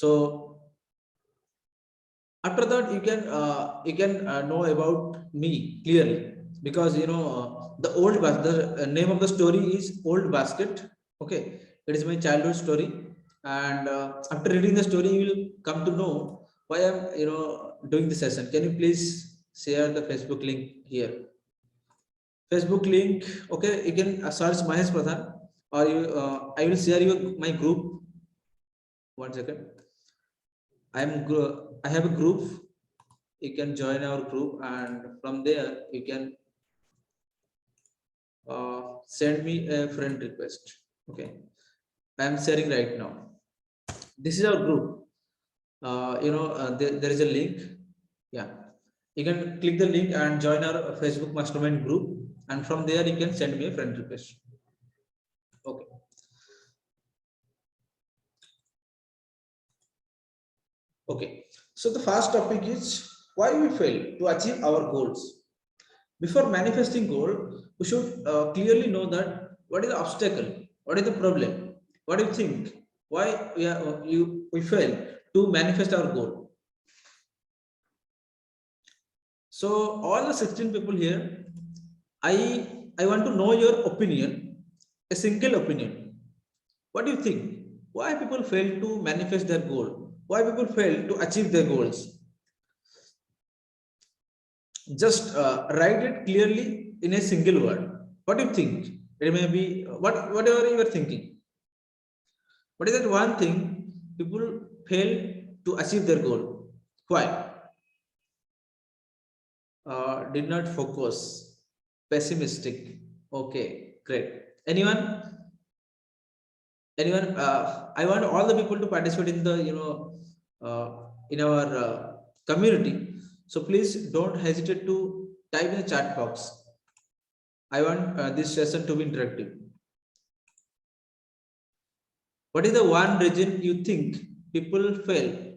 So after that you can know about me clearly, because the name of the story is Old Basket. Okay, it is my childhood story. And after reading the story, you will come to know why I'm doing the session. Can you please share the Facebook link here? Facebook link. Okay, you can search Mahesh Pradhan, or you I will share you my group. 1 second. I have a group. You can join our group, and from there you can send me a friend request. Okay, I am sharing right now. This is our group. There is a link. Yeah, you can click the link and join our Facebook mastermind group, and from there you can send me a friend request. Okay. Okay, so the first topic is why we fail to achieve our goals. Before manifesting goal, we should clearly know that what is the obstacle, what is the problem, what do you think, why we fail to manifest our goal. So all the 16 people here, I want to know your opinion, a single opinion. What do you think? Why people fail to manifest their goal? Why people fail to achieve their goals? Just write it clearly in a single word. What do you think? It may be whatever you are thinking. What is that one thing people fail to achieve their goal? Why? Did not focus, pessimistic. Okay, great. Anyone? I want all the people to participate in the in our community. So please don't hesitate to type in the chat box. I want this session to be interactive. What is the one reason you think people fail?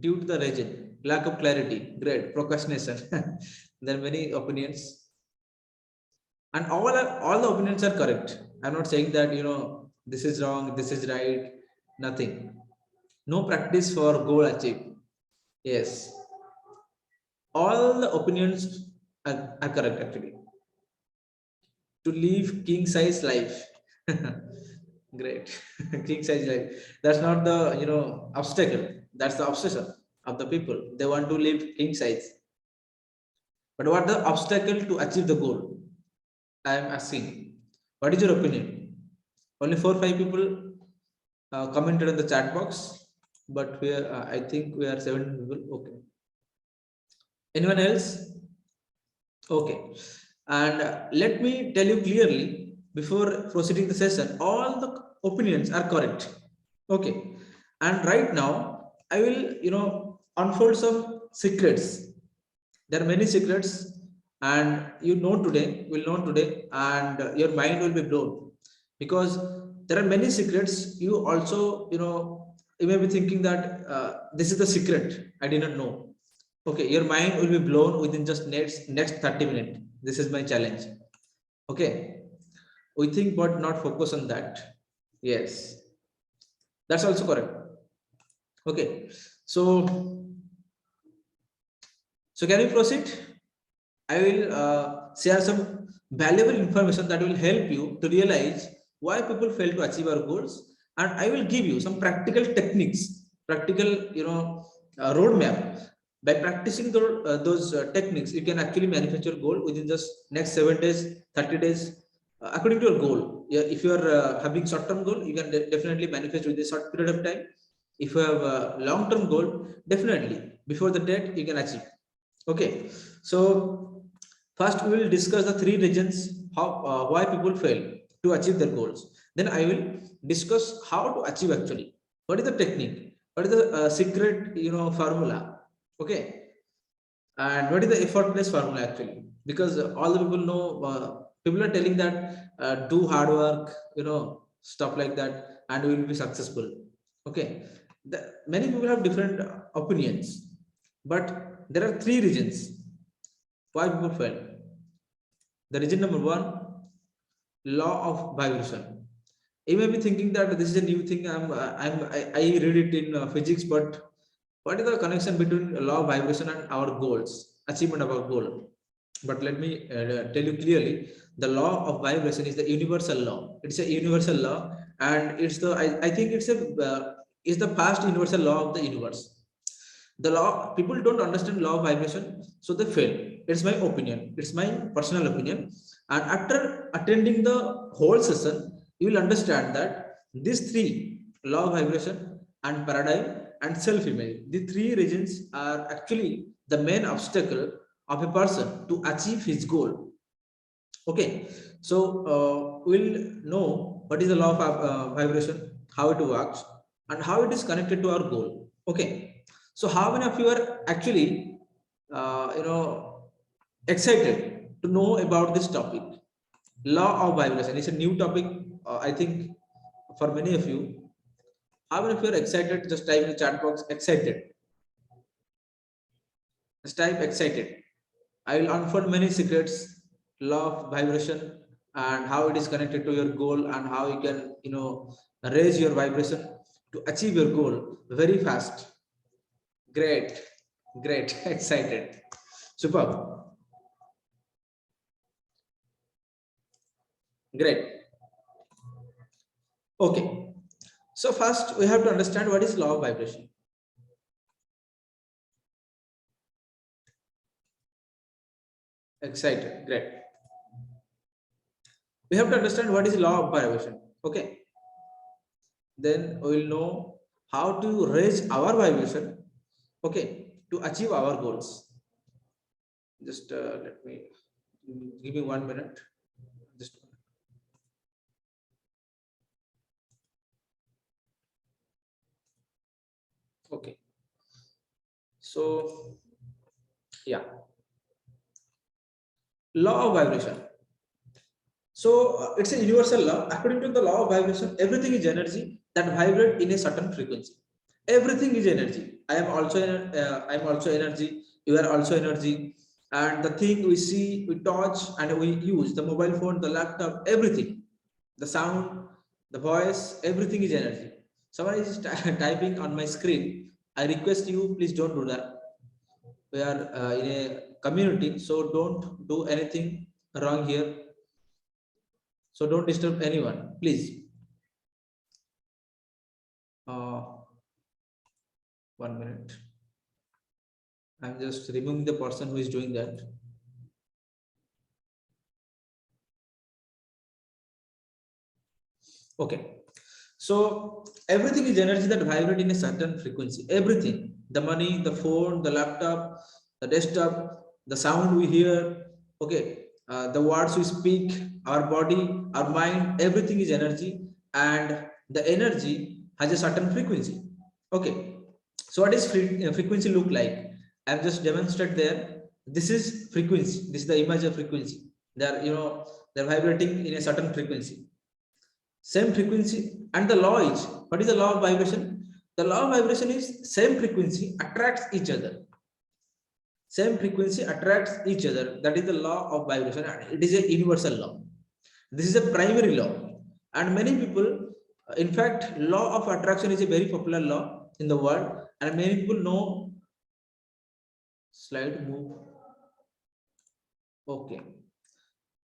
Due to the reason, lack of clarity. Great. Procrastination. There are many opinions, and all the opinions are correct. I'm not saying that this is wrong, this is right. Nothing. No practice for goal achieved. Yes, all the opinions are correct actually. To live king size life. Great. King size life. That's not the obstacle. That's the obsession of the people. They want to live king size. But what the obstacle to achieve the goal? I am asking. What is your opinion? Only 4-5 people commented in the chat box, but we are, I think we are 7 people. Okay. Anyone else? Okay. And let me tell you clearly before proceeding the session, all the opinions are correct. Okay. And right now I will unfold some secrets. There are many secrets, and will know today, and your mind will be blown, because there are many secrets. You also you may be thinking that this is the secret I did not know. Okay, your mind will be blown within just next 30 minutes. This is my challenge. Okay, we think but not focus on that. Yes, that's also correct. Okay, so can you proceed? I will share some valuable information that will help you to realize why people fail to achieve our goals, and I will give you some practical techniques, practical roadmap. By practicing those techniques, you can actually manifest your goal within just next 7 days, 30 days, according to your goal. Yeah, if you are having short-term goal, you can definitely manifest within a short period of time. If you have a long-term goal, definitely before the date you can achieve. Okay, so first we will discuss the 3 reasons why people fail to achieve their goals. Then I will discuss how to achieve actually. What is the technique? What is the secret formula? Okay, and what is the effortless formula actually? Because all the people know, people are telling that do hard work, stuff like that, and we will be successful. Okay, many people have different opinions, but there are 3 reasons why people fail. The reason number 1, law of vibration. You may be thinking that this is a new thing. I read it in physics, but what is the connection between law of vibration and our goals, achievement of our goal? But let me tell you clearly: the law of vibration is the universal law. It's a universal law, and it's the I think it's the past universal law of the universe. The law, people don't understand law of vibration, so they fail. It's my opinion, it's my personal opinion. And after attending the whole session, you will understand that these three, law of vibration and paradigm and self-image, the three regions are actually the main obstacle of a person to achieve his goal. Okay, so we'll know what is the law of vibration, how it works, and how it is connected to our goal. Okay, so how many of you are actually, excited to know about this topic? Law of vibration is a new topic, I think, for many of you. How many of you are excited? Just type in the chat box excited. Just type excited. I will unfold many secrets, law of vibration, and how it is connected to your goal, and how you can, raise your vibration to achieve your goal very fast. Great, great, excited, superb, great. Okay, so first we have to understand what is law of vibration. Excited, great. We have to understand what is law of vibration. Okay, then we will know how to raise our vibration, okay, to achieve our goals. Just let me give me 1 minute. Just okay. So yeah, law of vibration. So it's a universal law. According to the law of vibration, everything is energy that vibrate in a certain frequency. Everything is energy. I am also energy. You are also energy. And the thing we see, we touch, and we use, the mobile phone, the laptop, everything, the sound, the voice, everything is energy. Someone is typing on my screen. I request you, please don't do that. We are in a community, so don't do anything wrong here. So don't disturb anyone, please. Uh, 1 minute. I'm just removing the person who is doing that. Okay. So everything is energy that vibrate in a certain frequency. Everything, the money, the phone, the laptop, the desktop, the sound we hear, okay, the words we speak, our body, our mind, everything is energy, and the energy has a certain frequency. Okay. So what is frequency look like? I've just demonstrated there. This is frequency. This is the image of frequency. They're vibrating in a certain frequency, same frequency. And the law is, what is the law of vibration? The law of vibration is same frequency attracts each other. Same frequency attracts each other. That is the law of vibration, and it is a universal law. This is a primary law, and many people, in fact, law of attraction is a very popular law in the world, and many people know. Slide move. Okay.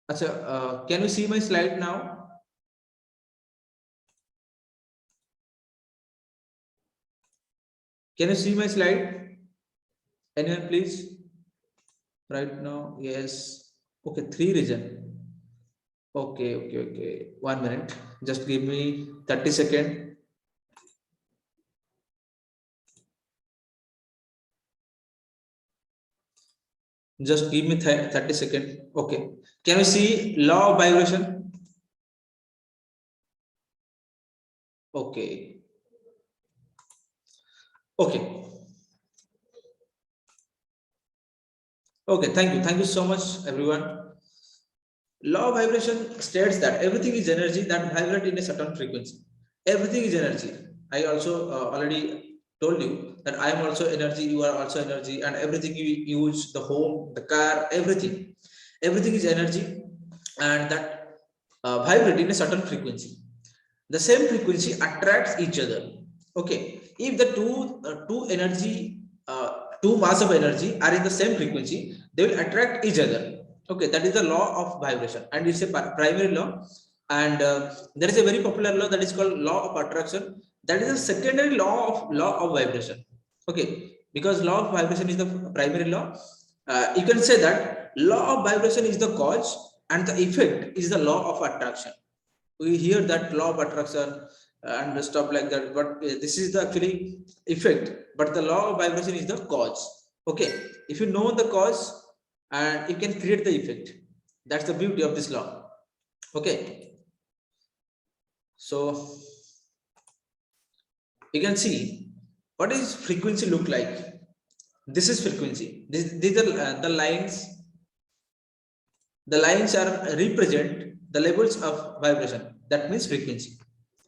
Achha, can you see my slide now? Can you see my slide? Anyone, please? Right now, yes. Okay, three region. Okay. 1 minute. Just give me 30 seconds. Just give me 30 seconds. Okay. Can you see law of vibration? Okay. Okay. Okay. Thank you. Thank you so much, everyone. Law of vibration states that everything is energy that vibrate in a certain frequency. Everything is energy. I also already told you that I am also energy, you are also energy, and everything you use, the home, the car, everything is energy, and that vibrate in a certain frequency. the same frequency attracts each other. Okay, if the two mass of energy are in the same frequency, they will attract each other. Okay, that is the law of vibration, and it's a primary law. And there is a very popular law that is called law of attraction. That is a secondary law of vibration. Okay, because law of vibration is the primary law. You can say that law of vibration is the cause, and the effect is the law of attraction. We hear that law of attraction and stuff like that, but this is the actually effect, but the law of vibration is the cause. Okay, if you know the cause, and you can create the effect. That's the beauty of this law. Okay, so you can see what is frequency look like. This is frequency. These are the lines. The lines are represent the levels of vibration. That means frequency.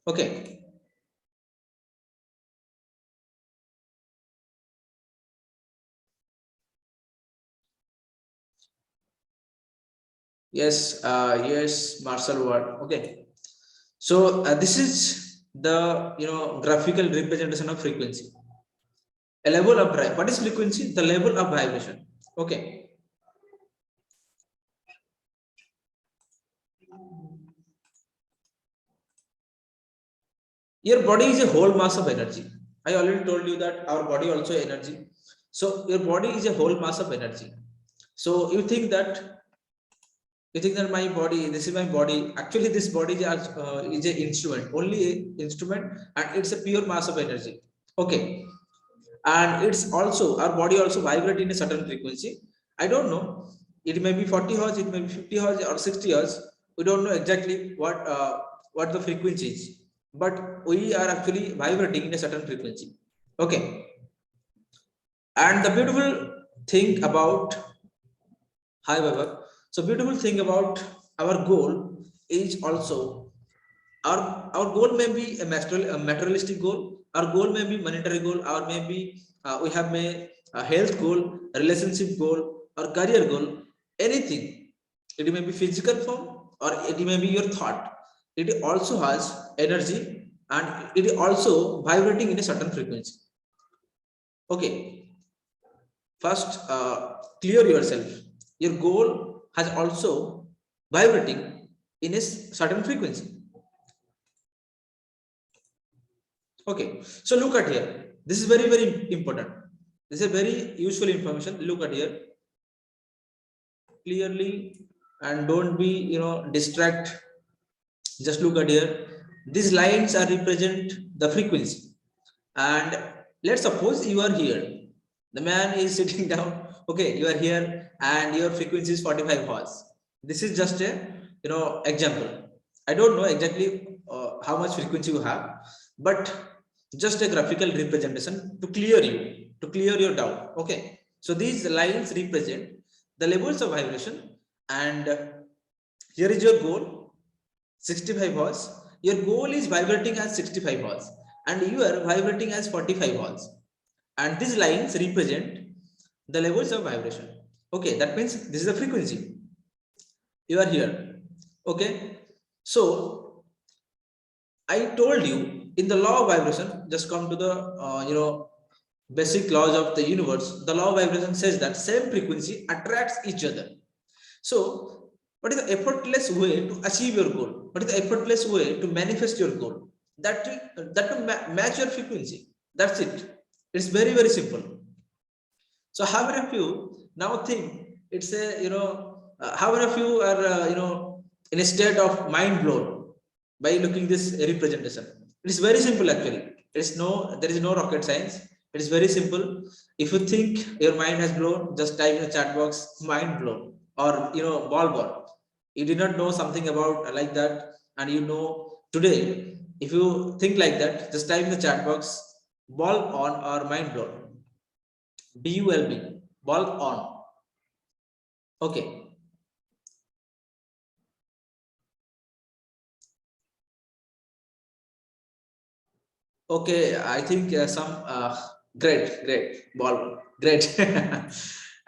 Okay. Yes, yes, Marshall word. Okay. So this is the graphical representation of frequency. A level of what is frequency? The level of vibration. Okay. Your body is a whole mass of energy. I already told you that our body also energy. So your body is a whole mass of energy. So you think that my body, this is my body. Actually, this body is an instrument, only an instrument, and it's a pure mass of energy. Okay, and it's also our body also vibrate in a certain frequency. I don't know. It may be 40 hertz, it may be 50 hertz or 60 hertz. We don't know exactly what the frequency is, but we are actually vibrating in a certain frequency. Okay, and the beautiful thing about Hi, Baba. So beautiful thing about our goal is also our goal may be a materialistic goal. Our goal may be monetary goal, or maybe we have a health goal, a relationship goal, or career goal. Anything. It may be physical form, or it may be your thought. It also has energy, and it is also vibrating in a certain frequency. Okay. First, clear yourself. Your goal has also vibrating in a certain frequency. Okay, so look at here. This is very, very important. This is a very useful information. Look at here clearly, and don't be distract. Just look at here. These lines are represent the frequency. And let's suppose you are here. The man is sitting down. Okay, you are here, and your frequency is 45 hertz. This is just a example. I don't know exactly how much frequency you have, but just a graphical representation to clear your doubt. Okay, so these lines represent the levels of vibration, and here is your goal, 65 hertz. Your goal is vibrating as 65 hertz, and you are vibrating as 45 hertz, and these lines represent the levels of vibration. Okay, that means this is the frequency. You are here. Okay, so I told you in the law of vibration, just come to the basic laws of the universe. The law of vibration says that same frequency attracts each other. So what is the effortless way to achieve your goal? What is the effortless way to manifest your goal? That to match your frequency. That's it. It's very, very simple. So how many of you now think it's a how many of you are in a state of mind blown by looking this representation? It is very simple actually. There is no rocket science. It is very simple. If you think your mind has blown, just type in the chat box mind blown, or ball ball. You did not know something about like that, and today. If you think like that, just type in the chat box ball on or mind blown. BULB, ball on. Okay. Okay, I think some great ball, great.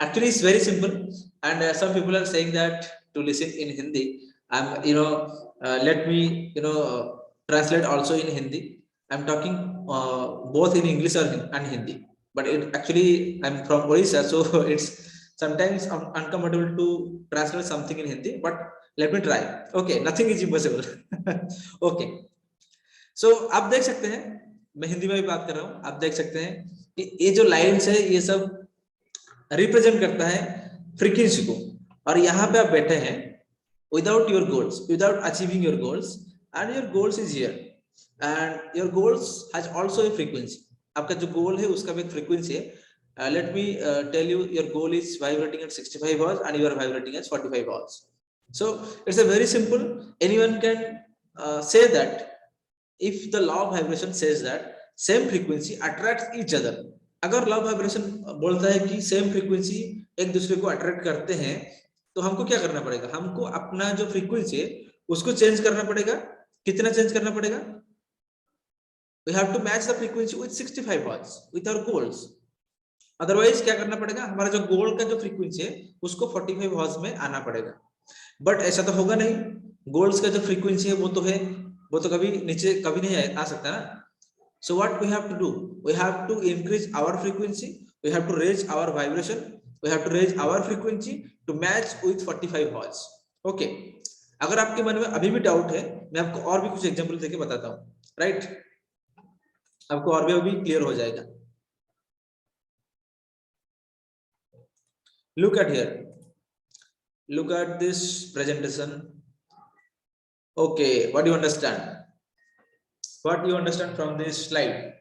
Actually, it's very simple, and some people are saying that to listen in Hindi. I'm let me translate also in Hindi. I'm talking both in English and Hindi, but it actually I'm from Odisha, so it's sometimes uncomfortable to translate something in Hindi, but let me try. Okay, nothing is impossible. Okay, so आप देख सकते हैं, मैं हिंदी में भी बात कर रहा हूँ, आप देख सकते हैं कि ये जो लाइन्स है ये सब रिप्रेजेंट करता है फ्रीक्वेंसी को, और यहाँ पे आप बैठे हैं without your goals, without achieving your goals, and your goals is here, and your goals has also a frequency. आपका जो गोल है उसका भी एक फ्रीक्वेंसी है. Let me tell you, your goal is vibrating at 65 Hz and you are vibrating at 45 Hz. So it's a very simple. Anyone can say that if the law of vibration says that same frequency attracts each other. अगर law of vibration बोलता है कि same frequency एक दूसरे को attract करते हैं, तो हमको क्या करना पड़ेगा? हमको अपना जो फ्रीक्वेंसी है उसको चेंज करना पड़ेगा. कितना चेंज करना पड़ेगा? We have to match the frequency with 65 Hz with our goals. Otherwise क्या करना पड़ेगा? हमारा जो गोल का जो फ्रीक्वेंसी है उसको 45 Hz में आना पड़ेगा. बट ऐसा तो होगा नहीं. गोल्स का जो फ्रीक्वेंसी है वो तो कभी नीचे कभी नहीं आ सकता ना. So what we have to do? We have to increase our frequency. We have to raise our vibration. We have to raise our frequency to match with 45 Hz. Okay. अगर आपके मन में अभी भी डाउट है, मैं आपको और भी कुछ एग्जांपल देके बताता हूँ. राइट? आपको और भी अभी क्लियर हो जाएगा. Look at here. Look at this presentation. Okay, what do you understand? What do you understand from this slide?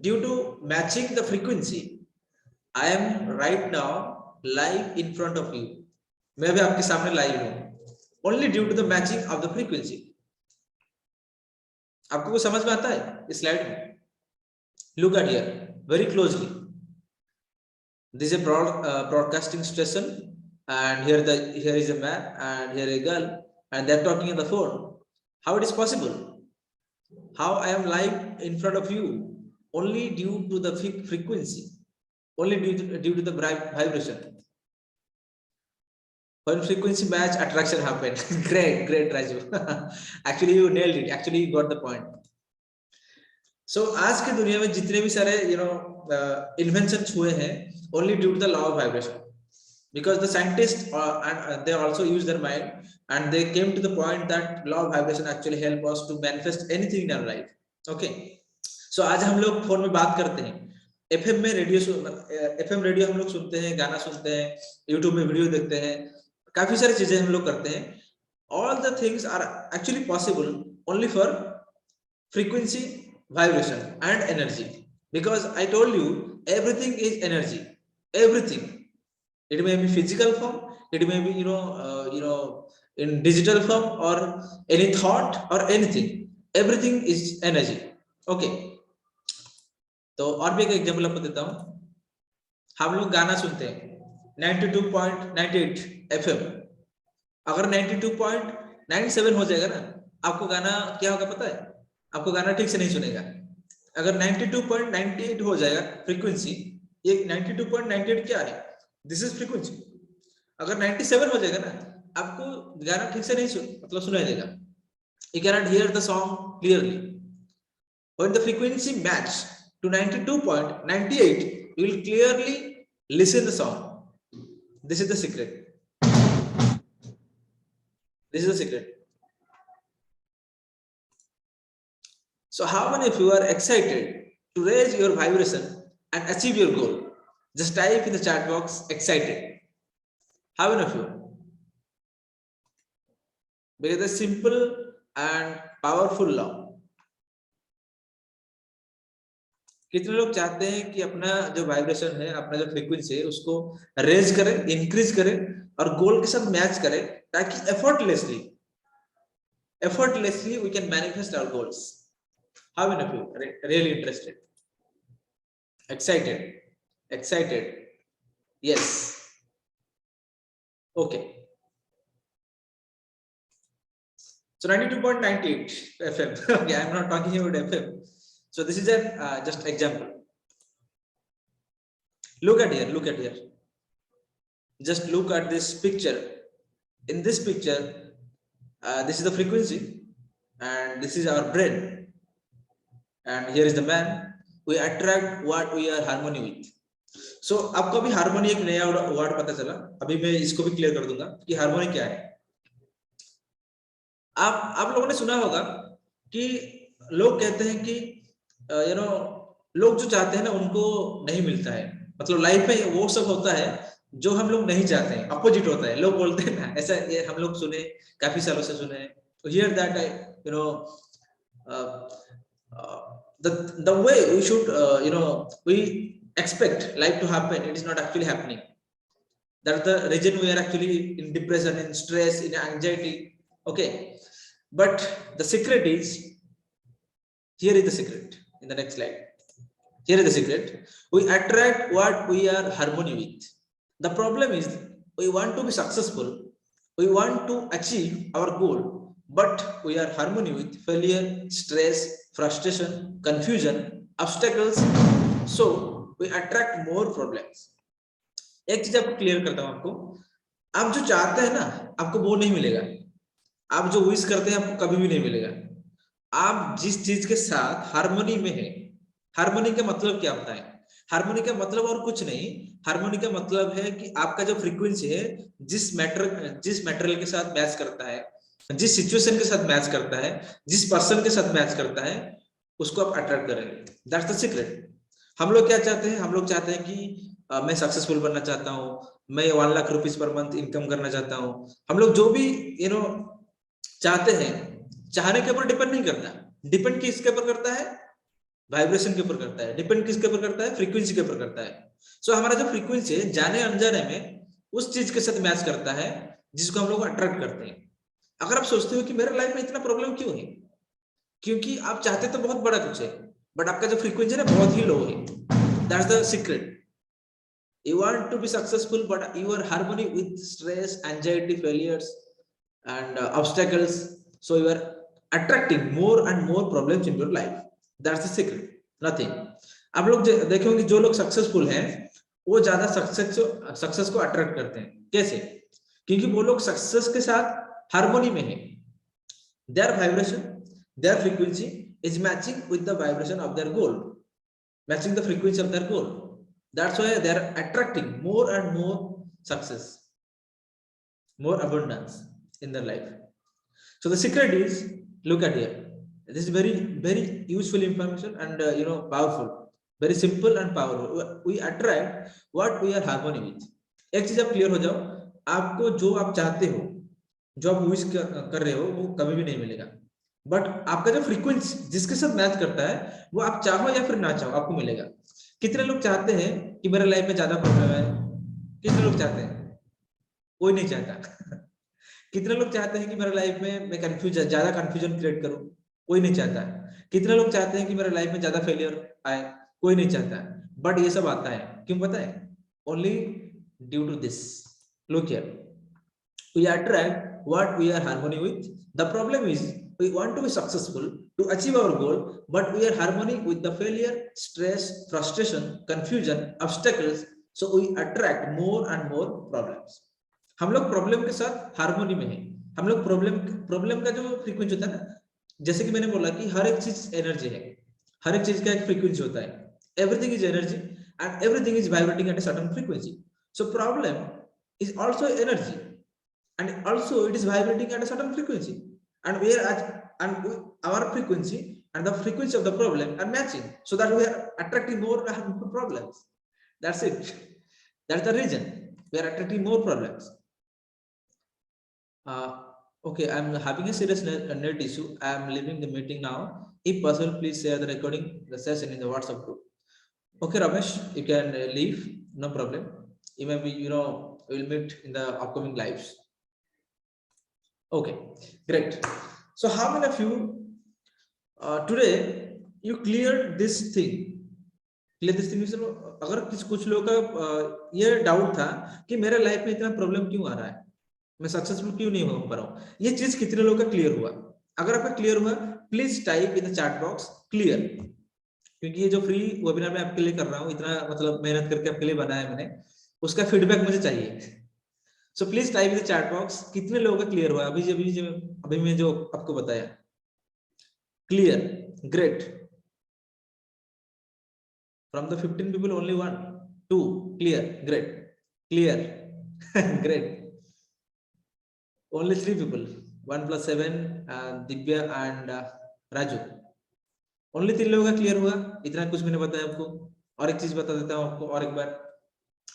Due to matching the frequency, I am right now live in front of you. मैं भी आपके सामने live हूं. Only due to the matching of the frequency. आपको कुछ समझ में आता है इस स्लाइड में? Look at here very closely. This is a broadcasting station, and here is a man and here a girl, and they're talking on the phone. How it is possible? How I am live in front of you? Only due to the frequency, only due to the vibration. When frequency match, attraction happen. Great Raju. Actually you nailed it. Actually you got the point. So आज की दुनिया में जितने भी सारे inventions हुए हैं, only due to the law of vibration, because the scientists and they also use their mind, and they came to the point that law of vibration actually help us to manifest anything in our life. Okay, so आज हम लोग phone में बात करते हैं, FM radio हम लोग सुनते हैं, गाना सुनते हैं, यूट्यूब में वीडियो देखते हैं, काफी सारी चीजें हम लोग करते हैं. All the things are actually possible only for frequency, vibration and energy, because I told you everything is energy. Everything. It may be physical form, it may be in digital form, or any thought or anything. Everything is energy. Okay, तो और भी एक example आपको देता हूं. हम लोग गाना सुनते हैं 92.98 FM. अगर 92.97 हो जाएगा ना, आपको गाना क्या होगा पता है? आपको गाना ठीक से नहीं सुनेगा. अगर 92.98 हो जाएगा फ्रीक्वेंसी, ये 92.98 क्या है? This is frequency. अगर 97 हो जाएगा ना, आपको गाना ठीक से नहीं सुनाई देगा. You cannot hear the song clearly. When the frequency match to 92.98, you will clearly listen the song. This is the secret. This is the secret. So how many of you are excited to raise your vibration and achieve your goal? Just type in the chat box excited. How many of you? Because the simple and powerful law. कितने लोग चाहते हैं कि अपना जो vibration है, अपना जो फ्रीक्वेंसी है, उसको रेज करें, इंक्रीज करें और गोल के साथ मैच करें, ताकि effortlessly we can manifest our goals. How many of you are really interested? Excited? Yes. Okay. So 92.98 FM. Okay, I'm not talking about FM. So this is a just example. Look at here. Just look at this picture. In this picture, this is the frequency, and this is our brain, and here is the man. We attract what we are harmony with. So आपको अभी harmony एक नया word पता चला, अभी मैं इसको भी क्लियर कर दूंगा कि हार्मोनी क्या है। आप लोगों ने सुना होगा कि लोग कहते हैं कि लोग जो चाहते हैं ना उनको नहीं मिलता है, मतलब लाइफ में वो सब होता है जो हम लोग नहीं चाहते हैं, अपोजिट होता है, लोग बोलते हैं ना ऐसा, ये हम लोग सुने, काफी सालों से सुने। तो here that I the way we should we expect life to happen, it is not actually happening. That's the reason we are actually in depression, in stress, in anxiety. Okay, but the secret is, here is the secret in the next slide. Here is the secret. We attract what we are harmony with. The problem is we want to be successful, we want to achieve our goal, but we are harmony with failure, stress, frustration, confusion, obstacles, so we attract more problems. एक चीज आपको clear करता हूं, आप जो चाहते हैं ना आपको वो नहीं मिलेगा, आप जो विश करते हैं आपको कभी भी नहीं मिलेगा। आप जिस चीज के साथ हार्मनी में है, हार्मनी का मतलब क्या होता है? हार्मनी का मतलब और कुछ नहीं, हार्मनी का मतलब है कि आपका जो फ्रीक्वेंसी है जिस मैटेरियल के साथ मैच करता है, जिस सिचुएशन के साथ मैच करता है, जिस पर्सन के साथ मैच करता है, उसको आप अट्रैक्ट करेंगे। That's the secret. हम लोग क्या चाहते हैं? हम लोग चाहते हैं कि मैं सक्सेसफुल बनना चाहता हूँ, मैं 1 lakh rupees per month income करना चाहता हूँ। हम लोग जो भी चाहते हैं, चाहने के ऊपर डिपेंड नहीं करता, डिपेंड किसके ऊपर करता है? वाइब्रेशन के ऊपर करता है। डिपेंड किसके ऊपर करता है? फ्रीक्वेंसी के ऊपर करता है। सो हमारा जो फ्रीक्वेंसी है जाने अनजाने में उस चीज के साथ मैच करता है जिसको हम लोग अट्रैक्ट करते हैं। अगर आप सोचते हो कि मेरे लाइफ में इतना प्रॉब्लम क्यों है, क्योंकि आप चाहते तो बहुत बड़ा कुछ है, बट आपका जो फ्रीक्वेंसी है ना बहुत ही लो है। That's the secret. You want to be successful, but you are harmony with stress, anxiety, failures, and obstacles. So you are attracting more and more problems in your life. That's the secret. Nothing. आप लोग देखेंगे जो लोग successful हैं वो ज्यादा success को attract करते हैं। कैसे? क्योंकि वो लोग सक्सेस के साथ हार्मनी में है। Their vibration, their frequency is matching with the vibration of their goal, matching the frequency of their goal. That's why they are attracting more and more success, more abundance in their life. So the secret is, look at here. This is very, very useful information and powerful, very simple and powerful. We attract what we are harmony with. एक चीज आप clear हो जाओ, आपको जो आप चाहते हो, जो आप विश कर रहे हो, वो कभी भी नहीं मिलेगा, बट आपका जो फ्रीक्वेंसी जिसके साथ मैच करता है वो आप चाहो या फिर ना चाहो आपको मिलेगा। कितने लोग चाहते हैं कि मेरे लाइफ में ज्यादा प्रॉब्लम है? कितने लोग चाहते हैं? कोई नहीं चाहता। कितने लोग चाहते हैं कि मेरे लाइफ में मैं ज्यादा कंफ्यूजन क्रिएट करूं? कोई नहीं चाहता। कितने लोग चाहते हैं कि मेरे लाइफ में ज्यादा फेलियर आए? कोई नहीं चाहता। बट ये सब आता है क्यों पता है? Only due to this. Look here, we attract what we are harmony with. The problem is we want to be successful to achieve our goal, but we are harmony with the failure, stress, frustration, confusion, obstacles, so we attract more and more problems. हम लोग problem के साथ harmony में हैं। हम लोग problem का जो फ्रीक्वेंसी होता है ना, जैसे कि मैंने बोला कि हर एक चीज एनर्जी है, हर एक चीज का एक फ्रीक्वेंसी होता है। Everything is energy and everything is vibrating at a certain frequency. So problem is also energy and also it is vibrating at a certain frequency, and our frequency and the frequency of the problem are matching, so that we are attracting more and more problems. That's it. That's the reason we are attracting more problems. Okay, I'm having a serious net issue. I'm leaving the meeting now. If possible, please share the recording the session in the WhatsApp group. Okay, Ramesh, you can leave, no problem. You may be, we'll meet in the upcoming lives. Okay, great. So how many of you today you cleared this thing? Clear this thing. अगर कुछ लोगों का ये doubt था कि मेरे life में इतना प्रॉब्लम क्यों आ रहा है, मैं सक्सेसफुल क्यों नहीं हो पा रहा हूँ, ये चीज कितने लोगों का क्लियर हुआ? अगर आपका क्लियर हुआ please type in the chat box clear, क्योंकि ये जो फ्री वेबिनार मैं आपके लिए कर रहा हूँ, इतना मतलब मेहनत करके आपके लिए बनाया मैंने, उसका फीडबैक मुझे चाहिए। So please type in the chat box कितने लोगों का क्लियर हुआ अभी मैं जो आपको बताया। clear, great. From the 15 people, only 1, 2, clear, great, clear, great. Only 3 people, 1 plus 7, Divya and Raju. Only 3 लोगों का क्लियर हुआ, इतना कुछ मैंने बताया आपको। और एक चीज बता देता हूँ आपको और एक बार,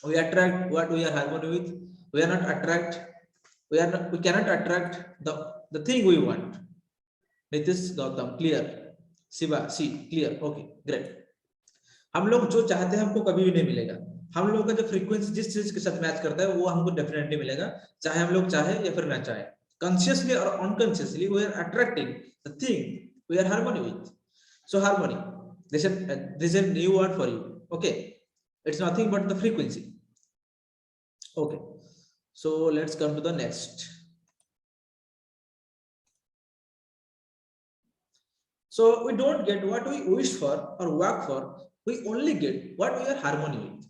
we attract what we are harmony with, we are not attract, we cannot attract the thing we want. Nitish, Gautam, clear, Shiva, C, clear, okay, great. हम लोग जो चाहते हैं हमको कभी भी नहीं मिलेगा। हम लोगों का जो फ्रीक्वेंसी जिस चीज के साथ मैच करता है वो हमको डेफिनेटली मिलेगा, चाहे हम लोग चाहे या फिर ना चाहे। कॉन्शियसली और unconsciously we are attracting the thing we are harmony with. So harmony, this is a new word for you. Okay, it's nothing but the frequency. Okay, so let's come to the next. So we don't get what we wish for or work for, we only get what we are harmony with.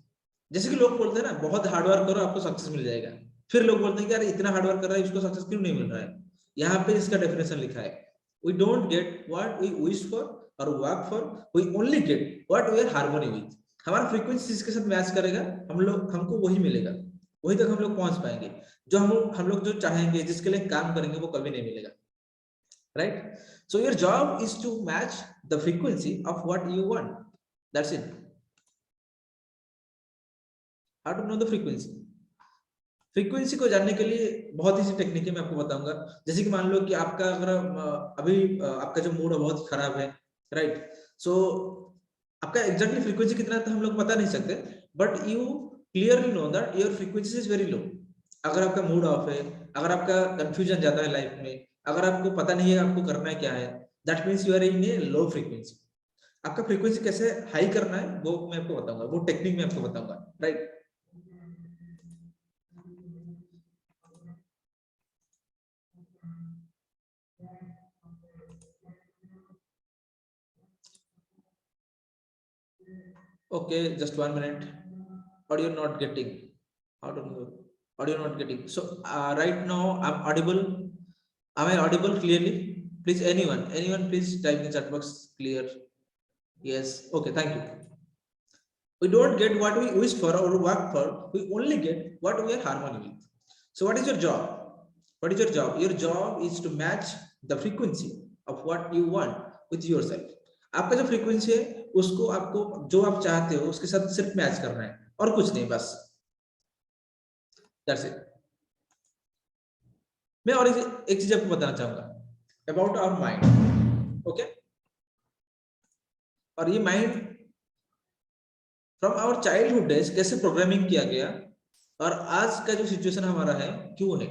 जैसे कि लोग बोलते हैं ना, बहुत hard work करो आपको success मिल जाएगा। फिर लोग बोलते हैं कि यार इतना हार्ड वर्क कर रहा है इसको सक्सेस क्यों नहीं मिल रहा है। यहाँ पे इसका डेफिनेशन लिखा है, we don't get what we wish for और work for, we only get what we are harmony with. हमारा फ्रीक्वेंसी जिसके साथ मैच करेगा हमको वही मिलेगा, वही तक हम लोग पहुंच पाएंगे। जो हम लोग जो चाहेंगे, जिसके लिए काम करेंगे, वो कभी नहीं मिलेगा, right? So your job is to match the frequency of what you want. That's it. How to know the frequency? Frequency को जानने के लिए बहुत ही टेक्निक है, मैं आपको बताऊंगा। जैसे कि मान लो कि आपका अगर अभी आपका जो मूड है बहुत खराब है, राइट? सो आपका एग्जैक्टली फ्रीक्वेंसी कितना है तो हम लोग बता नहीं सकते, but you clearly know that your frequency is very low. अगर आपका मूड ऑफ है, अगर आपका कंफ्यूजन ज्यादा है लाइफ में, अगर आपको पता नहीं है आपको करना है क्या है, that means you are in a low frequency. आपका फ्रीक्वेंसी कैसे हाई करना है वो मैं आपको बताऊंगा, वो टेक्निक मैं आपको बताऊंगा, right? Okay, just 1 minute. Audio not getting. Audio not getting. So right now I'm audible. Am I audible clearly? Please, anyone, please type in the chat box clear. Yes. Okay. Thank you. We don't get what we wish for or work for. We only get what we are harmony with. So what is your job? What is your job? Your job is to match the frequency of what you want with yourself. आपका जो frequency है उसको आपको जो आप चाहते हो उसके साथ सिर्फ मैच करना है और कुछ नहीं, बस दैट्स इट। मैं और एक चीज आपको बताना चाहूंगा अबाउट आवर माइंड, ओके? और ये mind from our childhood days कैसे प्रोग्रामिंग किया गया और आज का जो सिचुएशन हमारा है क्यों है,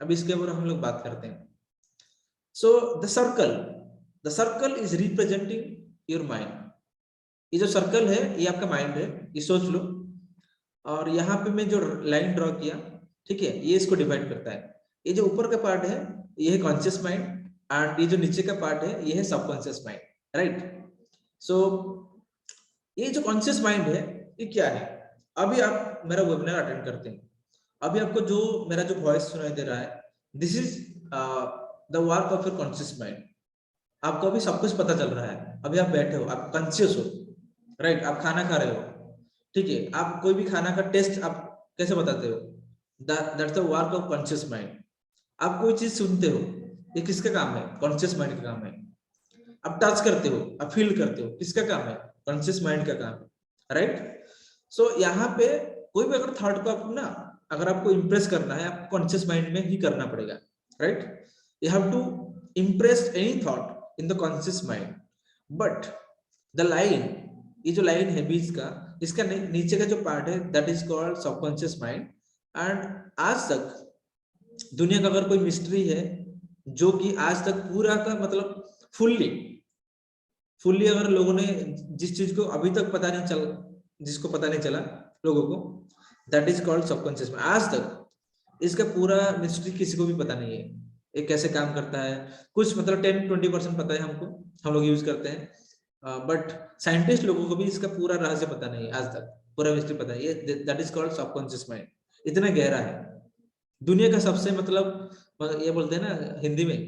अब इसके ऊपर हम लोग बात करते हैं। So the circle is representing your mind. ये जो सर्कल है ये आपका माइंड है, ये सोच लो। और यहाँ पे मैं जो लाइन ड्रॉ किया, ठीक है, ये इसको डिवाइड करता है। ये जो ऊपर का पार्ट है ये है कॉन्शियस माइंड एंड ये जो नीचे का पार्ट है ये है सबकॉन्शियस माइंड, राइट? सो ये जो कॉन्शियस माइंड है ये क्या है? अभी आप मेरा वेबिनार अटेंड करते हैं, अभी आपको जो मेरा जो वॉइस सुनाई दे रहा है, this is the work of your conscious mind. आपको अभी सब कुछ पता चल रहा है, अभी आप बैठे हो, आप कॉन्शियस हो, राइट? आप खाना खा रहे हो, ठीक है, आप कोई भी खाना का टेस्ट आप कैसे बताते हो? That's the work of conscious mind. आप कोई चीज सुनते हो, ये किसका काम है? कॉन्शियस माइंड का काम है। आप टच करते हो, आप फील करते हो, किसका काम है? कॉन्शियस माइंड का काम है, राइट? सो यहाँ पे कोई भी अगर थॉट को आपको ना, अगर आपको इंप्रेस करना है आपको कॉन्शियस माइंड में ही करना पड़ेगा, right? You have to impress any thought in the conscious mind, but the line, ये जो लाइन है बीच का, इसका नीचे का जो पार्ट है that is called subconscious mind. And आज तक दुनिया का अगर कोई मिस्ट्री है जो कि आज तक पूरा का मतलब फुल्ली अगर लोगों ने जिस चीज को अभी तक पता नहीं चल, जिसको पता नहीं चला लोगों को, that is called subconscious mind. आज तक इसका पूरा मिस्ट्री किसी को भी पता नहीं है, ये कैसे काम करता है। कुछ मतलब 10-20% पता है हमको, हम लोग यूज करते हैं, बट साइंटिस्ट लोगों को भी इसका पूरा रहस्य पता नहीं है आज तक, पूरा मिस्ट्री पता है। ये that is called subconscious mind. इतना गहरा है, दुनिया का सबसे मतलब ये बोलते हैं ना हिंदी में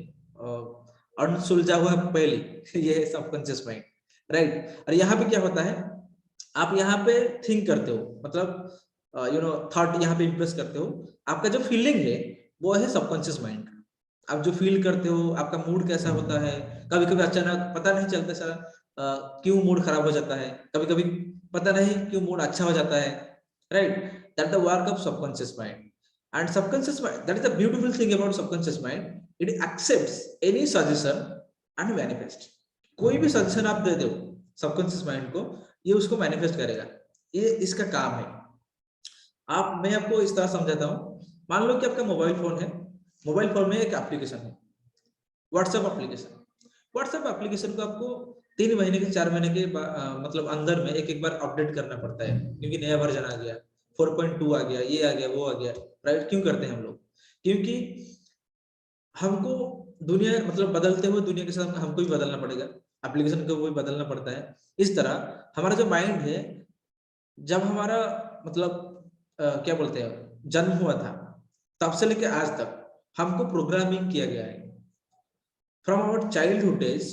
अनसुलझा हुआ पहली ये है सबकॉन्शियस माइंड, राइट। और यहाँ पे क्या होता है, आप यहाँ पे थिंक करते हो, मतलब यू नो थॉट यहाँ पे इंप्रेस करते हो, आपका जो फीलिंग है वो है सबकॉन्शियस माइंड। आप जो फील करते हो, आपका मूड कैसा होता है, कभी कभी अचानक पता नहीं चलता सर क्यों मूड खराब हो जाता है, कभी कभी पता नहीं क्यों मूड अच्छा हो जाता है, right. That the work of subconscious mind. And subconscious mind, that is the beautiful thing about subconscious mind, it accepts any suggestion and manifest. कोई भी सजेशन आप दे दो सबकॉन्शियस माइंड को, ये उसको मैनिफेस्ट करेगा, ये इसका काम है। मैं आपको इस तरह समझाता हूँ। मान लो कि आपका मोबाइल फोन है, मोबाइल फोन में एक एप्लीकेशन है, व्हाट्सएप एप्लीकेशन। व्हाट्सएप एप्लीकेशन को आपको 3 महीने के 4 महीने के मतलब अंदर में एक एक बार अपडेट करना पड़ता है, क्योंकि नया वर्जन आ गया, 4.2 आ गया, ये आ गया, वो आ गया, राइट। क्यों करते हैं हम लोग? क्योंकि हमको दुनिया, मतलब बदलते हुए दुनिया के साथ हमको भी बदलना पड़ेगा, एप्लीकेशन को भी बदलना पड़ता है। इस तरह हमारा जो माइंड है, जब हमारा मतलब क्या बोलते हैं, जन्म हुआ था, तब से लेकर आज तक हमको प्रोग्रामिंग किया गया है। From our childhood days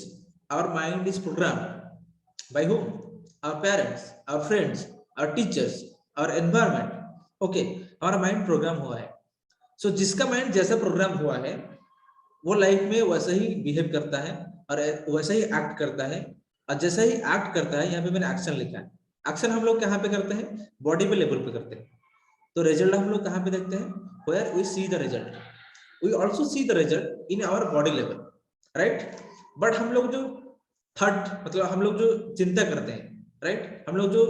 our mind is program by whom? Our parents, our friends, our teachers, our environment. Okay, हमारा माइंड प्रोग्राम हुआ है। सो जिसका माइंड जैसा प्रोग्राम हुआ है, वो लाइफ में वैसा ही बिहेव करता है और वैसा ही एक्ट करता है। और जैसा ही एक्ट करता है, यहाँ पे मैंने एक्शन लिखा है। एक्शन हम लोग कहाँ पे करते हैं? बॉडी पे लेवल पे करते हैं। तो रिजल्ट हम लोग कहाँ पे देखते हैं? Where we see the result, we also see the result in our body level, right. But हम लोग जो थर्ड, मतलब हम लोग जो चिंता करते हैं, राइट, हम लोग जो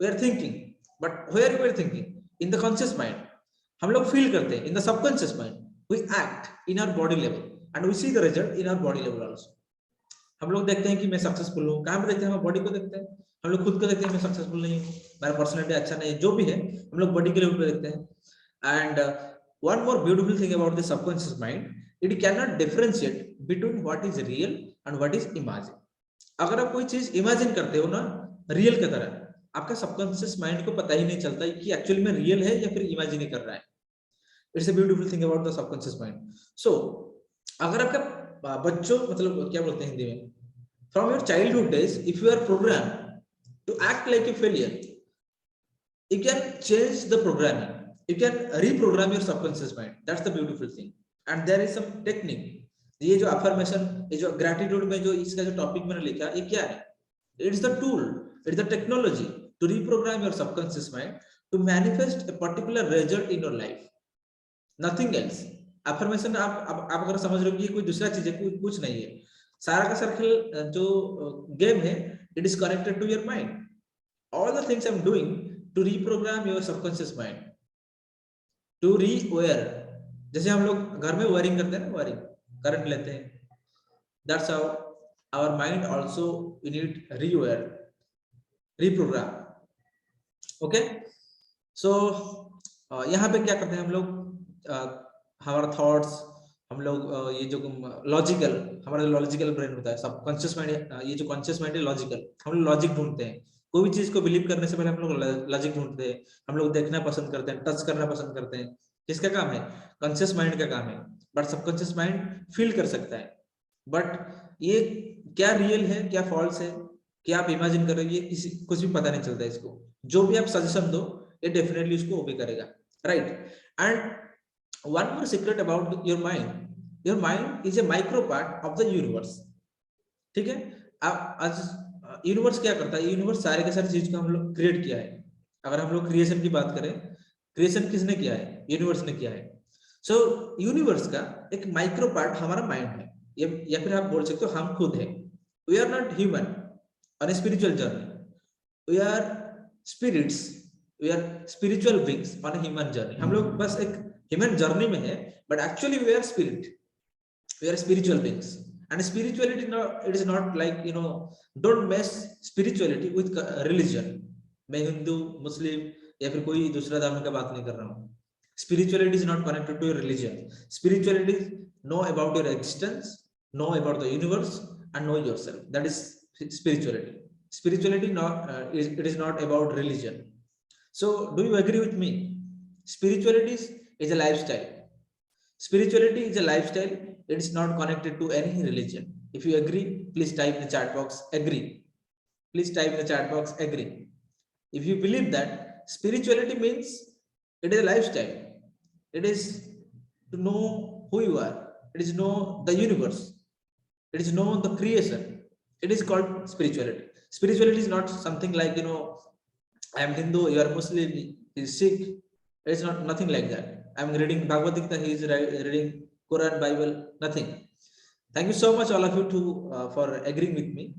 we are thinking, but where we are thinking in the conscious mind, हम लोग फील करते हैं in the subconscious mind, we act in our body level and we see the result in our body level also. हम लोग देखते हैं कि मैं सक्सेसफुल हूँ, कहाँ पे देखते हैं? हम बॉडी को देखते हैं। हम लोग खुद को देखते हैं मैं सक्सेसफुल नहीं हूँ, मेरा पर्सनैलिटी अच्छा नहीं है, जो भी है हम लोग बॉडी के लेवल पे देखते हैं। And one more beautiful thing about the subconscious mind, it can not differentiate between what is real and what is imagine. अगर आप कोई चीज इमेजिन करते हो ना रियल की तरह, आपका सबकॉन्शियस माइंड को पता ही नहीं चलता कि एक्चुअली में रियल है या फिर इमेजिन ही कर रहा है। It's a beautiful thing about the subconscious mind. So अगर आपका बच्चों, मतलब क्या बोलते हैं हिंदी में, from your childhood days if you are program to act like a failure, you can change the programming, you can reprogram your subconscious mind. That's the beautiful thing. And there is some technique. ये जो affirmation, ये जो gratitude में जो इसका जो topic मैंने लिखा, ये क्या है? It's the tool, it's the technology to reprogram your subconscious mind to manifest a particular result in your life, nothing else. affirmation आप अगर समझ रहे हो कि ये कोई दूसरा चीज है, कुछ नहीं है, सारा का सर्कल जो गेम है, it is connected to your mind. All the things I'm doing to reprogram your subconscious mind, to rewire, जैसे हम लोग घर में वायरिंग करते हैं ना, वायरिंग करंट लेते हैं, that's how our mind also we need rewire, reprogram. Okay, so यहाँ पे क्या करते हैं हम लोग, हमारा थॉट्स, हम लोग ये जो लॉजिकल, हमारा लॉजिकल ब्रेन होता है, सबकॉन्शियस माइंड, ये जो कॉन्शियस माइंड है लॉजिकल, हम लोग लॉजिक ढूंढते हैं। कोई भी चीज को बिलीव करने से पहले हम लोग लॉजिक ढूंढते हैं, हम लोग देखना पसंद करते हैं, टच करना पसंद करते हैं। किसका काम है? कॉन्शियस माइंड का काम है। बट सबकॉन्शियस माइंड फील कर सकता है, बट ये क्या रियल है, क्या फॉल्स है, क्या आप इमेजिन कर रहे हो, ये किसी कुछ भी पता नहीं चलता है इसको। जो भी आप सजेशन दो, ये डेफिनेटली उसको ओबे करेगा, right. And one more secret about your mind is a micro part of the universe, ठीक है। आज यूनिवर्स क्या करता है? यूनिवर्स सारे के सारे चीज को हम लोग क्रिएट किया है। अगर हम लोग क्रिएशन की बात करें, क्रिएशन किसने किया है? यूनिवर्स ने किया है। सो यूनिवर्स का एक माइक्रो पार्ट हमारा माइंड है, या फिर आप बोल सकते हो हम खुद है। We are not human on a spiritual journey, we are spirits, we are spiritual beings on a human journey. हम लोग बस एक ह्यूमन जर्नी में है, but actually we are spirit, we are spiritual beings. And spirituality it is not like don't mess spirituality with religion. मैं हिंदू, मुस्लिम या फिर कोई दूसरा धर्म का बात नहीं कर रहा हूँ। Spirituality is not connected to your religion. Spirituality know about your existence, know about the universe and know yourself. That is spirituality. Spirituality not it is not about religion. So do you agree with me? Spirituality is a lifestyle. Spirituality is a lifestyle it is not connected to any religion. If you agree, please type in the chat box agree. Please type in the chat box agree. If you believe that spirituality means it is a lifestyle, it is to know who you are, it is know the universe, it is know the creation. It is called spirituality. Spirituality is not something like, I am Hindu, you are Muslim, he is Sikh. It is not nothing like that. I am reading Bhagavad Gita, he is reading Quran, Bible, nothing. Thank you so much, all of you, for agreeing with me.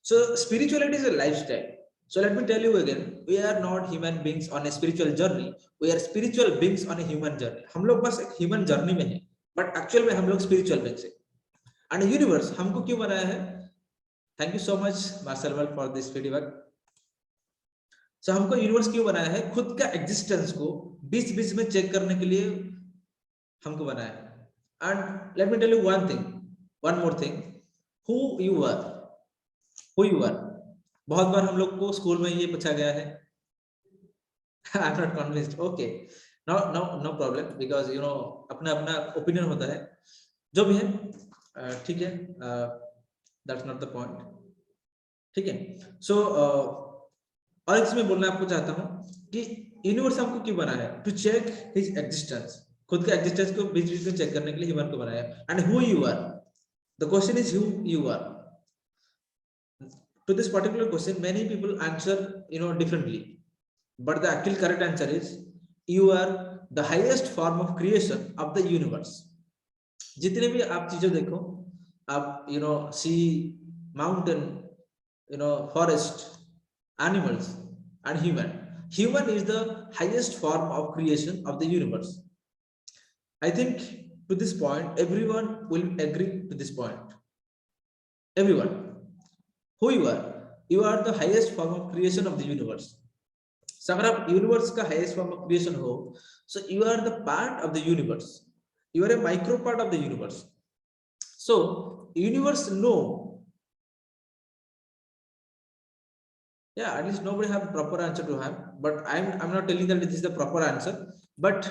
So spirituality is a lifestyle. So let me tell you again, we are not human beings on a spiritual journey. We are spiritual beings on a human journey. हम लोग बस एक human journey में हैं, but actual में हम लोग spiritual beings हैं. And universe हमको क्यों बनाया है? Thank you so much, Marcel, for this feedback. So हमको यूनिवर्स क्यों बनाया है? खुद का एग्जिस्टेंस को बीच बीच में चेक करने के लिए हमको बनाया है. And let me tell you one thing, one more thing. Who you are, who you are. बहुत बार हम लोग को स्कूल में ये पूछा गया है. I'm not convinced. Okay, no problem, because अपना अपना ओपिनियन होता है, जो भी है ठीक है. That's not the point. ठीक है. So और इसमें बोलना आपको चाहता हूँ कि यूनिवर्स हमको क्यों बनाया है? To check his existence. खुद का एग्जिस्टेंस को बीच बीच में चेक करने के लिए ह्यूमन को बनाया है. And who you are, the question is who you are. To this particular question, many people answer differently, but the actual correct answer is you are the highest form of creation of the universe. जितने भी आप चीजें देखो, आप sea, mountain, forest, animals, and human is the highest form of creation of the universe. I think to this point everyone will agree to this point. Everyone. Who you are the highest form of creation of the universe. So अगर आप universe का highest form of creation हो, so you are the part of the universe. You are a micro part of the universe. So universe know, yeah, at least nobody have proper answer to have, but I'm not telling that this is the proper answer, but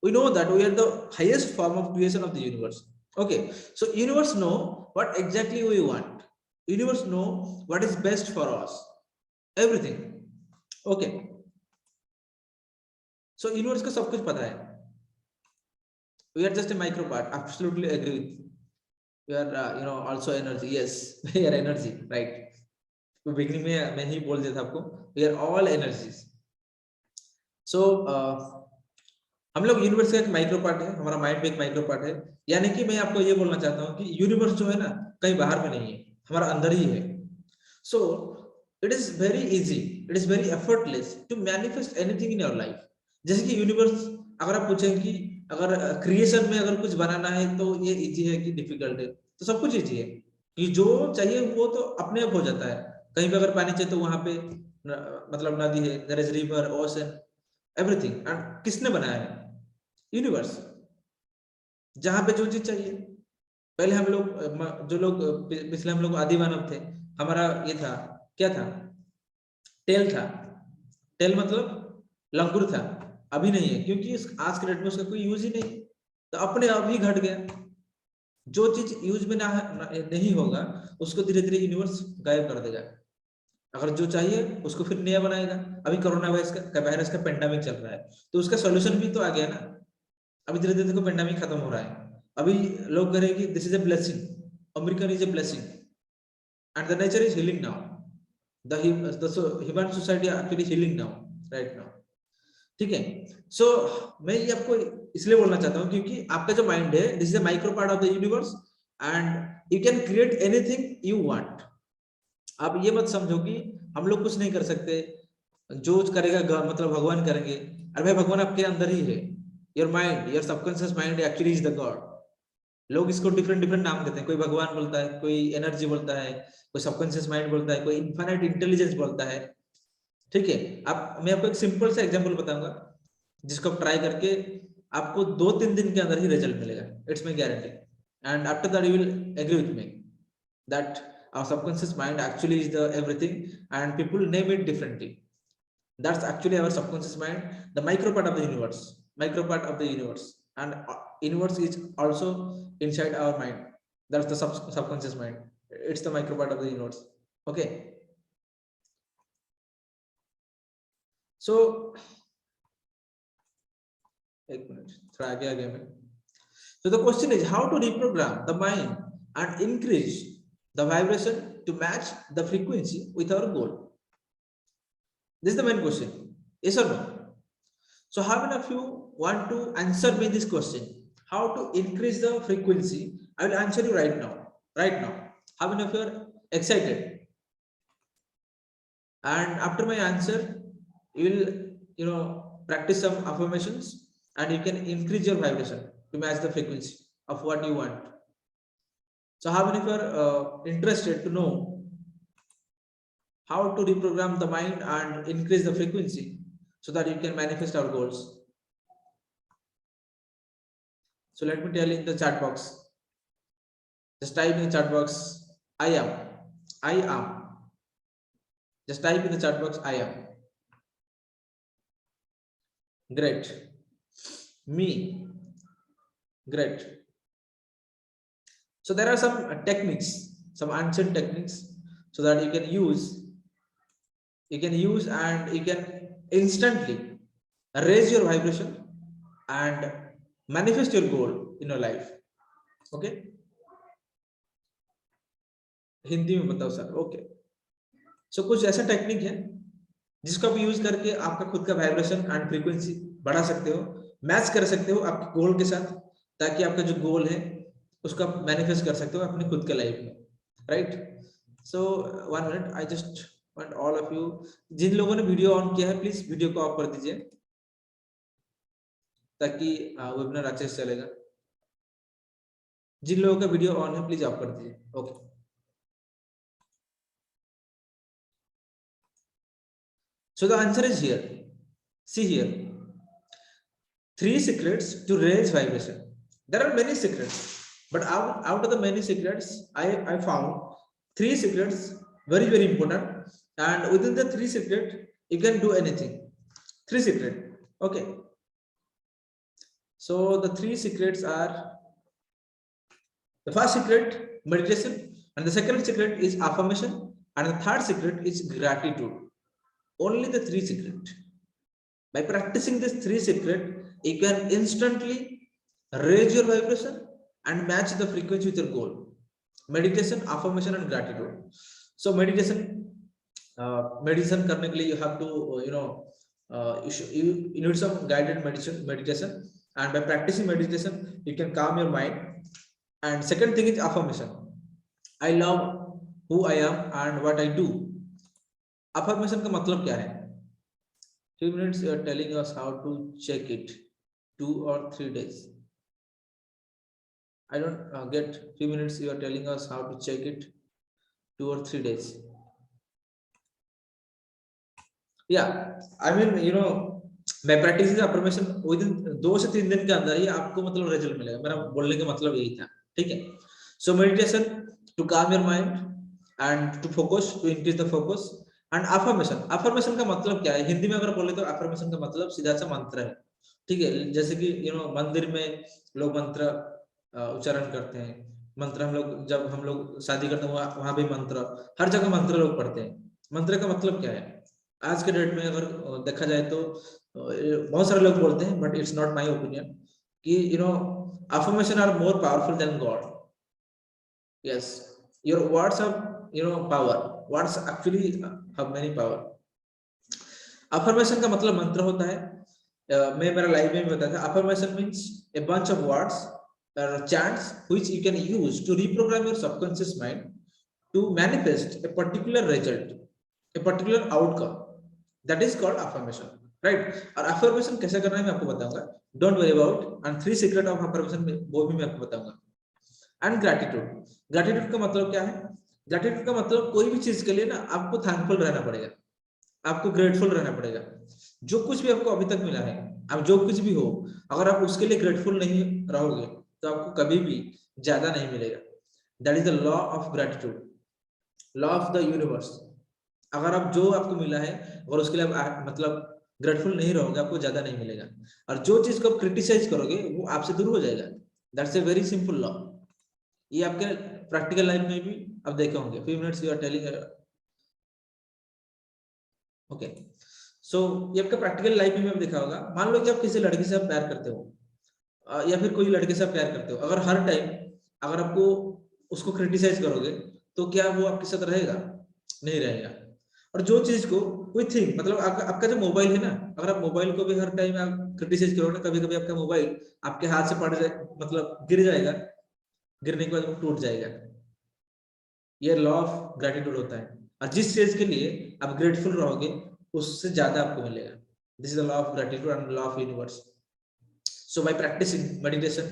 we know that we are the highest form of creation of the universe. Okay, so universe know what exactly we want. Universe know what is best for us, everything. Okay, so universe का सब कुछ पता है. We are just a micro part. Absolutely agree with you. We are also energy. Yes, we are energy, right? तो beginning में मैं ही बोल दिया था आपको, we are all energies. So हम लोग यूनिवर्स का एक माइक्रो पार्ट है, हमारा माइंड भी एक माइक्रो पार्ट है. यानी कि मैं आपको ये बोलना चाहता हूँ कि यूनिवर्स जो है ना, कहीं बाहर में नहीं है, हमारा अंदर ही है. So it is very easy, it is very effortless to manifest anything in your life. जैसे कि यूनिवर्स, अगर आप पूछें कि अगर क्रिएशन में अगर कुछ बनाना है तो ये इजी है कि डिफिकल्ट है, तो सब कुछ इजी है कि जो चाहिए वो तो अपने आप हो जाता है. कहीं पे अगर पानी चाहिए तो वहां पे मतलब नदी है, there is river, ocean, everything. And किसने बनाया है? यूनिवर्स. जहां पे जो चीज चाहिए. पहले हम लोग जो लोग पिछले हम लोग आदि मानव थे, हमारा ये था, क्या था? टेल था. टेल मतलब लंगूर था. अभी नहीं है, क्योंकि आज के डेट में उसका कोई यूज ही नहीं, तो अपने आप ही घट गया. जो चीज यूज में नहीं होगा उसको धीरे धीरे यूनिवर्स गायब कर देगा. अगर जो चाहिए उसको फिर नया बनाएगा. अभी कोरोना वायरस का पेंडेमिक चल रहा है, तो उसका सॉल्यूशन भी तो आ गया ना. अभी धीरे धीरे देखो पेंडेमिक खत्म हो रहा है. अभी लोग करेंगे this is a blessing, American is a blessing, and the nature is healing now. The human society are actually healing now, right now. ठीक है. सो मैं ये आपको इसलिए बोलना चाहता हूँ क्योंकि आपका जो माइंड है, this is a micro part of the universe and you can create anything you want. आप ये मत समझो कि हम लोग कुछ नहीं कर सकते, जो करेगा मतलब भगवान करेंगे. अरे भाई, भगवान आपके अंदर ही है. Your mind, your subconscious mind actually is the God. लोग इसको डिफरेंट डिफरेंट नाम देते हैं. कोई भगवान बोलता है, कोई एनर्जी बोलता है, कोई सबकॉन्शियस माइंड बोलता है, कोई इनफाइनाइट इंटेलिजेंस बोलता है. ठीक है. मैं आपको एक सिंपल सा एग्जांपल बताऊंगा जिसको आप ट्राई करके आपको 2-3 दिन के अंदर ही रिजल्ट मिलेगा. It's my guarantee. And after that you will agree with me that our subconscious mind actually is the everything and people name it differently. That's actually our subconscious mind, the micro part of the universe, micro part of the universe. and inwards is also inside our mind. That's the subconscious mind. It's the micro part of the inwards. Okay, so एक minute, थोड़ा आगे आगे में. So the question is how to reprogram the mind and increase the vibration to match the frequency with our goal. This is the main question. Yes or no? So how many of you want to answer me this question? How to increase the frequency? I will answer you right now. Right now. How many of you are excited? And after my answer, you will practice some affirmations and you can increase your vibration to match the frequency of what you want. So how many of you are interested to know how to reprogram the mind and increase the frequency so that you can manifest our goals? So let me tell you in the chat box. Just type in the chat box, I am. I am. Just type in the chat box, I am. Great. Me. Great. So there are some techniques, some ancient techniques, so that you can use and you can instantly raise your vibration and manifest your goal in your life. Okay, Hindi में बताओ sir. Okay, सो कुछ ऐसा technique है जिसको आप use करके आपका खुद का वाइब्रेशन एंड फ्रीक्वेंसी बढ़ा सकते हो, मैच कर सकते हो आपके गोल के साथ, ताकि आपका जो गोल है उसको आप मैनिफेस्ट कर सकते हो अपने खुद के लाइफ में. Right. So 1 minute, I just want all of you, जिन लोगों ने वीडियो ऑन किया है प्लीज वीडियो को ऑफ कर दीजिए ताकि वेबिनार अच्छे से चलेगा. जिन लोगों का वीडियो ऑन है प्लीज ऑफ कर दीजिए. Okay. So the answer is here. See here. 3 secrets to raise vibration. There are many secrets, but out of the many secrets, I found 3 secrets very, very important. And within the 3 secrets, you can do anything. 3 secrets. Okay. So the 3 secrets are: the first secret, meditation, and the second secret is affirmation, and the third secret is gratitude. Only the 3 secret. By practicing this 3 secret, you can instantly raise your vibration and match the frequency with your goal. Meditation, affirmation, and gratitude. So meditation करने के लिए you have to you need some guided meditation, and by practicing meditation you can calm your mind. And second thing is affirmation. I love who I am and what I do. Affirmation का मतलब क्या है? 3 minutes you are telling us how to check it. 2 or 3 days. I don't get 3 minutes you are telling us how to check it. 2 or 3 days. Yeah, I mean मैं practice affirmation with in 2 से 3 दिन के अंदर ही आपको मतलब result मिलेगा. मेरा बोलने का मतलब यही था. ठीक है. So meditation to calm your mind and to focus, to increase the focus. And affirmation का मतलब क्या है? हिंदी में अगर बोले तो अफर्मेशन का मतलब सीधा सा मंत्र है. ठीक है. जैसे कि मंदिर में लोग मंत्र उच्चारण करते हैं. मंत्र जब हम लोग शादी करते हैं वहां भी मंत्र, हर जगह मंत्र लोग पढ़ते हैं. मंत्र का मतलब क्या है? आज के डेट में अगर देखा जाए तो बहुत सारे लोग बोलते हैं, but it's not my opinion, कि affirmation are more powerful than God. Yes, your words are power. Words actually have many power. Affirmation का मतलब मंत्र होता है. मैं मेरा लाइव में बताया था. Affirmation means a bunch of words or chants which you can use to reprogram your subconscious mind to manifest a particular result, a particular outcome. That is called affirmation, right? और affirmation कैसे करना है मैं आपको बताऊंगा. Don't worry about. And 3 secret of affirmation वो भी मैं आपको बताऊंगा. And gratitude. Gratitude का मतलब क्या है? ग्रेटिट्यूड का मतलब कोई भी चीज के लिए ना आपको थैंकफुल रहना पड़ेगा, आपको ग्रेटफुल रहना पड़ेगा. जो कुछ भी आपको अभी तक मिला है, अब जो कुछ भी हो, अगर आप उसके लिए ग्रेटफुल नहीं रहोगे तो आपको कभी भी ज्यादा नहीं मिलेगा. That is the law of gratitude, law of the universe. अगर आप जो आपको मिला है अगर उसके लिए आप मतलब ग्रेटफुल नहीं रहोगे आपको ज्यादा नहीं मिलेगा, और जो चीज को आप क्रिटिसाइज करोगे वो आपसे दूर हो जाएगा। That's a very simple law. ये आपके प्रैक्टिकल लाइफ में भी आप देखे होंगे। Few minutes you are telling, okay. So ये आपका प्रैक्टिकल लाइफ में भी आप देखा होगा। मान लो कि आप किसी लड़के से आप प्यार करते हो, या फिर कोई लड़के से आप प्यार करते हो, अगर हर टाइम अगर आपको उसको क्रिटिसाइज करोगे तो क्या वो आपके साथ रहेगा? नहीं रहेगा। और जो चीज को कोई थिंग, मतलब आपका जो मोबाइल है ना, अगर आप मोबाइल को भी हर टाइम आप क्रिटिसाइज करोगे ना, कभी कभी आपका मोबाइल आपके हाथ से पड़ जाए, मतलब गिर जाएगा, गिरने के बाद वो टूट जाएगा। ये लॉ ऑफ ग्रेटिट्यूड होता है। और जिस चीज के लिए आप ग्रेटफुल रहोगे उससे ज्यादा आपको मिलेगा। This is the law of gratitude and law of universe. So by practicing meditation,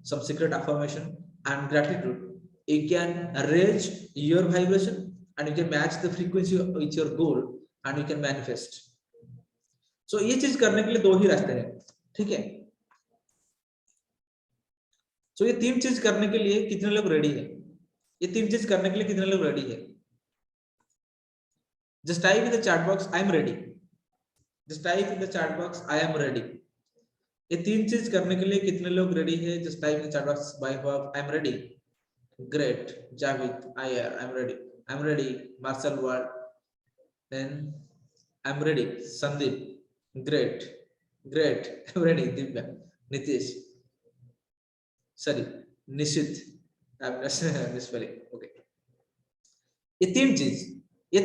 some secret affirmation and gratitude, you can raise your vibration and you can match the frequency with your goal and you can manifest. So ये चीज करने के लिए दो ही रास्ते हैं, ठीक है? So ये तीन चीज करने के लिए कितने लोग रेडी है? ये तीन चीज करने के लिए कितने लोग रेडी है? Just type in the chat box, I am ready. Just type in the chat box, I am ready. ये तीन चीज करने के लिए कितने लोग रेडी है? Just type in chat box by verb I am ready. Great. Javed, I am ready, I am ready. Marshal word, then I am ready. Sandeep, great great, I am ready. Divya, Nitish, sorry Nishit, I am spelling, okay. ये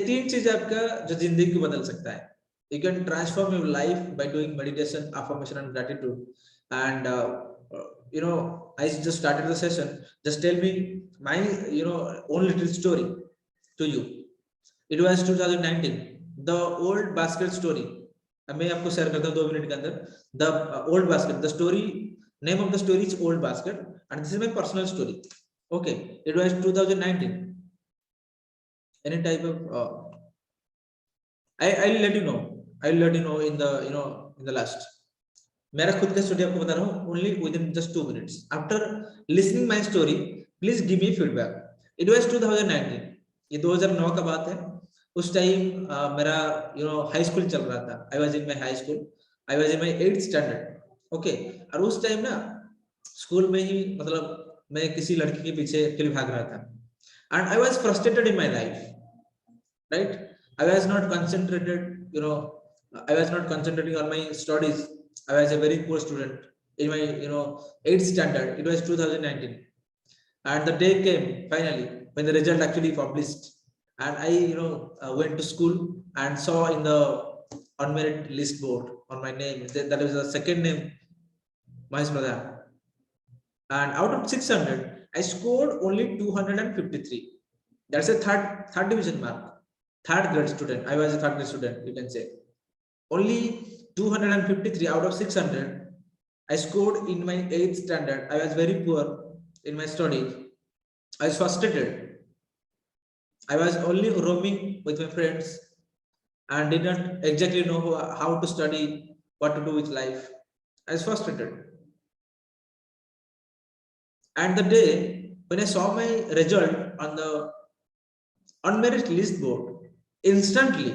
तीन चीज आपका जो जिंदगी को बदल सकता है। You can transform your life by doing meditation, affirmation and gratitude. And I just started the session. Just tell me my own little story to you. It was 2019, the old basket story. मैं आपको share करता हूँ 2 minute के अंदर। The old basket, the story, name of the story is old basket and this is my personal story. Okay, it was 2019. Any type of I'll let you know. I'll let you know in the in the last. मेरा खुद का story आपको बता रहा हूँ only within just 2 minutes. After listening my story, please give me feedback. It was 2019. ये 2009 का बात है। उस टाइम मेरा हाई स्कूल चल रहा था। I was in my high school. I was in my 8th standard. Okay. और उस टाइम ना स्कूल में ही मतलब मैं किसी लड़की के पीछे एक्चुअली भाग रहा था। And I was frustrated in my life. Right? I was not concentrated, I was not concentrating on my studies. I was a very poor student in my 8th standard. It was 2019, and the day came finally when the result actually published, and I went to school and saw in the unmerit list board on my name that was the second name, Mahesh Pradhan, and out of 600 I scored only 253. That's a third division mark. Third grade student. I was a third grade student, you can say. Only 253 out of 600 I scored in my 8th standard. I was very poor in my studies. I was frustrated. I was only roaming with my friends and did not exactly know how to study, what to do with life. I was frustrated. And the day when I saw my result on the unmerit list board, instantly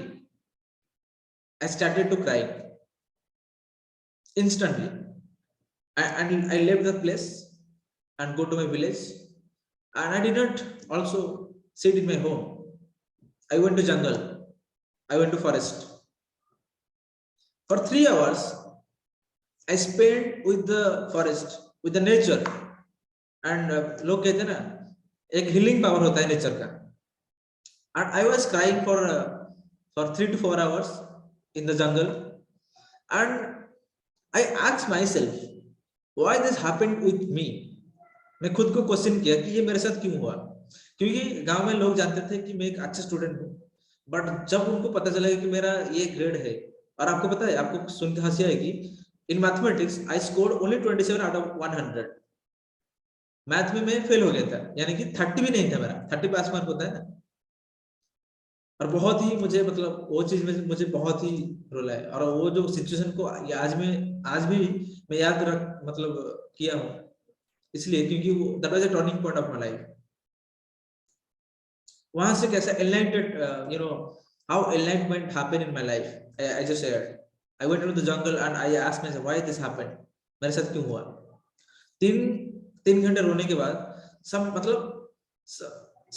I started to cry. Instantly. And I left the place and go to my village. And I did not also sit in my home. I went to jungle. I went to forest. For 3 hours, I spent with the forest, with the nature. And लोग कहते हैं ना, एक healing power होता है nature का. And I was crying for 3 to 4 hours in the jungle. And I asked myself, why this happened with me? मैं खुद को क्वेश्चन किया कि ये मेरे साथ क्यों हुआ? क्योंकि गांव में लोग जानते थे कि मैं एक अच्छा स्टूडेंट हूँ, बट जब उनको पता चला कि मेरा ये ग्रेड है, और आपको पता है, आपको सुन के हंसी आएगी, in mathematics I scored only 27 out of 100. Math में मैं फेल हो गया था, यानी कि 30 भी नहीं था मेरा। 30 पास मार्क होता है ना। और बहुत ही मुझे मतलब वो चीज में मुझे बहुत ही रोला है, और वो जो सिचुएशन को आज भी मैं याद रख मतलब किया हूँ, इसलिए क्योंकि वो that was a turning point of my life. वहां से कैसा एनलाइटेड how enlightenment happened in my life, I just shared. I went into the jungle and I asked myself why this happened. मेरे साथ क्यों हुआ? तीन 3 घंटे रोने के बाद सब मतलब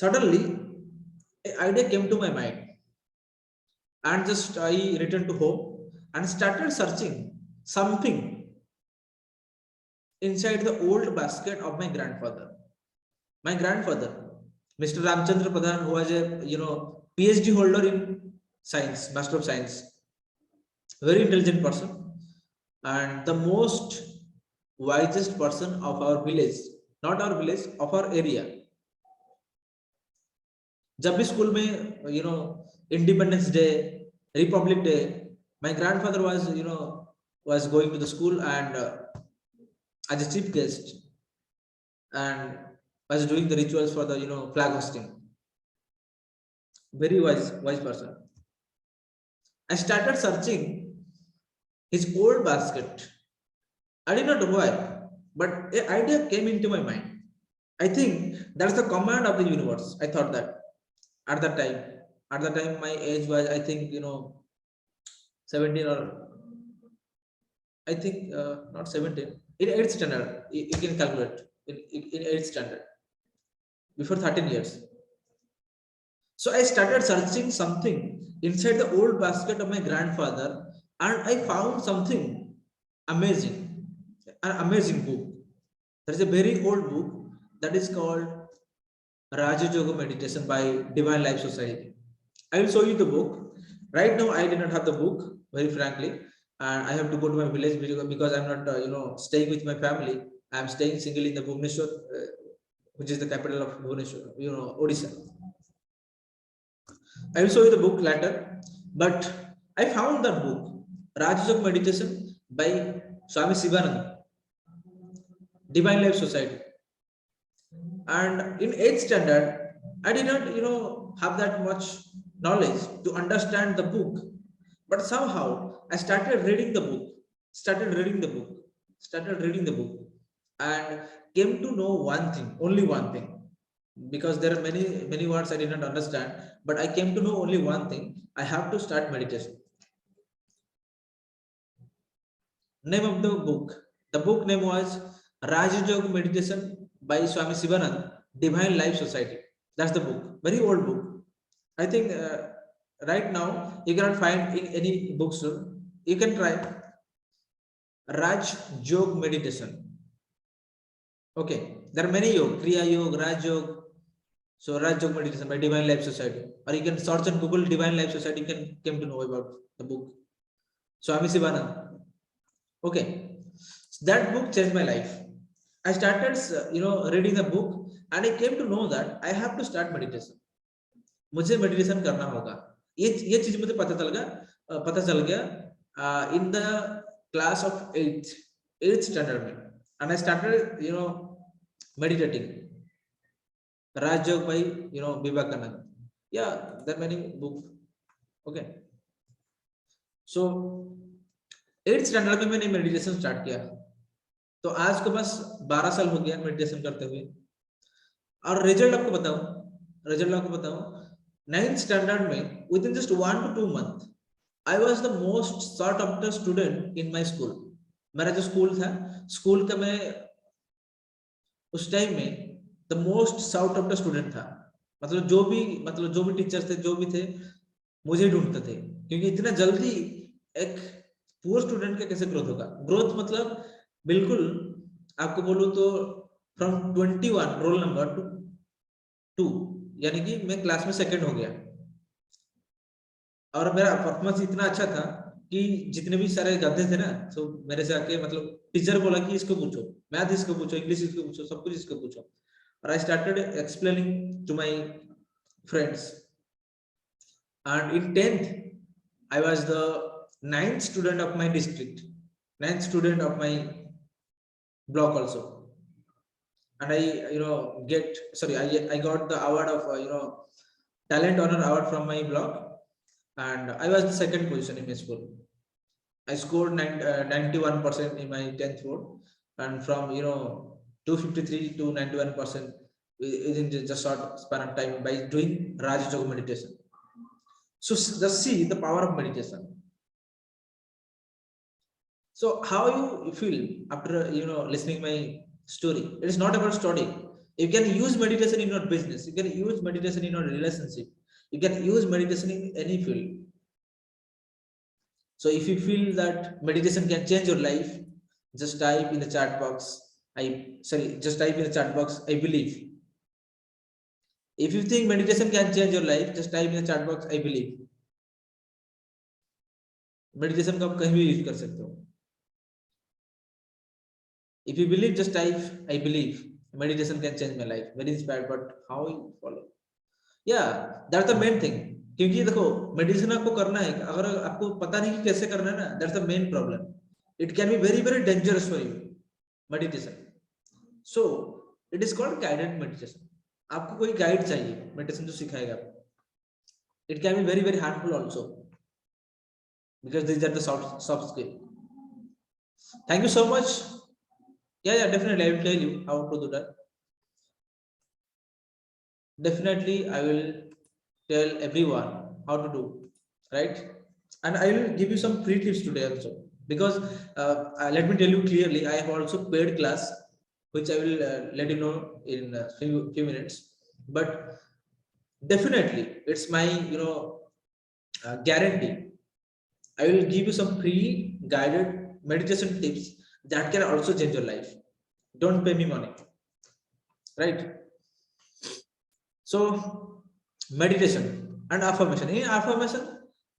suddenly an idea came to my mind, and just I returned to home and started searching something inside the old basket of my grandfather. My grandfather, Mr. Ramchandra Pradhan, who was a PhD holder in science, Master of Science, very intelligent person, and the most wisest person of our village, not our village, of our area. जब भी school में independence day, Republic day, my grandfather was going to the school and as a chief guest, and was doing the rituals for the flag hosting. Very wise person. I started searching his old basket. I did not know why, but an idea came into my mind. I think that's the command of the universe. I thought that at that time. At that time, my age was, I think, 17, or I think not 17. In 8th standard, you can calculate. In 8th standard, before 13 years. So I started searching something inside the old basket of my grandfather, and I found something amazing, an amazing book. There is a very old book that is called Raja Yoga Meditation by Divine Life Society. I will show you the book. Right now, I did not have the book, very frankly, and I have to go to my village because I'm not, staying with my family. I'm staying single in the Bhubaneswar, which is the capital of Bhubaneswar, Odisha. I will show you the book later, but I found that book, Raja Yoga Meditation by Swami Sivananda, Divine Life Society. And in 8th standard, I did not, have that much knowledge to understand the book. But somehow I started reading the book, started reading the book, started reading the book, and came to know one thing, only one thing. Because there are many words I did not understand, but I came to know only one thing. I have to start meditation. Name of the book name was Raja Yoga Meditation by Swami Sivanand, Divine Life Society. That's the book, very old book. I think right now you cannot find in any bookstore. You can try Raj Yoga Meditation. Okay, there are many yoga, Kriya Yoga, Raj Yoga. So Raj Yoga Meditation by Divine Life Society, or you can search on Google Divine Life Society. You can come to know about the book. Swami Sivanand. Okay, so that book changed my life. I started, reading the book, and I came to know that I have to start meditation. मुझे meditation करना होगा. ये चीज मुझे पता चल गया in the class of 8th standard में, and I started meditating. Raj Yoga by Vivekananda. Yeah, there are many books. Okay, so 8th standard में मैंने मेडिटेशन स्टार्ट किया. तो आज को बस 12 साल हो गया मेडिटेशन करते हुए. और रिजल्ट आपको बताऊं 9th स्टैंडर्ड में within just 1 to 2 months I was the most sought after student in my school. मेरा जो स्कूल था, स्कूल का मैं उस टाइम में the most sought after student था. मतलब जो भी टीचर्स थे, जो भी थे, मुझे ढूंढते थे, क्योंकि इतना जल्दी एक पुअर स्टूडेंट का कैसे ग्रोथ होगा. ग्रोथ मतलब बिल्कुल आपको बोलूं तो फ्रॉम 21 रोल नंबर टू 2, यानी कि मैं क्लास में सेकंड हो गया. और मेरा परफॉर्मेंस इतना अच्छा था कि जितने भी सारे गधे थे ना, तो मेरे से आके टीचर बोला कि इसको पूछो, मैथ इसको पूछो, इंग्लिश इसको पूछो, सब कुछ इसको पूछो. और I started explaining to my friends, and in 10th I was the 9th student of my district, 9th student of my block also. And I got the award of talent honor award from my block, and I was the second position in my school. I scored 91% in my 10th board, and from 253 to 91% within just short span of time by doing Raja Yoga meditation. So just see the power of meditation. So how you feel after listening my story? It is not about study. You can use meditation in your business, you can use meditation in your relationship, you can use meditation in any field. So if you feel that meditation can change your life, just type in the chat box, just type in the chat box, I believe. If you think meditation can change your life, just type in the chat box, I believe. Meditation को आप कहीं भी use कर सकते हो. If you believe, just type I believe meditation can change my life. Very inspired, but how you follow? Yeah, that's the main thing. क्योंकि देखो meditation आपको करना है, अगर आपको पता नहीं कि कैसे करना है ना, that's the main problem. It can be very very dangerous for you, meditation. So it is called guided meditation. आपको कोई गाइड चाहिए मेडिटेशन जो सिखाएगा आपको. It can be very very harmful also, because these are the soft skill. Thank you so much. Yeah, definitely I will tell you how to do that. Definitely I will tell everyone how to do, right? And I will give you some free tips today also, because let me tell you clearly, I have also paid class, which I will let you know in a few minutes. But definitely it's my guarantee, I will give you some free guided meditation tips that can also change your life. Don't pay me money, right? So meditation and affirmation. In affirmation,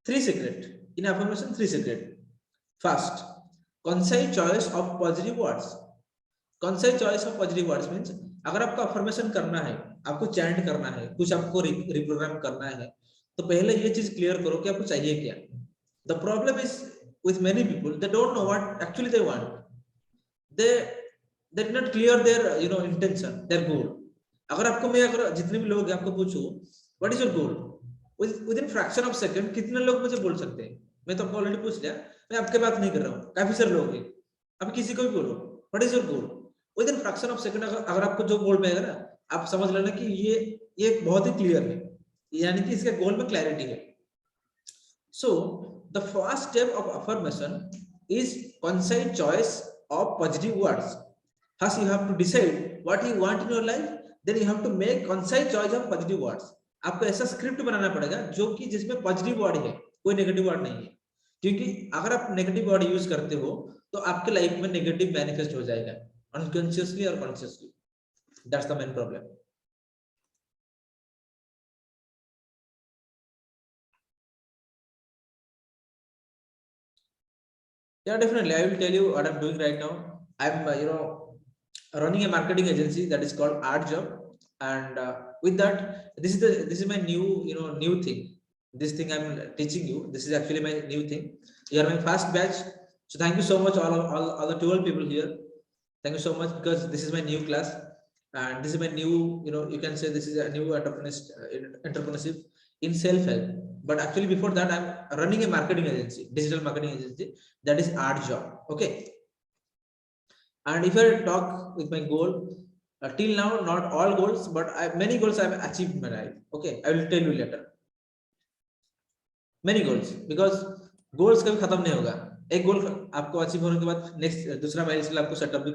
three secret. In affirmation, three secret. First, conscious choice of positive words. Conscious choice of positive words means अगर आपको affirmation करना है, आपको chant करना है, कुछ आपको reprogram करना है, तो पहले ये चीज क्लियर करो कि आपको चाहिए क्या. The problem is with many people, they don't know what actually they want. They did not clear their intention, their goal. अगर आपको मैं अगर जितने भी लोग हैं आपको पूछूं what is your goal, within fraction of second कितने लोग मुझे बोल सकते हैं? मैं तो आपको ऑलरेडी पूछ लिया, मैं आपके बात नहीं कर रहा हूँ, काफी सारे लोग हैं. अब किसी को भी बोलो what is your goal, within fraction of second अगर आपको जो गोल मिलेगा ना, आप समझ लेना कि ये बहुत ही क्लियर है, यानी कि इसके गोल में क्लैरिटी है. सो the first step of affirmation is conscious choice of positive words. First, you have to decide what you want in your life. Then you have to make conscious choice of positive words. आपको ऐसा script बनाना पड़ेगा जो कि जिसमें positive word है, कोई negative word नहीं है. क्योंकि अगर आप नेगेटिव वर्ड यूज करते हो तो आपके लाइफ में नेगेटिव मैनिफेस्ट हो जाएगा अनकॉन्शियसली और consciously. That's the main problem. Yeah, definitely I will tell you what I'm doing right now. I'm running a marketing agency that is called Art Job, and with that, this is my new thing. This thing I'm teaching you, this is actually my new thing. You are my first batch, so thank you so much all the 12 people here. Thank you so much, because this is my new class, and this is my new, you can say this is a new entrepreneurship in self-help. But actually before that, I'm running a marketing agency, digital marketing agency, that is Art Job. Okay. And if I talk with my goal, till now not all goals, but many goals I've achieved in my life. Okay, I will tell you later. Many goals, because goals कभी खत्म नहीं होगा. एक गोल आपको achieve होने के बाद next दूसरा माइलस्टोन आपको सेटअप भी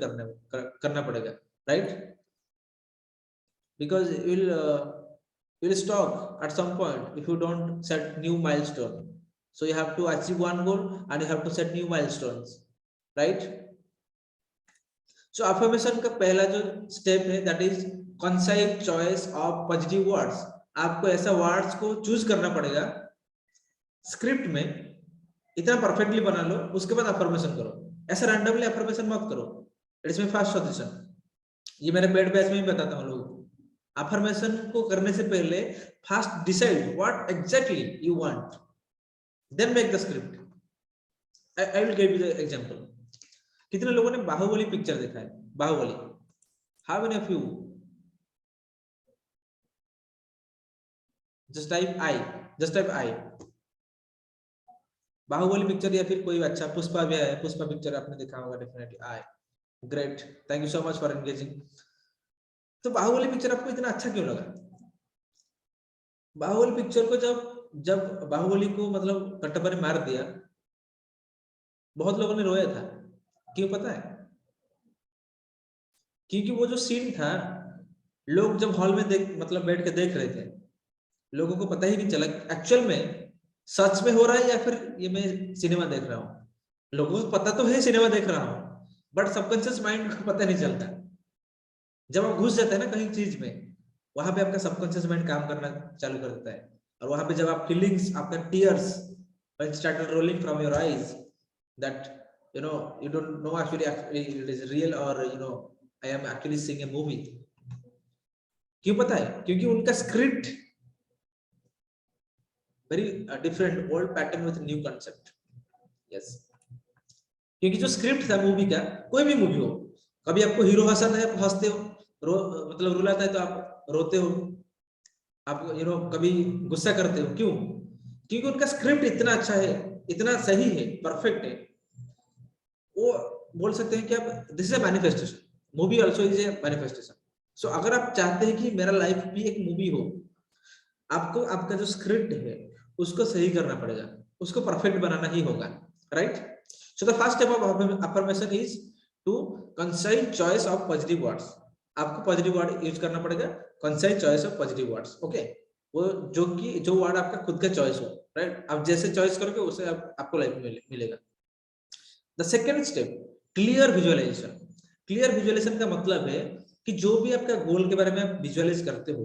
करना पड़ेगा, right? Because you will stop at some point if you don't set new milestone. So you have to achieve one goal and you have to set new milestones, right? So affirmation का पहला जो step है, that is conscious choice of positive words. आपको ऐसा words को choose करना पड़ेगा script में, इतना परफेक्टली बना लो, उसके बाद अफर्मेशन करो. ऐसा रैंडमली अफर्मेशन मत करो. It is my first suggestion. ये मेरे पेड बैच में भी बताता हूँ लोगों को. अफर्मेशन को करने से पहले first decide what exactly you want, then make the script. I will give you the example. कितने लोगों ने बाहुबली पिक्चर देखा है? Baahubali, how many of you? Just type I. Baahubali picture, या फिर कोई अच्छा पुष्पा भी है, पुष्पा पिक्चर आपने देखा होगा definitely. I, great, thank you so much for engaging. तो बाहुबली पिक्चर आपको इतना अच्छा क्यों लगा? बाहुबली पिक्चर को जब बाहुबली को मतलब कटप्पा ने मार दिया, बहुत लोगों ने रोया था. क्यों पता है? क्योंकि वो जो सीन था, लोग जब हॉल में देख मतलब बैठ के देख रहे थे, लोगों को पता ही नहीं चला एक्चुअल में सच में हो रहा है या फिर ये मैं सिनेमा देख रहा हूँ। लोगों को पता तो है सिनेमा देख रहा हूँ, बट सबकॉन्शियस माइंड को पता नहीं चलता। जब आप घुस जाते हैं ना कहीं चीज में, वहां पे आपका सबकॉन्शियस माइंड काम करना चालू कर देता है, और वहां पे जब आप फीलिंग्स, आपका tears when started rolling from your eyes, that you don't know actually it is real or I am actually seeing a movie. क्यों पता है? क्योंकि उनका script very different old pattern with new concept. Yes, क्योंकि जो script था movie का, कोई भी मूवी हो, कभी आपको हीरो हंसाता है आप हंसते हो, मतलब रुलाता है तो आप रोते हो, आप कभी गुस्सा करते हो। क्यों? क्योंकि उनका स्क्रिप्ट इतना अच्छा है, इतना सही है, परफेक्ट है। वो बोल सकते हैं कि आप this is a manifestation, movie also is a manifestation. So अगर आप चाहते हैं कि मेरा लाइफ भी एक मूवी हो, आपको आपका जो स्क्रिप्ट है उसको सही करना पड़ेगा, उसको परफेक्ट बनाना ही होगा, right? So the first step of affirmation is to concise choice of positive words. आपको पॉजिटिव वर्ड यूज करना पड़ेगा, concise choice of positive words. Okay, वो जो वर्ड आपका खुद का चॉइस हो, राइट? आप जैसे चॉइस करोगे उसे आपको लाइफ में मिलेगा। The second step, clear visualisation. Clear visualisation का मतलब है कि जो भी आपका गोल के बारे में आप विजुअलाइज करते हो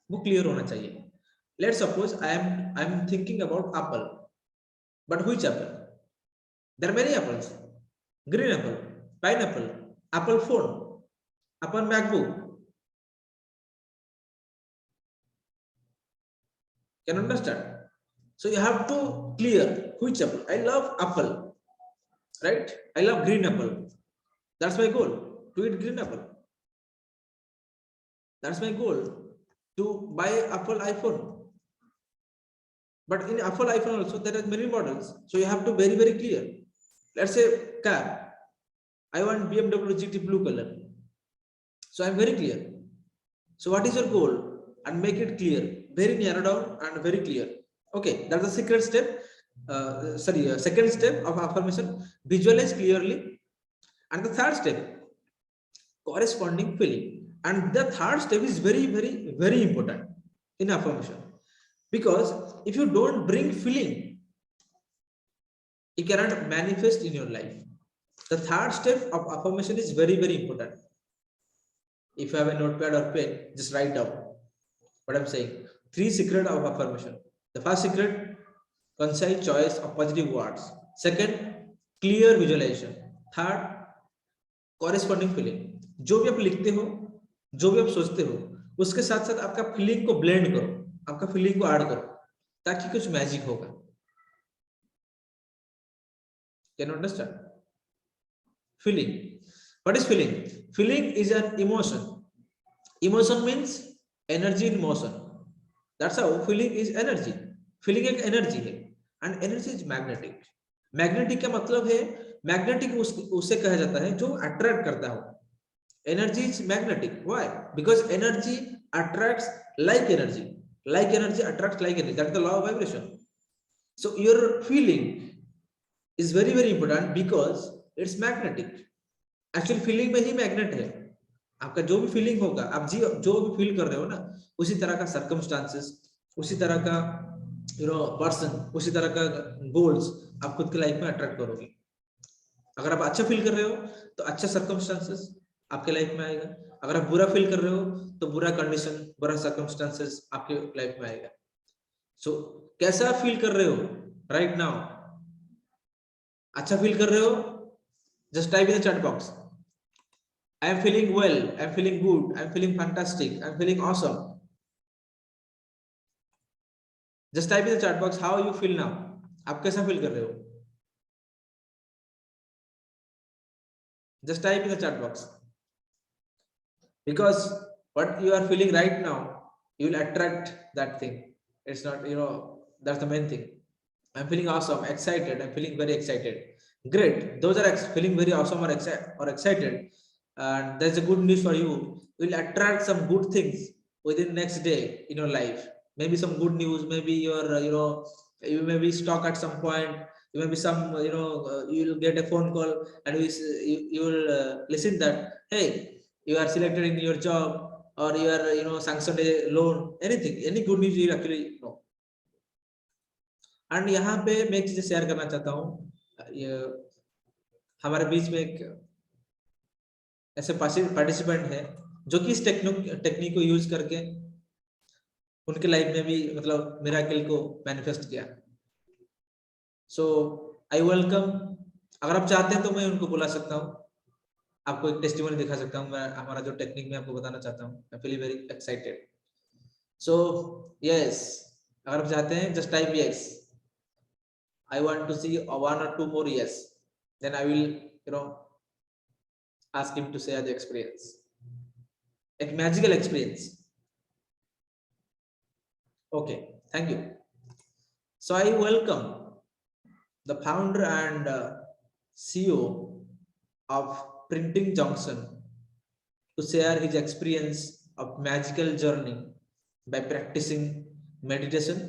वो क्लियर होना चाहिए। Let's suppose I am thinking about apple, but which apple? There are many apples: green apple, pineapple, apple phone, apple MacBook. Can you understand? So you have to clear which apple. I love apple, right? I love green apple. That's my goal, to eat green apple. That's my goal, to buy Apple iPhone. But in Apple iPhone also there are many models, so you have to very clear. Let's say car, I want BMW GT blue color, so I'm very clear. So what is your goal? And make it clear, very narrow down and very clear. Okay, that's the secret step. Second step of affirmation: visualize clearly. And the third step, corresponding feeling. And the third step is very important in affirmation, because if you don't bring feeling, it cannot manifest in your life. The third step of affirmation is very important. If you have a notepad or pen, just write down what I'm saying. 3 secret of affirmation. The first secret, concise choice of positive words. Second, clear visualization. Third, corresponding feeling. जो भी आप लिखते हो, जो भी आप सोचते हो, उसके साथ साथ आपका फीलिंग को ब्लेंड करो, आपका फीलिंग को ऐड करो, ताकि कुछ मैजिक होगा। Can you understand? Feeling. What is feeling? Feeling is an emotion. Emotion means energy in motion. That's how feeling is energy. Feeling एक energy है, and energy is magnetic. Magnetic का मतलब है, magnetic उसे कहा जाता है जो attract करता हो। Energy is magnetic. Why? Because energy attracts like energy. Like energy attracts like energy. That's the law of vibration. So your feeling is very important because it's magnetic. Actually feeling में ही magnet है। आपका जो भी feeling होगा, आप जो भी feel कर रहे हो ना, उसी तरह का सर्कमस्टांसेस, उसी तरह का पर्सन, उसी तरह का गोल्स आप खुद के लाइफ में अट्रैक्ट करोगे। अगर आप अच्छा फील कर रहे हो तो अच्छा सर्कमस्टांसेस आपके लाइफ में आएगा। अगर आप बुरा फील कर रहे हो तो बुरा कंडीशन, बुरा सर्कमस्टांसेस आपके लाइफ में आएगा। सो कैसा फील कर रहे हो राइट नाउ? अच्छा फील कर रहे हो? Just type in the chat box, I am feeling well, I am feeling good, I am feeling fantastic, I am feeling awesome. Just type in the chat box how you feel now. आप कैसा feel कर रहे हो? Just type in the chat box. Because what you are feeling right now, you will attract that thing. It's not, that's the main thing. I'm feeling awesome, excited, I'm feeling very excited. Great. Those are feeling very awesome or excited. And there's a good news for you. You will attract some good things within next day in your life. Maybe some good news, maybe your, you may be stuck at some point, There may be some, you will get a phone call, and you will listen that, hey, you are selected in your job, or you are, sanctioned a loan, anything, any good news you actually know. And यहाँ पे मैं एक चीज share करना चाहता हूँ, ये हमारे बीच में एक ऐसे पार्टिसिपेंट है जो कि इस टेक्निक को यूज करके उनके लाइफ में भी मतलब मिरेकल को मैनिफेस्ट किया। सो आई वेलकम, अगर आप चाहते हैं तो मैं उनको बुला सकता हूँ, आपको एक टेस्टिमोनी दिखा सकता हूँ, मैं हमारा जो टेक्निक में आपको बताना चाहता हूँ। I feel very excited. So yes, अगर आप चाहते हैं just type yes, I want to see one or two more yes, then I will, ask him to share the experience, a magical experience. Okay, thank you. So I welcome the founder and CEO of Printing Junction to share his experience of magical journey by practicing meditation,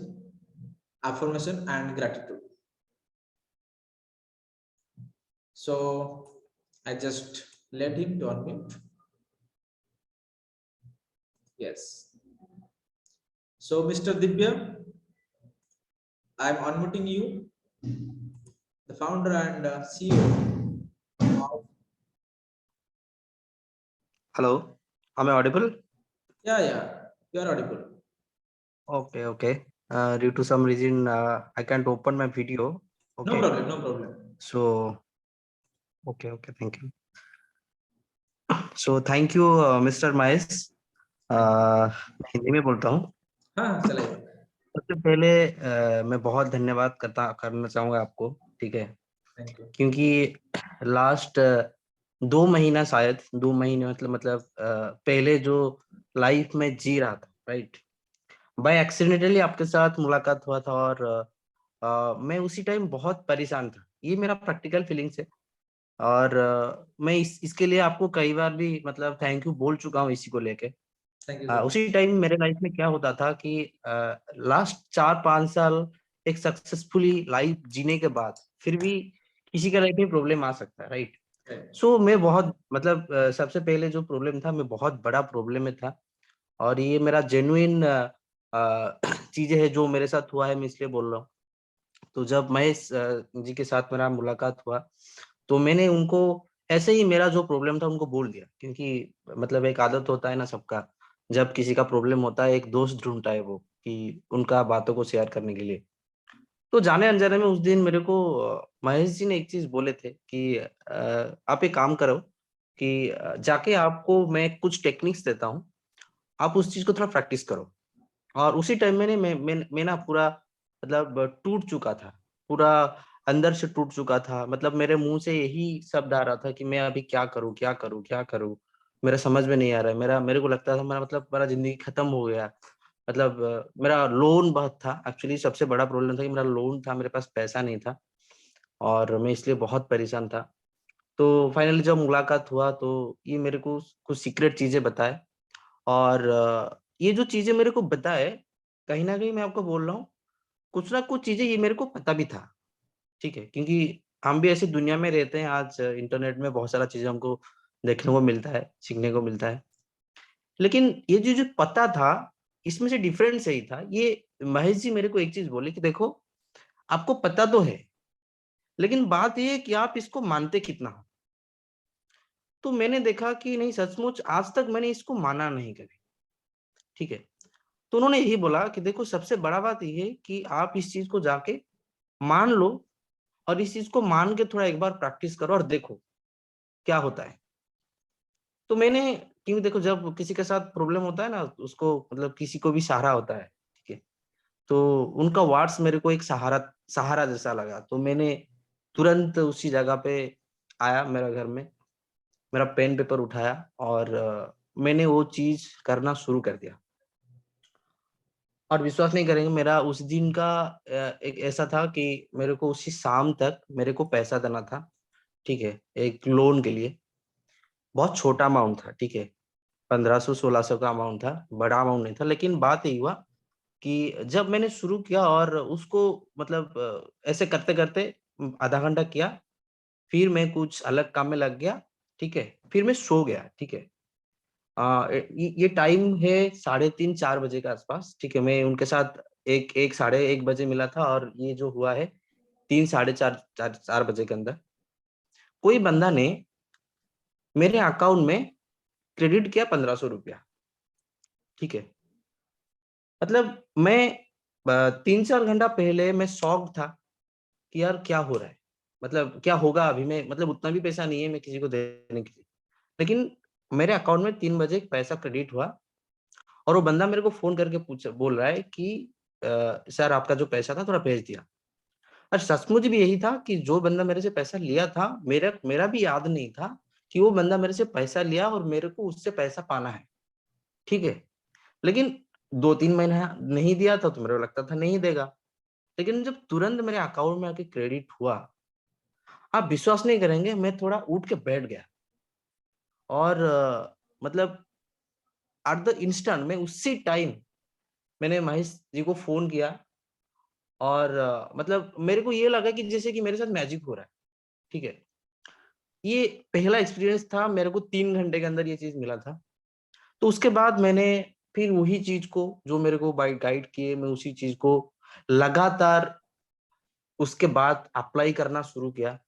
affirmation, and gratitude. So I just let him to unmute. Yes. So Mr. Divya, I am unmuting you, the founder and CEO of... Hello, am I audible? Yeah, you are audible. Okay. Due to some reason, I can't open my video. Okay. No problem. So, okay, thank you. So, thank you, Mr. Mahesh. मैं हिंदी में बोलता हूँ। हाँ, चलेगा। सबसे पहले मैं बहुत धन्यवाद करना चाहूँगा आपको, ठीक है? Thank you. क्योंकि लास्ट 2 महीना, शायद 2 महीने, मतलब पहले जो लाइफ में जी रहा था, राइट, बाय एक्सीडेंटली आपके साथ मुलाकात हुआ था, और मैं उसी टाइम बहुत परेशान था। ये मेरा प्रैक्टिकल फीलिंग्स है, और मैं इसके लिए आपको कई बार भी मतलब थैंक यू बोल चुका हूँ इसी को लेके। उसी टाइम मेरे लाइफ में क्या होता था कि लास्ट 4-5 साल एक सक्सेसफुली लाइफ जीने के बाद फिर भी किसी का लाइफ में प्रॉब्लम आ सकता है, राइट? सो मैं बहुत मतलब सबसे पहले जो प्रॉब्लम था, मैं बहुत बड़ा प्रॉब्लम में था, और ये मेरा जेन्युइन चीजें है जो मेरे साथ हुआ है, मैं इसलिए बोल रहा हूँ। तो जब महेश जी के साथ मेरा मुलाकात हुआ, तो मैंने उनको ऐसे ही मेरा जो प्रॉब्लम था उनको बोल दिया, क्योंकि मतलब एक आदत होता है ना सबका, जब किसी का प्रॉब्लम होता है एक दोस्त ढूंढता है वो, कि उनका बातों को शेयर करने के लिए। तो जाने अनजाने में उस दिन मेरे को महेश जी ने एक चीज बोले थे कि आप एक काम करो कि जाके आपको मैं कुछ टेक्निक्स देता हूँ, आप उस चीज को थोड़ा प्रैक्टिस करो। और उसी टाइम मैंने मैं ना पूरा मतलब टूट चुका था, पूरा अंदर से टूट चुका था। मतलब मेरे मुंह से यही शब्द आ रहा था कि मैं अभी क्या करूं, मेरा समझ में नहीं आ रहा है। मेरे को लगता था मेरा जिंदगी खत्म हो गया। मतलब मेरा लोन बहुत था, एक्चुअली सबसे बड़ा प्रॉब्लम था कि मेरा लोन था, मेरे पास पैसा नहीं था, और मैं इसलिए बहुत परेशान था। तो फाइनली जब मुलाकात हुआ, तो ये मेरे को कुछ सीक्रेट चीजें बताए, और ये जो चीजें मेरे को बताए, कहीं ना कहीं मैं आपको बोल रहा हूँ, कुछ ना कुछ चीजें ये मेरे को पता भी था, ठीक है? क्योंकि हम भी ऐसी दुनिया में रहते हैं, आज इंटरनेट में बहुत सारा चीजें हमको देखने को मिलता है, सीखने को मिलता है। लेकिन ये जो पता था, इसमें से डिफरेंस यही था। ये महेश जी मेरे को एक चीज बोले कि देखो, आपको पता तो है, लेकिन बात ये है कि आप इसको मानते कितना हो। तो मैंने देखा कि नहीं, सचमुच आज तक मैंने इसको माना नहीं कभी, ठीक है? तो उन्होंने यही बोला कि देखो, सबसे बड़ा बात ये है कि आप इस चीज को जाके मान लो, और इस चीज को मान के थोड़ा एक बार प्रैक्टिस करो और देखो क्या होता है। तो मैंने, क्योंकि देखो, जब किसी के साथ प्रॉब्लम होता है ना, उसको मतलब किसी को भी सहारा होता है, ठीक है? तो उनका वर्ड्स मेरे को एक सहारा सहारा जैसा लगा। तो मैंने तुरंत उसी जगह पे आया, मेरा घर में मेरा पेन पेपर उठाया, और मैंने वो चीज करना शुरू कर दिया। और विश्वास नहीं करेंगे, मेरा उस दिन का एक ऐसा था कि मेरे को उसी शाम तक मेरे को पैसा देना था, ठीक है, एक लोन के लिए। बहुत छोटा अमाउंट था, ठीक है, 1500-1600 का अमाउंट था, बड़ा अमाउंट नहीं था। लेकिन बात यही हुआ कि जब मैंने शुरू किया और उसको मतलब ऐसे करते करते आधा घंटा किया, फिर मैं कुछ अलग काम में लग गया, ठीक है, फिर मैं सो गया, ठीक है। ये टाइम है 3:30-4 बजे के आसपास, ठीक है। मैं उनके साथ एक 1:30 बजे मिला था, और ये जो हुआ है 3, 4:30 4 बजे के अंदर कोई बंदा ने मेरे अकाउंट में क्रेडिट किया 1500 रुपया, ठीक है। मतलब मैं 3-4 घंटा पहले मैं शॉक था कि यार क्या हो रहा है, मतलब क्या होगा अभी, मैं मतलब उतना भी पैसा नहीं है मैं किसी को देने के लिए, लेकिन मेरे अकाउंट में 3 बजे पैसा क्रेडिट हुआ, और वो बंदा मेरे को फोन करके बोल रहा है कि सर आपका जो पैसा था थोड़ा भेज दिया। और सचमुच भी यही था कि जो बंदा मेरे से पैसा लिया था, मेरा भी याद नहीं था कि वो बंदा मेरे से पैसा लिया और मेरे को उससे पैसा पाना है, ठीक है। लेकिन 2-3 महीना नहीं दिया था तो मेरे को लगता था नहीं देगा, लेकिन जब तुरंत मेरे अकाउंट में आके क्रेडिट हुआ, आप विश्वास नहीं करेंगे, मैं थोड़ा उठ के बैठ गया, और मतलब एट द इंस्टेंट मैं उसी टाइम मैंने महेश जी को फोन किया, और मतलब मेरे को ये लगा कि जैसे कि मेरे साथ मैजिक हो रहा है, ठीक है। ये पहला एक्सपीरियंस था, मेरे को 3 घंटे के अंदर ये चीज मिला था। तो उसके बाद मैंने फिर वही चीज को जो मेरे को गाइड किए, मैं उसी चीज को लगातार उसके बाद अप्लाई करना शुरू किया।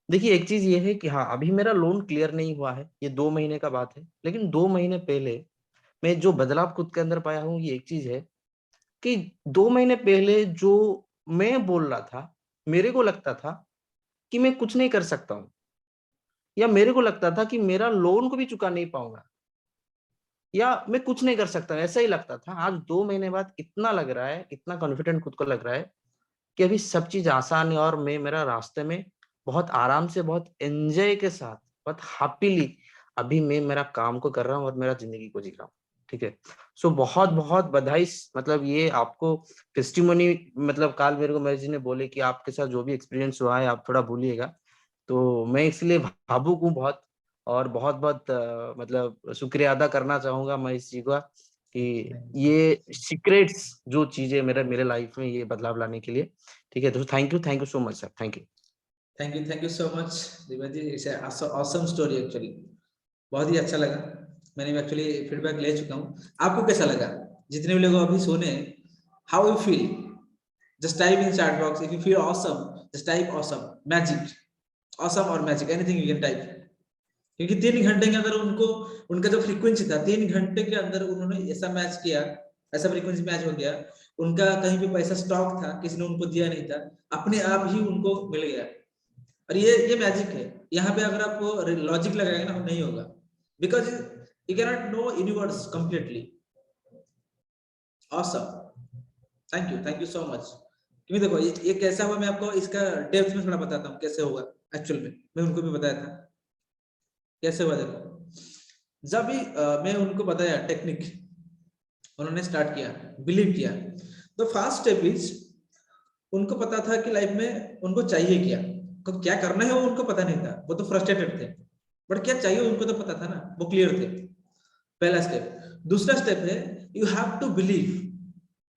देखिए एक चीज ये है कि हाँ, अभी मेरा लोन क्लियर नहीं हुआ है, ये 2 महीने का बात है, लेकिन 2 महीने पहले मैं जो बदलाव खुद के अंदर पाया हूँ, ये एक चीज है कि 2 महीने पहले जो मैं बोल रहा था, मेरे को लगता था कि मैं कुछ नहीं कर सकता हूँ, या मेरे को लगता था कि मेरा लोन को भी चुका नहीं पाऊंगा, या मैं कुछ नहीं कर सकता, ऐसा ही लगता था। आज 2 महीने बाद इतना लग रहा है, इतना कॉन्फिडेंट खुद को लग रहा है कि अभी सब चीज आसान है, और मैं मेरा रास्ते में बहुत आराम से, बहुत एंजॉय के साथ, बहुत हैप्पीली अभी मैं मेरा काम को कर रहा हूँ और मेरा जिंदगी को जी रहा हूँ, ठीक है। सो बहुत बहुत बधाई, मतलब ये आपको टेस्टिमोनी, मतलब काल मेरे को महेश जी ने बोले कि आपके साथ जो भी एक्सपीरियंस हुआ है आप थोड़ा भूलिएगा, तो मैं इसलिए भावुक हूँ बहुत, और बहुत बहुत मतलब शुक्रिया अदा करना चाहूंगा महेश जी का कि ये सीक्रेट्स जो चीजें मेरे लाइफ में ये बदलाव लाने के लिए, ठीक है। तो thank you so much sir, thank you. Thank you so much Divya ji, it's awesome story actually, बहुत ही अच्छा लगा। मैंने एक्चुअली फीडबैक ले चुका हूँ। आपको कैसा लगा? जितने भी लोग अभी सुने, how you feel? Just type in chat box if you feel awesome, just type awesome, magic, awesome और magic, anything you can type. क्योंकि 3 घंटे के अंदर उनको, उनका जो फ्रीक्वेंसी था, 3 घंटे के अंदर उन्होंने ऐसा मैच किया, ऐसा फ्रीक्वेंसी मैच हो गया। उनका कहीं भी पैसा स्टॉक था, किसी ने उनको दिया नहीं था, अपने आप ही उनको मिल गया। और ये मैजिक है। यहाँ पे अगर आपको लॉजिक लगाएगा ना, नहीं होगा, because you can not know universe completely. Awesome, thank you so much. क्योंकि देखो ये कैसा हुआ, मैं आपको इसका डेप्थ में थोड़ा बताता हूँ कैसे होगा। एक्चुअल में मैं उनको भी बताया था कैसे हुआ। देखो जब भी मैं उनको बताया टेक्निक, उन्होंने स्टार्ट किया, बिलीव किया। तो फर्स्ट स्टेप इज, उनको पता था कि लाइफ में उनको चाहिए क्या, तो क्या करना है वो उनको पता नहीं था, वो तो फ्रस्ट्रेटेड थे। बट क्या चाहिए उनको तो पता था ना, वो क्लियर थे। पहला स्टेप। दूसरा स्टेप है, you have to believe,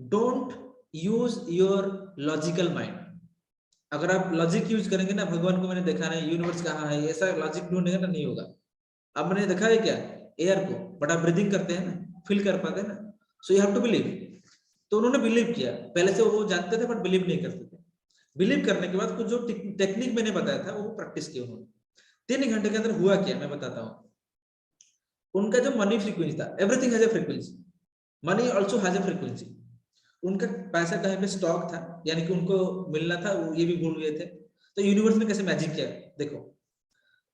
don't use your logical mind. अगर आप लॉजिक यूज करेंगे ना, भगवान को मैंने देखा नहीं, यूनिवर्स कहाँ है, ऐसा लॉजिक ढूंढेंगे ना, नहीं होगा। अब मैंने देखा है क्या, एयर को, बट आप ब्रीदिंग करते हैं ना, फील कर पाते हैं ना, so you have to believe. तो उन्होंने बिलीव किया, पहले से वो जानते थे बट बिलीव नहीं करते थे। बिलीव करने के बाद कुछ जो टेक्निक मैंने बताया था वो प्रैक्टिस किया उन्होंने। 3 घंटे के अंदर हुआ क्या मैं बताता हूँ। उनका जो मनी फ्रीक्वेंसी था, everything has a frequency, money also has a frequency. उनका पैसा कहीं पे स्टॉक था, यानी कि उनको मिलना था, वो ये भी भूल गए थे। तो यूनिवर्स ने कैसे मैजिक किया देखो।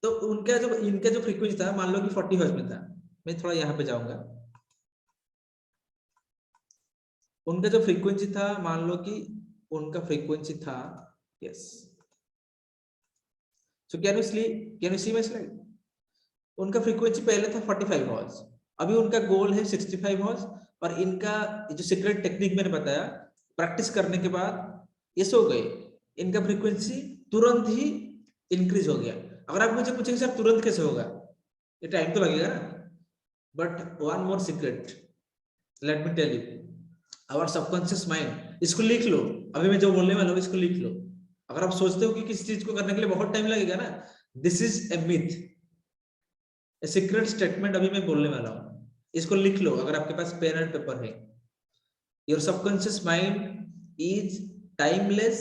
तो इनका जो फ्रीक्वेंसी था, मान लो कि 40 हर्ट्ज में था। मैं थोड़ा यहाँ पे जाऊंगा। उनका जो फ्रीक्वेंसी था, मान लो कि उनका फ्रीक्वेंसी था, yes, so can you see my slide. उनका फ्रीक्वेंसी पहले था 45 हर्ट्ज, अभी उनका गोल है 65 हर्ट्ज। और इनका जो सीक्रेट टेक्निक मैंने बताया, प्रैक्टिस करने के बाद ये सो गए, इनका फ्रीक्वेंसी तुरंत ही इंक्रीज हो गया। अगर आप मुझे पूछेंगे सर तुरंत कैसे होगा, ये टाइम तो लगेगा ना। But one more secret, let me tell you, our subconscious mind, इसको लिख लो, अभी मैं जो बोलने वाला हूँ इसको लिख लो। अगर आप सोचते हो कि किसी चीज को करने के लिए बहुत टाइम लगेगा ना, this is a myth, a secret statement अभी मैं बोलने वाला हूं, इसको लिख लो अगर आपके पास पेन एंड पेपर है। Your subconscious mind is timeless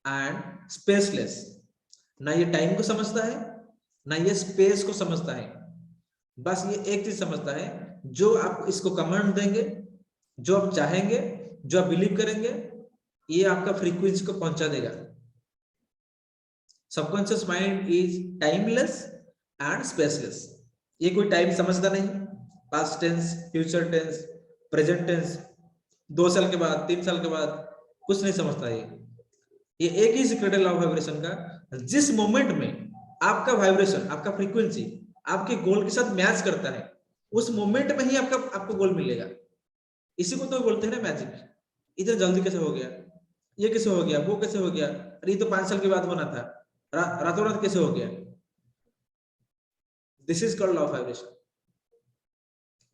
and spaceless. ना ये टाइम को समझता है, ना ये स्पेस को समझता है, बस ये एक चीज समझता है, जो आप इसको कमांड देंगे, जो आप चाहेंगे, जो आप बिलीव करेंगे, ये आपका फ्रीक्वेंसी को पहुंचा देगा। Subconscious mind is timeless and spaceless. ये कोई टाइम समझता नहीं, past tense, future tense, present tense, 2 साल के बाद, 3 साल के बाद, कुछ नहीं समझता ये एक ही सीक्रेट है लॉ ऑफ वाइब्रेशन का। जिस मोमेंट में आपका वाइब्रेशन, आपका फ्रीक्वेंसी आपके गोल के साथ मैच करता है, उस मोमेंट में ही आपको गोल मिलेगा। इसी को तो बोलते हैं ना मैजिक। इतना जल्दी कैसे हो गया, ये कैसे हो गया, वो कैसे हो गया, अरे ये तो 5 साल के बाद होना था, रातों रात कैसे हो गया। This is called law of vibration,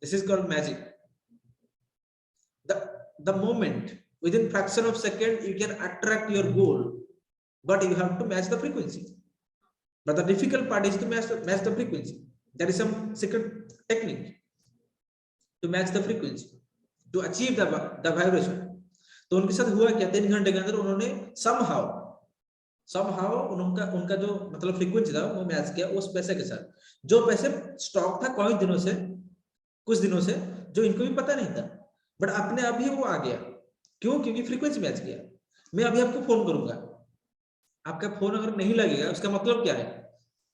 this is called magic. the moment, within fraction of second you can attract your goal, but you have to match the frequency. But the difficult part is to match the frequency. There is some secret technique to match the frequency, to achieve the vibration. तो उनके साथ हुआ क्या, 3 घंटे के अंदर उन्होंने somehow उनका जो मतलब फ्रीक्वेंसी था वो मैच किया उस पैसे के साथ, जो पैसे स्टॉक था कुछ दिनों से, जो इनको भी पता नहीं था, बट अपने आप ही वो आ गया। क्यों? क्योंकि फ्रीक्वेंसी मैच किया। मैं अभी आपको फोन करूंगा, आपका फोन अगर नहीं लगेगा उसका मतलब क्या है,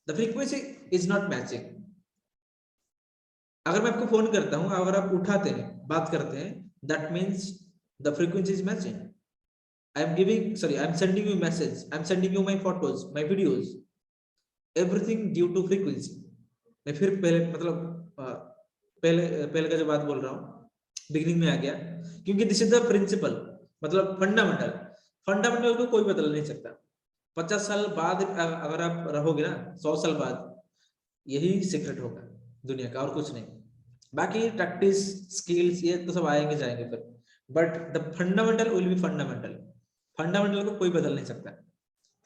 the frequency is not matching. अगर मैं आपको फोन करता हूं, अगर आप उठाते हैं, बात करते हैं, that means the frequency is matching. I am sending you message, I am sending you my photos, my videos, everything due to frequency. मैं फिर पहले मतलब पहले का जो बात बोल रहा हूँ बिगिनिंग में आ गया, क्योंकि दिस इज द प्रिंसिपल, मतलब फंडामेंटल को कोई बदल नहीं सकता। 50 साल बाद अगर आप रहोगे ना, 100 साल बाद, यही सीक्रेट होगा दुनिया का, और कुछ नहीं। बाकी प्रैक्टिस, स्किल्स, ये तो सब आएंगे जाएंगे फिर, but the fundamental will be fundamental. Fundamental को कोई बदल नहीं सकता।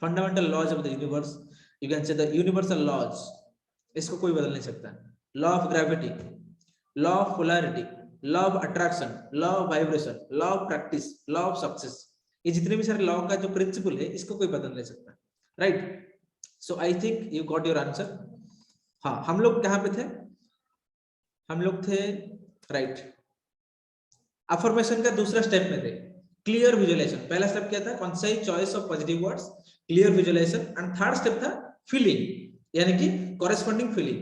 Fundamental laws of the universe, you can say the universal laws, इसको कोई बदल नहीं सकता। Law of gravity, law of polarity, law of attraction, law of vibration, law of practice, law of success, ये जितने भी सारे लॉ का जो प्रिंसिपल है, इसको कोई बदल नहीं सकता। Right? So I think you got your answer. हाँ, हम लोग कहाँ पे थे? हम लोग थे राइट, अफर्मेशन का दूसरा स्टेप में थे, क्लियर विजुअलाइजेशन। पहला स्टेप क्या था? Concise choice of positive words, clear visualisation, and third step था फीलिंग, यानी कि कॉरेस्पॉन्डिंग फीलिंग।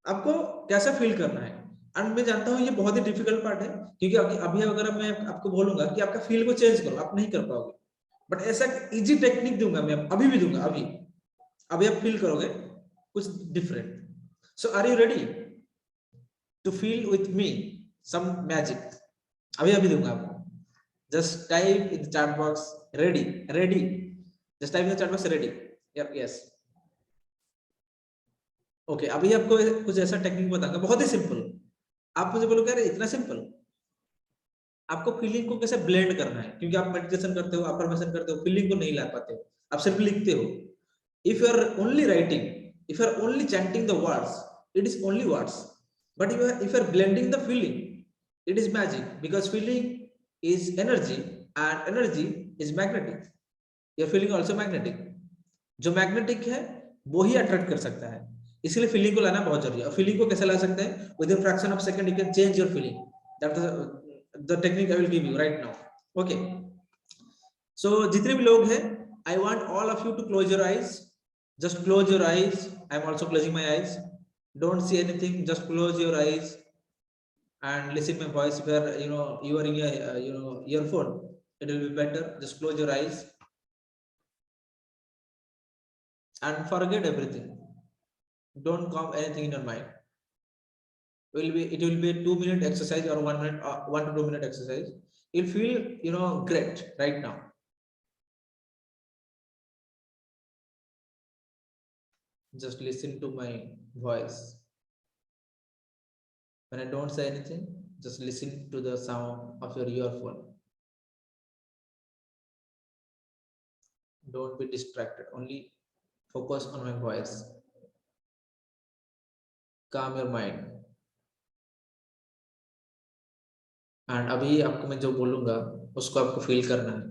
आपको कैसा फील करना है। एंड मैं जानता हूँ ये बहुत ही डिफिकल्ट पार्ट है, क्योंकि अभी अगर मैं आपको बोलूंगा कि आपका फील को चेंज करो, आप नहीं कर पाओगे, बट ऐसा इजी टेक्निक दूंगा मैं, अभी भी दूंगा, अभी आप फील करोगे कुछ different. So are you ready to feel with me some magic? अभी दूंगा आपको। Just type in the chat box ready, just type in the chat box ready. Yes, okay. अभी आपको कुछ ऐसा टेक्निक बताऊंगा, बहुत ही सिंपल। आप मुझे बोलोगे अरे इतना सिंपल, आपको फीलिंग को कैसे ब्लेंड करना है, क्योंकि आप मेडिटेशन करते हो, अफर्मेशन करते हो, फीलिंग को नहीं ला पाते हो, आप सिर्फ लिखते हो। If you are only writing, if you are only chanting the words, it is only words, but if you are blending the feeling, it is magic, because feeling is energy and energy is magnetic. Your feeling also magnetic. जो magnetic है वो ही attract कर सकता है, इसलिए feeling को लाना बहुत जरूरी है। और फीलिंग को कैसे ला सकते हैं? Within fraction of second you can change your feeling. That is the technique I will give you right now. Okay, so जितने भी लोग हैं, I want all of you to close your eyes. Just close your eyes. I am also closing my eyes. Don't see anything, just close your eyes and listen my voice. Where you are in a earphone, it will be better. Just close your eyes and forget everything. Don't come anything in your mind. It will be a 2-minute exercise, or 1 minute, 1 to 2 minute exercise. You'll feel great right now. Just listen to my voice. When I don't say anything, just listen to the sound of your earphone. Don't be distracted. Only focus on my voice. Calm your mind. And अभी आपको मैं जो बोलूंगा उसको आपको feel करना है.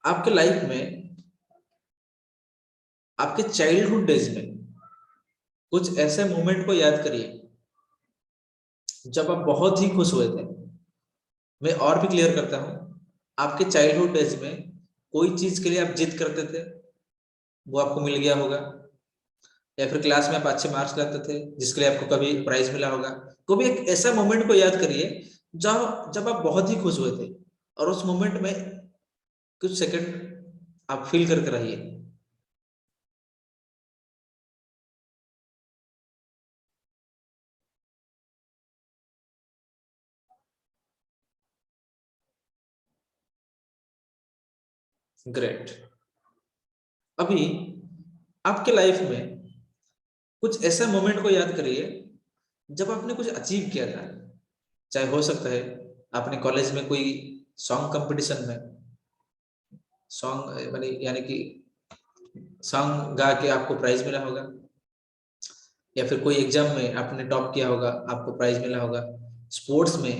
आपके लाइफ में आपके चाइल्डहुड डेज में कुछ ऐसे मोमेंट को याद करिए जब आप बहुत ही खुश हुए थे. मैं और भी क्लियर करता हूं, आपके चाइल्डहुड डेज में कोई चीज के लिए आप जिद करते थे, वो आपको मिल गया होगा. या फिर क्लास में आप अच्छे मार्क्स लाते थे जिसके लिए आपको कभी प्राइज मिला होगा. कभी एक ऐसा मोमेंट को याद करिए जब आप बहुत ही खुश हुए थे, और उस मोमेंट में कुछ सेकंड आप फील करके रहिए. ग्रेट. अभी आपके लाइफ में कुछ ऐसा मोमेंट को याद करिए जब आपने कुछ अचीव किया था. चाहे हो सकता है आपने कॉलेज में कोई सॉन्ग कंपटीशन में सॉन्ग यानी कि सॉन्ग गा के आपको प्राइज मिला होगा, या फिर कोई एग्जाम में आपने टॉप किया होगा, आपको प्राइज मिला होगा. स्पोर्ट्स में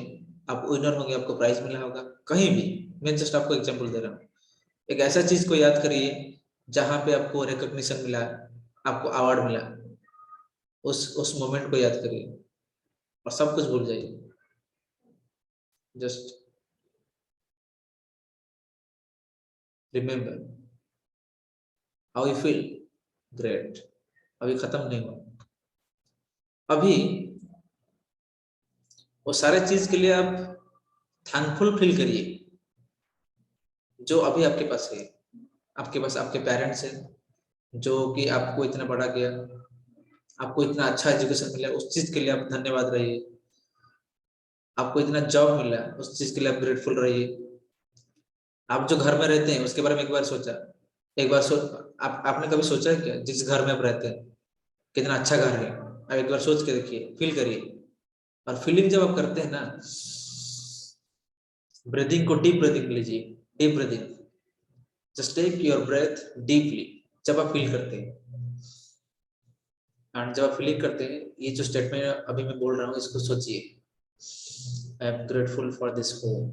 आप विनर होंगे, आपको प्राइज मिला होगा. कहीं भी, मैं जस्ट आपको एग्जांपल दे रहा हूँ. एक ऐसा चीज को याद करिए जहां पे आपको रिकॉग्निशन मिला, आपको अवार्ड मिला. उस मोमेंट को याद करिए और सब कुछ भूल जाइए. Just remember how you feel. Great. अभी खत्म नहीं हुआ. अभी वो सारे चीज के लिए आप थैंकफुल फील करिए जो अभी आपके पास है. आपके पास आपके पेरेंट्स हैं जो कि आपको इतना बड़ा किया, आपको इतना अच्छा एजुकेशन मिला, उस चीज के लिए आप धन्यवाद रहिए. आपको इतना जॉब मिला, उस चीज के लिए आप ग्रेटफुल रहिए. आप जो घर में रहते हैं उसके बारे में एक बार सोचा, एक बार आपने कभी सोचा है क्या जिस घर में आप रहते हैं कितना अच्छा घर है. आप एक बार सोच के देखिए, फील करिए. और फीलिंग जब आप करते हैं ना, ब्रीदिंग को डीप ब्रीदिंग लीजिए. Deep breathing. Just take your breath deeply. जब आप फील करते हैं, एंड जब आप फीलिंग करते हैं, ये जो स्टेटमेंट अभी मैं बोल रहा हूँ इसको सोचिए. I am grateful for this home.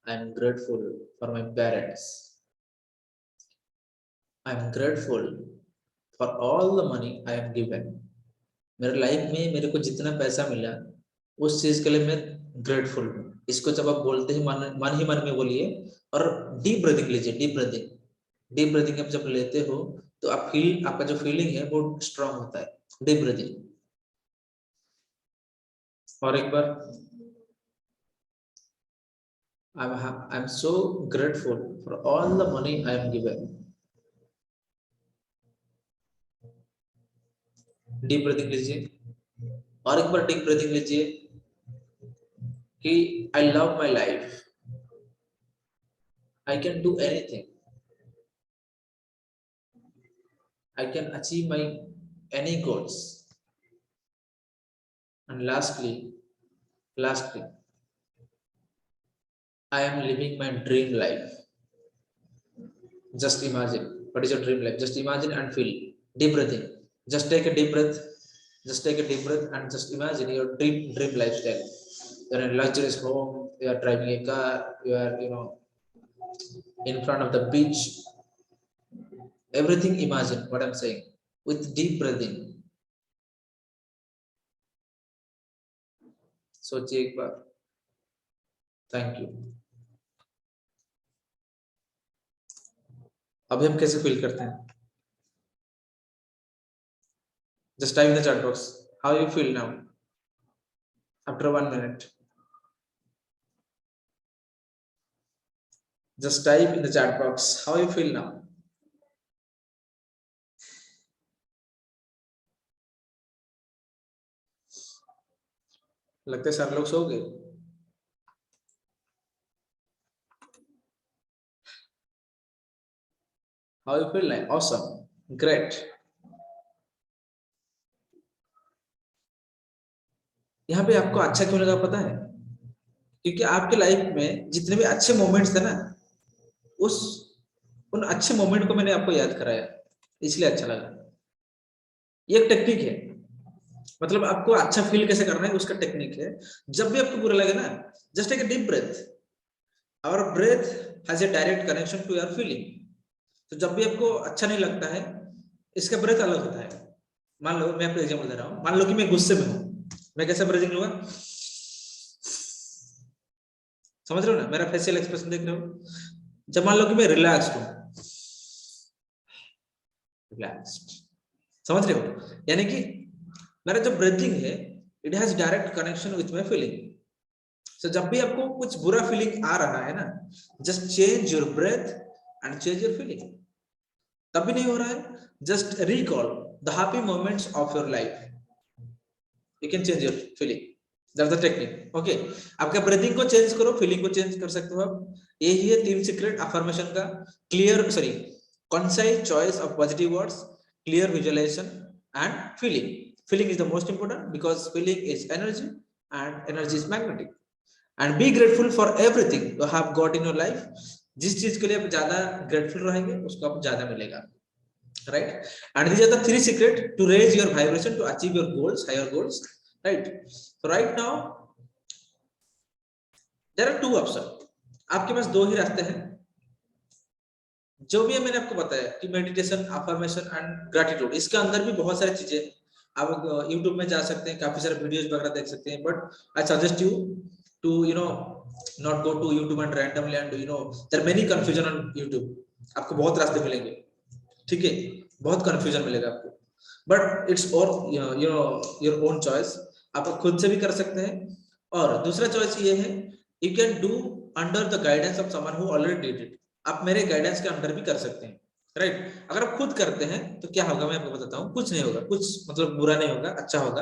I am grateful for my parents. I am grateful for all the money I am given. मेरे लाइफ में मेरे को जितना पैसा मिला उस चीज के लिए मैं ग्रेटफुल हूँ. इसको जब आप बोलते हैं मन ही मन में बोलिए. और डीप ब्रीदिंग लीजिए. Deep breathing. डीप ब्रीदिंग आप जब लेते हो तो आप फील, आपका जो फीलिंग है वो स्ट्रांग होता है. Deep breathing. और एक बार, I'm so grateful for all the money I am given. Deep breathing लीजिए. और एक बार डीप ब्रीदिंग लीजिए कि I love my life. I can do anything. I can achieve my any goals. And lastly, I am living my dream life. Just imagine what is your dream life. Just imagine and feel. Deep breathing. Just take a deep breath. Just take a deep breath and just imagine your dream lifestyle. You're in a luxurious home. You are driving a car. You are in front of the beach. Everything. Imagine what I'm saying with deep breathing. सोचिए एक बार. Thank you. अभी हम कैसे feel करते हैं? Just type in the chat box how you feel now after 1 minute. Just type in the chat box how you feel now. लगता है सारे लोग सो गए. How you feel like? Awesome. Great. यहाँ पे आपको अच्छा क्यों लगा पता है? क्योंकि आपके लाइफ में जितने भी अच्छे मोमेंट्स थे ना, उन अच्छे मोमेंट को मैंने आपको याद कराया, इसलिए अच्छा लगा। ये एक टेक्निक है, मतलब आपको अच्छा फील कैसे करना है उसका टेक्निक है। जब भी आपको बुरा लगे ना, just take a deep breath. Our breath has a direct connection to your feeling. तो जब भी आपको अच्छा नहीं लगता है, इसका ब्रेथ अलग होता है। मान लो, मैं आपको एग्जांपल दे रहा हूँ, मान लो कि मैं गुस्से में हूँ, मैं कैसा ब्रीथिंग लूंगा, समझ रहे हो ना, मेरा फेशियल एक्सप्रेशन देख रहे हो। जब मान लो कि मैं रिलैक्स्ड हूँ, रिलैक्स्ड, समझ रहे हो, यानी कि मेरा जो ब्रीथिंग है it has direct connection with my feeling. So जब भी आपको कुछ बुरा फीलिंग आ रहा है ना, just change your breath and change your feeling. तब भी नहीं हो रहा है, just recall the happy moments of your life, you can change your feeling. That's the technique. Okay, आपका ब्रीथिंग को चेंज करो, फीलिंग को चेंज कर सकते हो आप। यही है 3 सीक्रेट अफर्मेशन का। Clear, sorry, concise choice of positive words, clear visualization, and feeling. Feeling is the most important because feeling is energy and energy is magnetic. And be grateful for everything you have got in your life. जिस चीज के लिए आप ज्यादा grateful रहेंगे उसको आपको ज्यादा मिलेगा, right? And these are the 3 secret to raise your vibration to achieve your goals, higher goals, right? So right now there are 2 options. आपके पास 2 ही रास्ते हैं। जो भी है मैंने आपको बताया कि मेडिटेशन, अफर्मेशन एंड ग्रेटिट्यूड, इसके अंदर भी बहुत सारी चीजें। आप YouTube में जा सकते हैं, काफी सारे वीडियोस वगैरह देख सकते हैं, but I suggest you to not go to YouTube and randomly, and there many confusion on YouTube। आपको बहुत रास्ते मिलेंगे, ठीक है, बहुत कंफ्यूजन मिलेगा आपको, बट इट्स और योर ओन चॉइस। आप खुद से भी कर सकते हैं। और दूसरा चॉइस ये है, you can do under the guidance of someone who already did it. आप मेरे गाइडेंस के अंडर भी कर सकते हैं, राइट? अगर आप खुद करते हैं तो क्या होगा मैं आपको बताता हूँ। कुछ नहीं होगा, कुछ मतलब बुरा नहीं होगा, अच्छा होगा।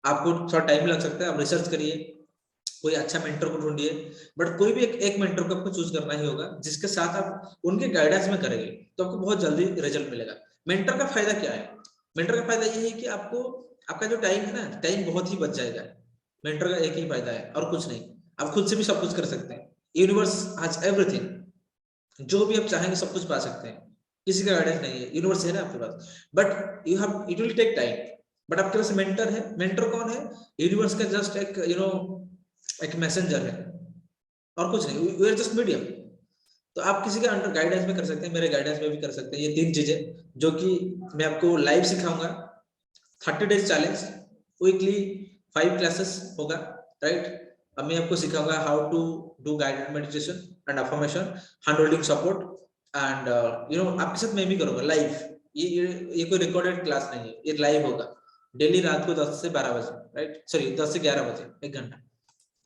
आपको थोड़ा टाइम लग सकता है, आप रिसर्च करिए, कोई अच्छा मेंटर को ढूंढिए, बट कोई भी एक मेंटर को आपको चूज करना ही होगा जिसके साथ आप उनके गाइडेंस में करेंगे तो आपको बहुत जल्दी रिजल्ट मिलेगा। मेंटर का फायदा क्या है? मेंटर का फायदा ये है कि आपको आपका जो टाइम है ना, टाइम बहुत ही बच जाएगा। मेंटर का एक ही फायदा है और कुछ नहीं। आप खुद से भी सब कुछ कर सकते हैं। यूनिवर्स हैज एवरीथिंग, जो भी आप चाहेंगे सब कुछ पा सकते हैं। किसी का गाइडेंस नहीं है, यूनिवर्स है ना आपके पास, but you have, it will take time. But आपके पास मेंटर है। मेंटर कौन है? यूनिवर्स का जस्ट एक एक मैसेंजर है और कुछ नहीं, वी आर जस्ट मीडियम। तो आप किसी के अंडर गाइडेंस में कर सकते हैं, मेरे गाइडेंस में भी कर सकते हैं। ये 3 चीजें जो कि मैं आपको लाइव सिखाऊंगा। 30 डेज चैलेंज, वीकली 5 क्लासेस होगा, राइट? अब मैं आपको सिखाऊंगा how to do guided meditation and affirmation, hand holding support, and आपके साथ मैं भी करूंगा लाइव। ये कोई रिकॉर्डेड क्लास नहीं है, ये लाइव होगा डेली रात को 10 से 12 बजे, राइट? सॉरी, 10 से 11 बजे, 1 घंटा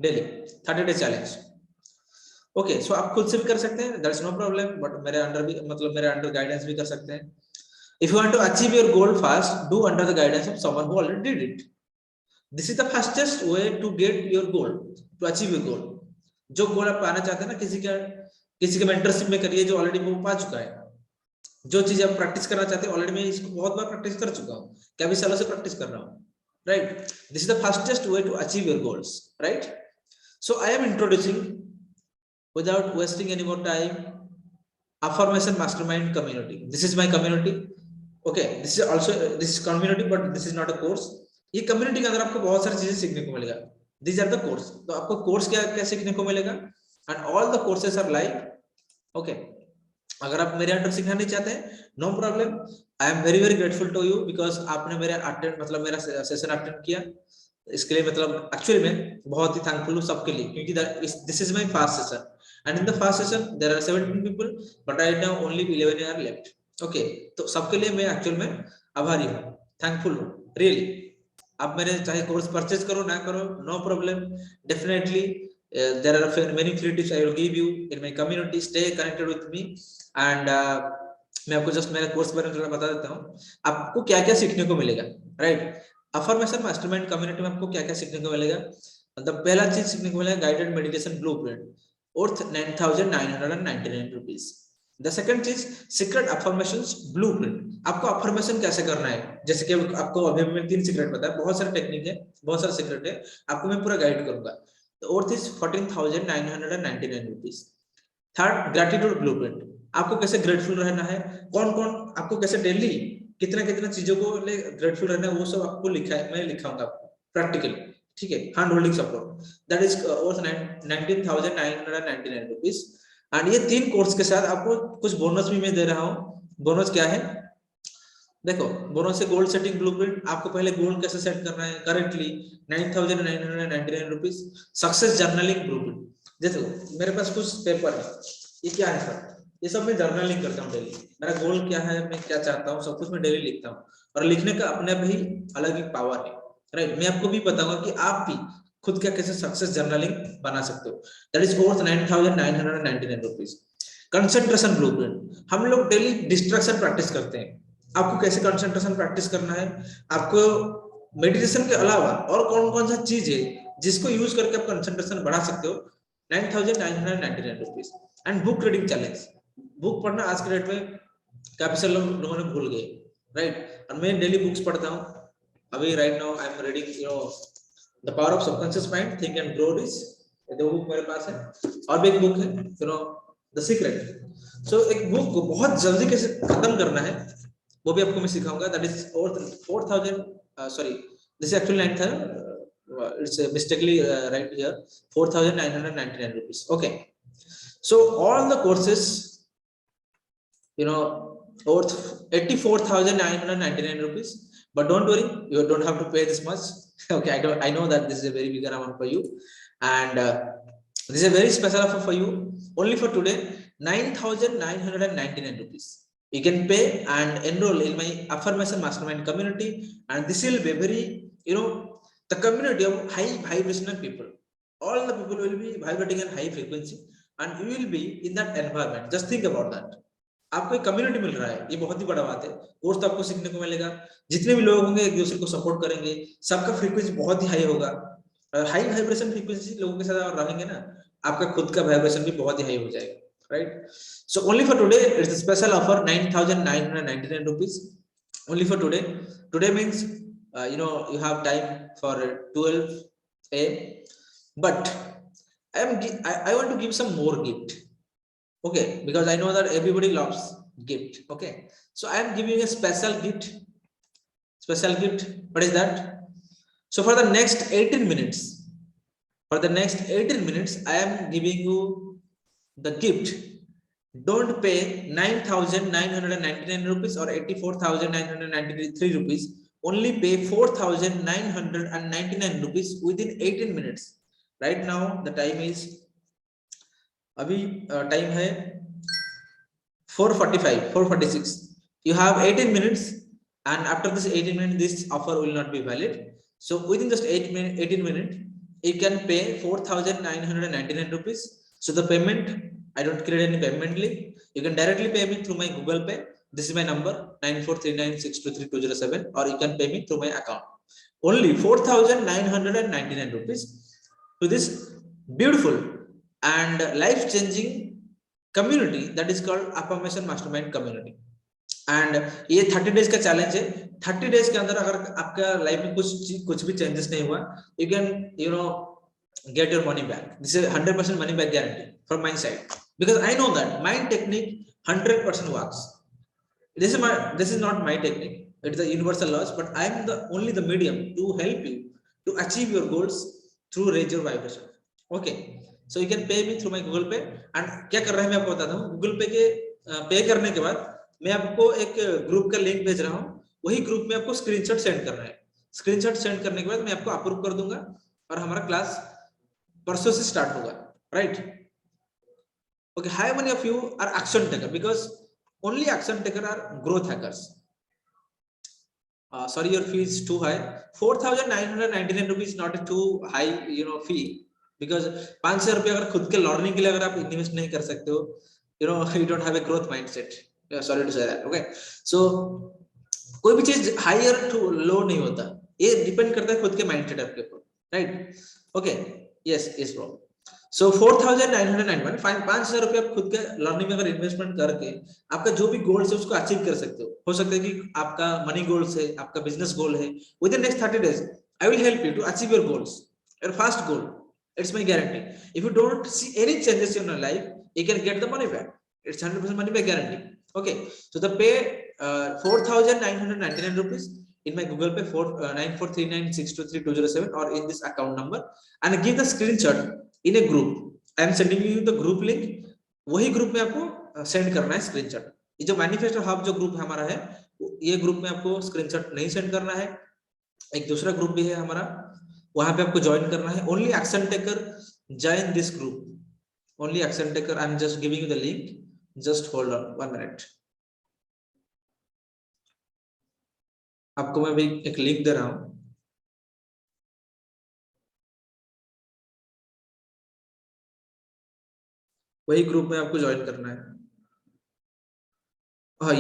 daily, 30 days challenge. Okay, so आप खुद से भी कर सकते हैं, दैट्स नो प्रॉब्लम, बट मेरे अंडर भी, मतलब मेरे अंडर गाइडेंस भी कर सकते हैं। If you want to achieve your goal fast, do under the guidance of someone who already did it. This is the fastest way to get your goal, to achieve your goal. जो goal आप पाना चाहते हैं ना, किसी के mentorship में करिए जो ऑलरेडी वो पा चुका है। जो चीज आप प्रैक्टिस करना चाहते हैं, ऑलरेडी मैं इसको बहुत बार प्रैक्टिस कर चुका हूँ, काफी सालों से प्रैक्टिस कर रहा हूँ, right? This is the fastest way to achieve your goals, right? So I am introducing, without wasting any more time, affirmation mastermind community. This is my community. Okay, this is also, this is community, but this is not a course. ये community के अंदर आपको बहुत सारी चीजें सीखने को मिलेगा। These are the course. तो आपको कोर्स क्या क्या सीखने को मिलेगा? And all the courses are live. Okay, अगर आप मेरे अंडर सीखना नहीं चाहते हैं, no problem. I am very very grateful to you because आपने मेरा अटेंड, मतलब मेरा सेशन अटेंड किया। इसके लिए मतलब एक्चुअली मैं बहुत ही थैंकफुल हूँ सबके लिए, क्योंकि this is my first session, and in the first session there are 17 people, but right now only 11 are left. Okay, तो सबके लिए मैं एक्चुअल में आभारी हूँ, थैंकफुल हूँ, रियली। आप मेरे चाहे कोर्स परचेज करो ना करो, no problem, definitely there are many free tips I will give you in my community. Stay connected with me, and मैं आपको जस्ट मेरा कोर्स बारे में थोड़ा बता देता हूँ, आपको क्या क्या सीखने को मिलेगा, राइट? अफर्मेशन मास्टरमाइंड कम्युनिटी में आपको क्या क्या सीखने को मिलेगा? मतलब पहला चीज सीखने को मिलेगा guided meditation blueprint, worth 9,999 rupees. The second चीज, सीक्रेट अफर्मेशंस ब्लूप्रिंट, आपको अफर्मेशन कैसे करना है। जैसे कि आपको अभी मैं 3 सीक्रेट बताया, बहुत सारे टेक्निक है, बहुत सारे सीक्रेट है, आपको मैं पूरा गाइड करूंगा। The worth is 14,999 rupees. Third, gratitude blueprint, आपको कैसे ग्रेटफुल रहना है, कौन कौन आपको कैसे डेली कितना कितना चीजों को ग्रेटफुल रहना है, वो सब आपको लिखा है, मैं लिखाऊंगा आपको प्रैक्टिकली, ठीक है, hand holding support, that is worth 19,999 rupees. And ये 3 कोर्स के साथ आपको कुछ बोनस भी मैं दे रहा हूँ। बोनस क्या है, देखो, बोनस से गोल सेटिंग ब्लूप्रिंट, आपको पहले गोल कैसे सेट करना है correctly, 9,999 rupees. Success journaling blueprint, जैसे मेरे पास कुछ पेपर है, ये क्या है सर, ये सब मैं जर्नलिंग करता हूँ डेली, मेरा गोल क्या है, मैं क्या चाहता हूँ, सब कुछ मैं डेली लिखता हूँ, और लिखने का अपने आप ही अलग ही पावर है, राइट। मैं आपको भी बताऊंगा कि आप भी खुद का कैसे सक्सेस जर्नलिंग बना सकते हो। That is worth 9,999 rupees. Concentration blueprint, हम लोग डेली डिस्ट्रैक्शन प्रैक्टिस करते हैं, आपको कैसे कंसंट्रेशन प्रैक्टिस करना है, आपको मेडिटेशन के अलावा और कौन कौन सा चीज है जिसको यूज करके आप कंसंट्रेशन बढ़ा सकते हो, 9,999 rupees. And book reading challenge, book पढ़ना आज के डेट में काफी सारे लोगों ने भूल गए, राइट। और मैं डेली बुक्स पढ़ता हूँ, अभी right now I am reading the power of subconscious mind, think and grow rich, ये 2 बुक मेरे पास है। और भी एक बुक है द सीक्रेट। सो एक बुक को बहुत जल्दी कैसे खत्म करना है वो भी आपको मैं सिखाऊंगा। That is 4,000 sorry, this actually 9,000, it's mistakenly right here, 4,999 rupees. Okay, so all the courses worth 84,999 rupees, but don't worry, you don't have to pay this much. Okay, I know that this is a very big amount for you, and this is a very special offer for you only for today, 9,999 rupees. You can pay and enroll in my affirmation mastermind community, and this will be very, the community of high vibrational people. All the people will be vibrating at high frequency, and you will be in that environment. Just think about that. आपको एक community मिल रहा है, ये बहुत ही बड़ा बात है। Course तो आपको सीखने को मिलेगा, जितने भी लोग होंगे एक दूसरे को सपोर्ट करेंगे, सबका फ्रीक्वेंसी बहुत ही हाई होगा। हाई वाइब्रेशन फ्रीक्वेंसी लोगों के साथ आप रहेंगे ना, आपका खुद का वाइब्रेशन भी बहुत ही हाई हो जाएगा, right? So only for today, it's a special offer, 9,999 rupees only for today. Today means you have time for 12 a.m. but I want to give some more gift, okay, because I know that everybody loves gift. Okay, so I am giving a special gift. What is that? So for the next 18 minutes, I am giving you the gift. Don't pay 9,999 rupees or 84,993 rupees. Only pay 4,999 rupees within 18 minutes. Right now the time is, अभी time है 4:46. You have 18 minutes, and after this 18 minutes this offer will not be valid. So within just 18 minutes you can pay 4,999 rupees. So the payment, I don't create any payment link, you can directly pay me through my Google Pay. This is my number 9439623207, or you can pay me through my account. Only 4,999 rupees to this beautiful and life-changing community that is called affirmation mastermind community. And ये 30 days का challenge है। 30 days के अंदर अगर आपका life में कुछ भी चेंजेस नहीं हुआ, you can get your money back. This is 100% money back guarantee from my side, because I know that my technique 100% works. This is not my technique, it's the universal laws, but I am only the medium to help you to achieve your goals through raise your vibration. Okay, so you can pay me through my Google Pay. And क्या कर रहा है मैं आपको बताता हूँ। Google Pay के पे करने के बाद मैं आपको एक ग्रुप का लिंक भेज रहा हूँ, वही ग्रुप में आपको स्क्रीनशॉट सेंड करना है। स्क्रीनशॉट सेंड करने के बाद मैं आपको अप्रूव कर दूंगा और हमारा क्लास परसों से स्टार्ट होगा, right? Okay, how many of you are action taker? Because only action taker are growth hackers. Sorry, your fee is too high. 4,999 rupees is not a too high fee, because 500 रुपये अगर खुद के learning के लिए अगर आप invest नहीं कर सकते हो, you don't have a growth mindset. Sorry to say that. Okay, so कोई भी चीज हाई और लो नहीं होता, ये डिपेंड करता है खुद के माइंडसेट आपके ऊपर, right? Okay, yes bro. So 4,991, 5,000 रुपये आप खुद के लर्निंग में अगर इन्वेस्टमेंट करके आपका जो भी गोल्स है उसको अचीव कर सकते हो सकता है कि आपका मनी गोल्स है, आपका बिजनेस गोल है, within next 30 days I will help you to achieve your goals, your first goal, It's my guarantee. If you don't see any changes in your life, you can get the money back. It's 100% money back guarantee. Okay, so the pay 4,999 rupees in my Google Pay 9439623207 or in this account number, and give the screenshot in a group. I am sending you the group link. वही group में आपको send करना है screenshot. ये जो manifesto hub जो group हमारा है, ये ग्रुप में आपको स्क्रीनशॉट नहीं सेंड करना है. एक दूसरा ग्रुप भी है हमारा, वहां पे आपको ज्वाइन करना है. Only action taker join this group. Only action taker. I'm just giving you the link. Just hold on 1 minute. आपको मैं भी एक लिंक दे रहा हूं. वही ग्रुप में आपको ज्वाइन करना है.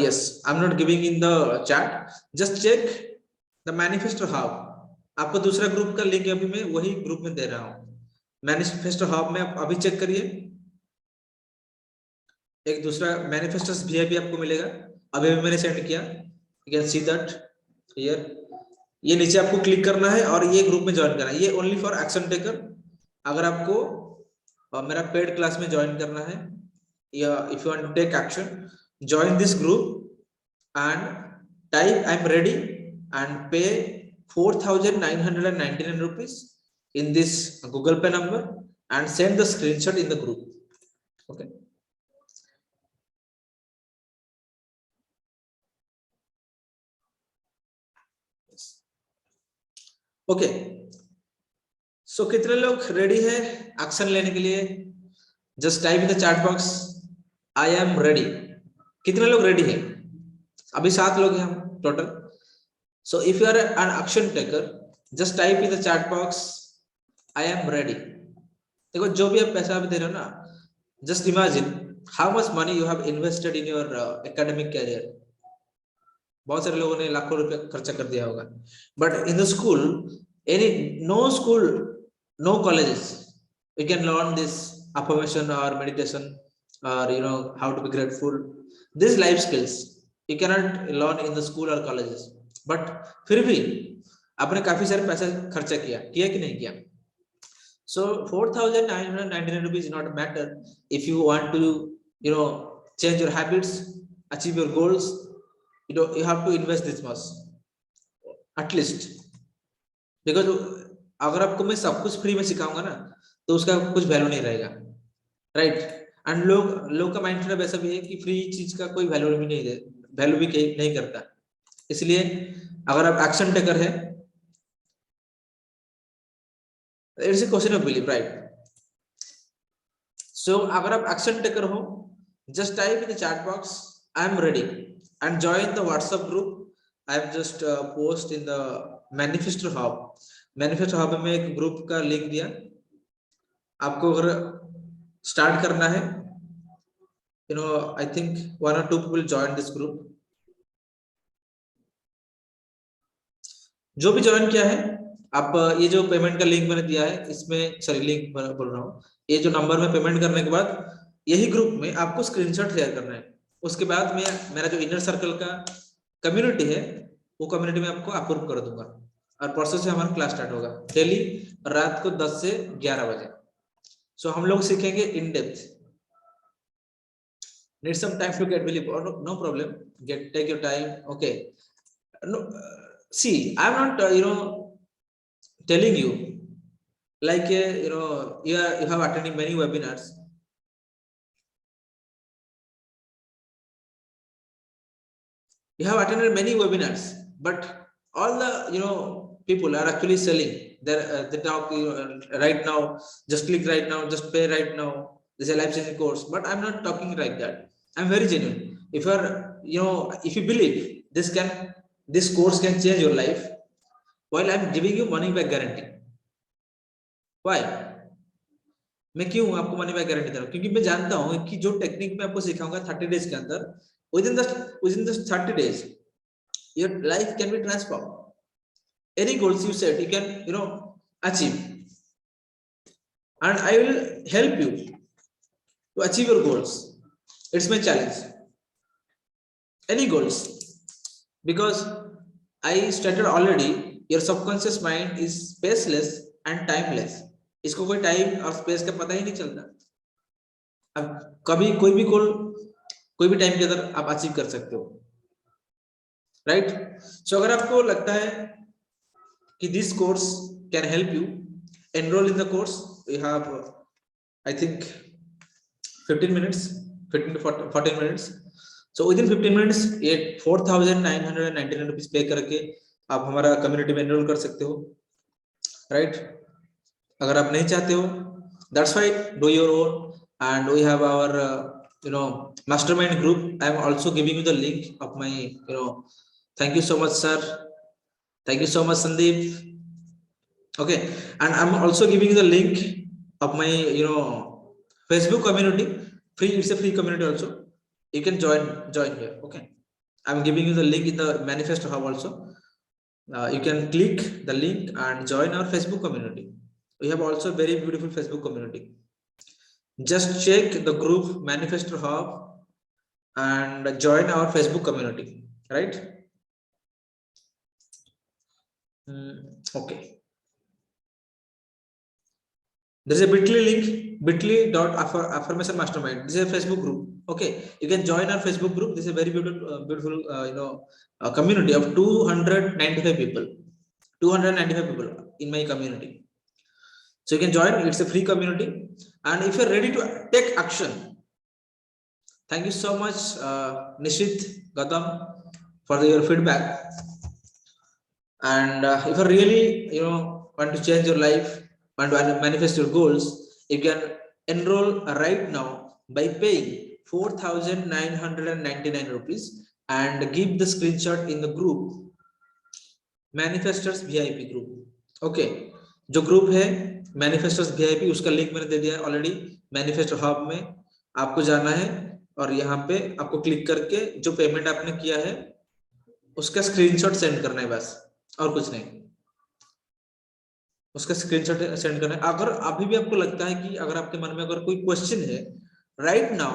Yes, I'm not giving in the chat. Just check the manifesto hub. आपको दूसरा ग्रुप का लिंक अभी मैं वही ग्रुप में दे रहा हूं. मैनिफेस्टो हब में आप अभी चेक करिए. एक दूसरा मैनिफेस्टोस VIP आपको मिलेगा. अभी भी मैंने सेंड किया. You can see that here. ये नीचे आपको क्लिक करना है और ये ग्रुप में ज्वाइन करना है. ये ओनली फॉर एक्शन टेकर. अगर आपको मेरा पेड क्लास में ज्वाइन करना है, या if you want to take action, join this group and type I'm ready and pay 4,999 rupees in this Google Pay number and send the screenshot in the group. Okay. Okay. So कितने लोग ready है action लेने के लिए? Just type in the chat box I am ready. कितने लोग ready है? अभी 7 लोग हैं हम total. So if you are an action taker, just type in the chat box I am ready. देखो जो भी आप पैसा भी दे रहे हो ना, just imagine how much money you have invested in your academic career. बहुत सारे लोगों ने लाखों रुपए खर्चा कर दिया होगा. But in the school, no school, no colleges, you can learn this affirmation or meditation or how to be grateful. These life skills you cannot learn in the school or colleges. But फिर भी आपने काफी सारे पैसा खर्चा किया कि नहीं किया? So 4,999 rupees is not a matter if you want to change your habits, achieve your goals. You have to invest this much at least, because अगर आपको मैं सब कुछ फ्री में सिखाऊंगा ना, तो उसका कुछ वैल्यू नहीं रहेगा, राइट? एंड लोग का माइंडसेट ऐसा भी है कि फ्री चीज का कोई वैल्यू भी नहीं करता. इसलिए अगर आप एक्शन टेकर है, it's a question of belief, right? So अगर आप एक्शन टेकर हो, just type in the chat box I am ready and join the WhatsApp group. I have just post in the manifesto hub. Manifesto hub में एक group का link दिया. आपको अगर start करना है, I think 1 or 2 people join this group. जो भी ज्वाइन किया है, आप ये जो पेमेंट का लिंक मैंने दिया है, इसमें लिंक बोल रहा हूँ, ये जो नंबर में पेमेंट करने के बाद यही ग्रुप में आपको स्क्रीनशॉट शेयर करना है. उसके बाद मेरा जो इनर सर्कल का कम्युनिटी है, वो कम्युनिटी में आपको अप्रूव कर दूंगा. और परसों से हमारा क्लास स्टार्ट होगा डेली रात को 10 से 11 बजे. सो हम लोग सीखेंगे in depth. Need some time to get believe, no problem, take your time. Okay, see, I'm not telling you like you have attended many webinars. You have attended many webinars, but all the people are actually selling. They talk right now, just click right now, just pay right now. This is a life-changing course, but I'm not talking like that. I'm very genuine. If you are, if you believe this course can change your life, while I'm giving you money back guarantee. Why? मैं क्यों आपको money back guarantee दे रहा हूँ? क्योंकि मैं जानता हूँ कि जो टेक्निक मैं आपको सिखाऊंगा 30 डेज के अंदर, within the 30 days your life can be transformed. Any goals you set, you can achieve, and I will help you to achieve your goals. It's my challenge. Any goals, because I stated already, your subconscious mind is spaceless and timeless. इसको कोई time और space का पता ही नहीं चलता। अब कभी कोई भी गोल कोई भी टाइम के अंदर आप अचीव कर सकते हो, राइट। सो अगर आपको लगता है कि this course can help you, enrol in the course. We have I think 15 minutes, 15 to 14 minutes. So within 15 minutes ये 4,999 रुपीज पे करके आप हमारा कम्युनिटी में एनरोल कर सकते हो, राइट। अगर आप नहीं चाहते हो, that's why do your own, and we have our mastermind group. I am also giving you the link of my thank you so much sir, thank you so much Sandeep. Okay, and I'm also giving you the link of my Facebook community. Free, it's a free community also. You can join here. Okay, I'm giving you the link in the manifesto hub also. You can click the link and join our Facebook community. We have also very beautiful Facebook community. Just check the group manifesto hub and join our Facebook community, right? Okay, there is a bit.ly link, bit.ly.affirmation mastermind. This is a Facebook group. Okay, you can join our Facebook group. This is a very beautiful community of 295 people. 295 people in my community. So you can join. It's a free community, and if you're ready to take action, thank you so much Nishit, Gautam, for your feedback. And if you really want to change your life, want to manifest your goals, you can enroll right now by paying 4,999 rupees and give the screenshot in the group Manifestors VIP group. Okay, जो group है मैनिफेस्टर्स VIP, उसका link मैंने दे दिया है already manifesto hub में। आपको जाना है और यहाँ पे आपको क्लिक करके जो पेमेंट आपने किया है उसका स्क्रीनशॉट सेंड करना है, बस और कुछ नहीं। उसका स्क्रीनशॉट सेंड करना है। अगर अभी भी आपको लगता है कि अगर आपके मन में अगर कोई क्वेश्चन है, right now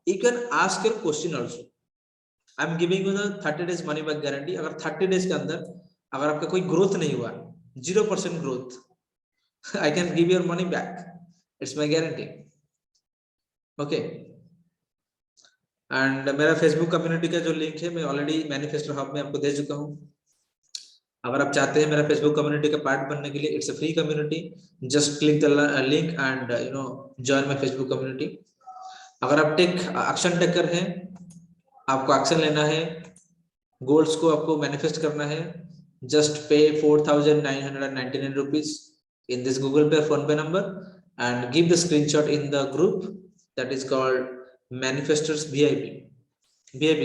you can ask your question also. I am giving you the 30 days money back guarantee. अगर 30 days के अंदर अगर आपका कोई ग्रोथ नहीं हुआ, 0% growth, I can give your money back, it's my guarantee. Okay, and मेरा Facebook community का जो लिंक है मैं ऑलरेडी मैनिफेस्टो हब में आपको दे चुका हूँ। अगर आप चाहते हैं मेरा फेसबुक कम्युनिटी का पार्ट बनने के लिए, it's a free community, just click the link and join my Facebook community. अगर आप एक्शन टेकर हैं, आपको एक्शन लेना है, गोल्स को आपको मैनिफेस्ट करना है, just pay 4,999 rupees in this Google Pay Phone Pay number and give the screenshot in the group that is called Manifestors VIP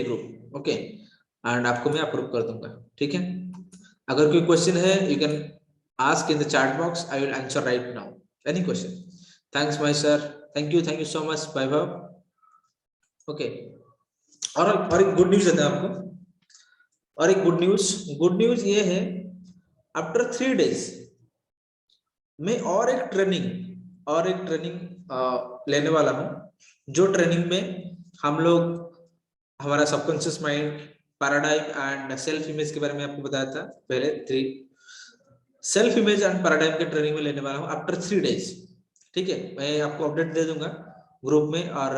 group. Okay, and आपको मैं अप्रूव कर दूंगा, ठीक है। अगर कोई क्वेश्चन है you can ask in the chat box, I will answer right now any question. Thanks my sir, thank you so much Vaibhav. Okay, और एक गुड न्यूज देता है आपको, और एक गुड न्यूज ये है, आफ्टर 3 days मैं और एक ट्रेनिंग लेने वाला हूं, जो ट्रेनिंग में हम लोग हमारा subconscious mind, paradigm and self image के बारे में आपको बताया था पहले। 3 सेल्फ इमेज एंड पैराडाइम के ट्रेनिंग में लेने वाला हूं आफ्टर 3 days, ठीक है। मैं आपको अपडेट दे दूंगा ग्रुप में और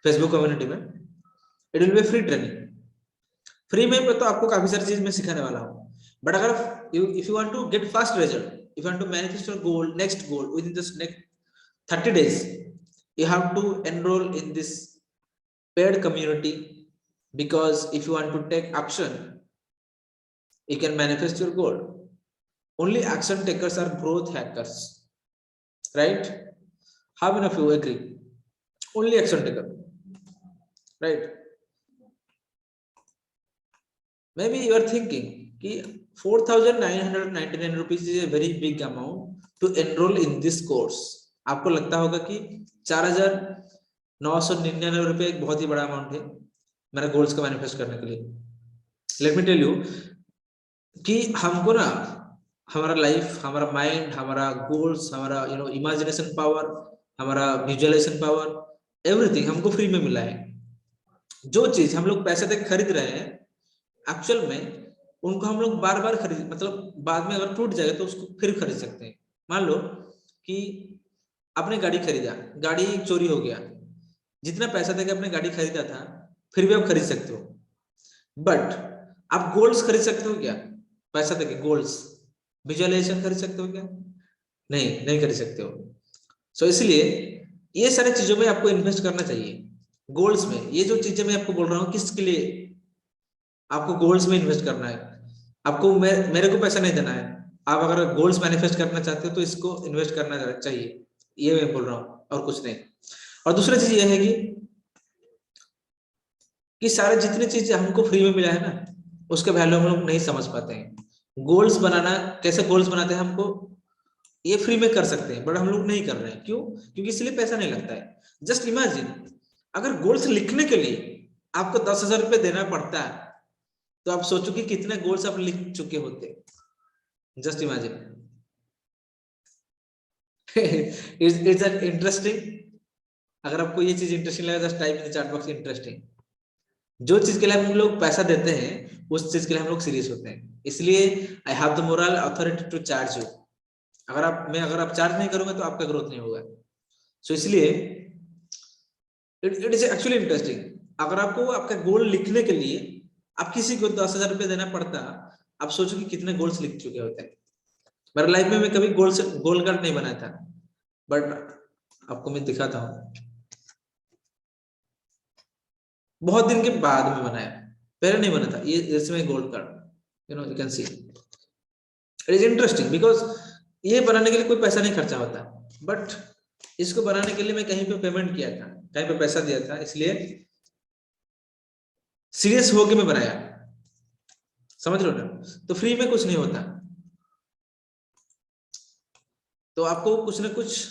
फेसबुक कम्युनिटी में। It will be free training. Free में तो आपको काफी सारी चीज मैं सिखाने वाला हूँ, बट अगर if you want to get fast result, if you want to manifest your goal, next goal within this next 30 days, you have to enroll in this paid community, because if you want to take action, you can manifest your goal. Only action takers are growth hackers, right? How many of you agree? Only action taker, right? Maybe you are thinking कि 4,999 rupees is a very big amount to enroll in this course. आपको लगता होगा कि 4,999 रुपए एक बहुत ही बड़ा amount है मेरा गोल्स का मैनिफेस्ट करने के लिए। लेट मी टेल यू कि हमको ना हमारा लाइफ, हमारा माइंड, हमारा गोल्स, हमारा इमेजिनेशन पावर, हमारा विजुअलाइजेशन पावर, एवरीथिंग हमको फ्री में मिला है। जो चीज हम लोग पैसे देकर खरीद रहे हैं, एक्चुअल में उनको हम लोग बार बार खरीद, मतलब बाद में अगर टूट जाए तो उसको फिर खरीद सकते हैं। मान लो कि आपने गाड़ी खरीदा, गाड़ी चोरी हो गया, जितना पैसा देके आपने गाड़ी खरीदा था फिर भी आप खरीद सकते हो, बट आप गोल्ड्स खरीद सकते हो क्या पैसा देके? गोल्ड्स, विजुअलाइजेशन खरीद सकते हो क्या? नहीं खरीद सकते हो। सो इसलिए ये सारी चीजों में आपको इन्वेस्ट करना चाहिए, गोल्ड्स में। ये जो चीजें मैं आपको बोल रहा हूँ किसके लिए आपको गोल्ड्स में इन्वेस्ट करना है, आपको मेरे को पैसा नहीं देना है। आप अगर गोल्ड्स मैनिफेस्ट करना चाहते हो तो इसको इन्वेस्ट करना चाहिए, ये मैं बोल रहा हूँ और कुछ नहीं। और दूसरा चीज ये है कि सारे जितनी चीजें हमको फ्री में मिला है ना उसके वैल्यू हम लोग नहीं समझ पाते हैं। गोल्स बनाना, कैसे गोल्स बनाते हैं हमको ये फ्री में कर सकते हैं, बट हम लोग नहीं कर रहे हैं। क्यों? क्योंकि इसलिए पैसा नहीं लगता है। जस्ट इमेजिन अगर गोल्स लिखने के लिए आपको 10,000 रुपए देना पड़ता है तो आप सोचो कि कितने गोल्स आप लिख चुके होते। Just imagine. It's an interesting. अगर आपको ये चीज इंटरेस्टिंग लगा just type in the chat box interesting. जो चीज के लिए हम लोग पैसा देते हैं उस चीज के लिए हम लोग सीरियस होते हैं, इसलिए I have the moral authority to charge you. अगर आप चार्ज नहीं करोगे तो आपका ग्रोथ नहीं होगा। सो इसलिए इट इज एक्चुअली इंटरेस्टिंग। अगर आपको आपका गोल लिखने के लिए आप किसी को 10,000 रुपए देना पड़ता, आप सोचो कि कितने गोल्स लिख चुके होते हैं। मेरे लाइफ में मैं कभी गोल कार्ड नहीं बनाया था, बट आपको मैं दिखाता हूँ, बहुत दिन के बाद में बनाया, पहले नहीं बना था। ये इसमें gold card, you can see it is interesting because ये बनाने के लिए कोई पैसा नहीं खर्चा होता, बट इसको बनाने के लिए मैं कहीं पे पेमेंट किया था, कहीं पे पैसा दिया था, इसलिए सीरियस होके मैं बनाया। समझ लो ना? तो फ्री में कुछ नहीं होता, तो आपको कुछ ना कुछ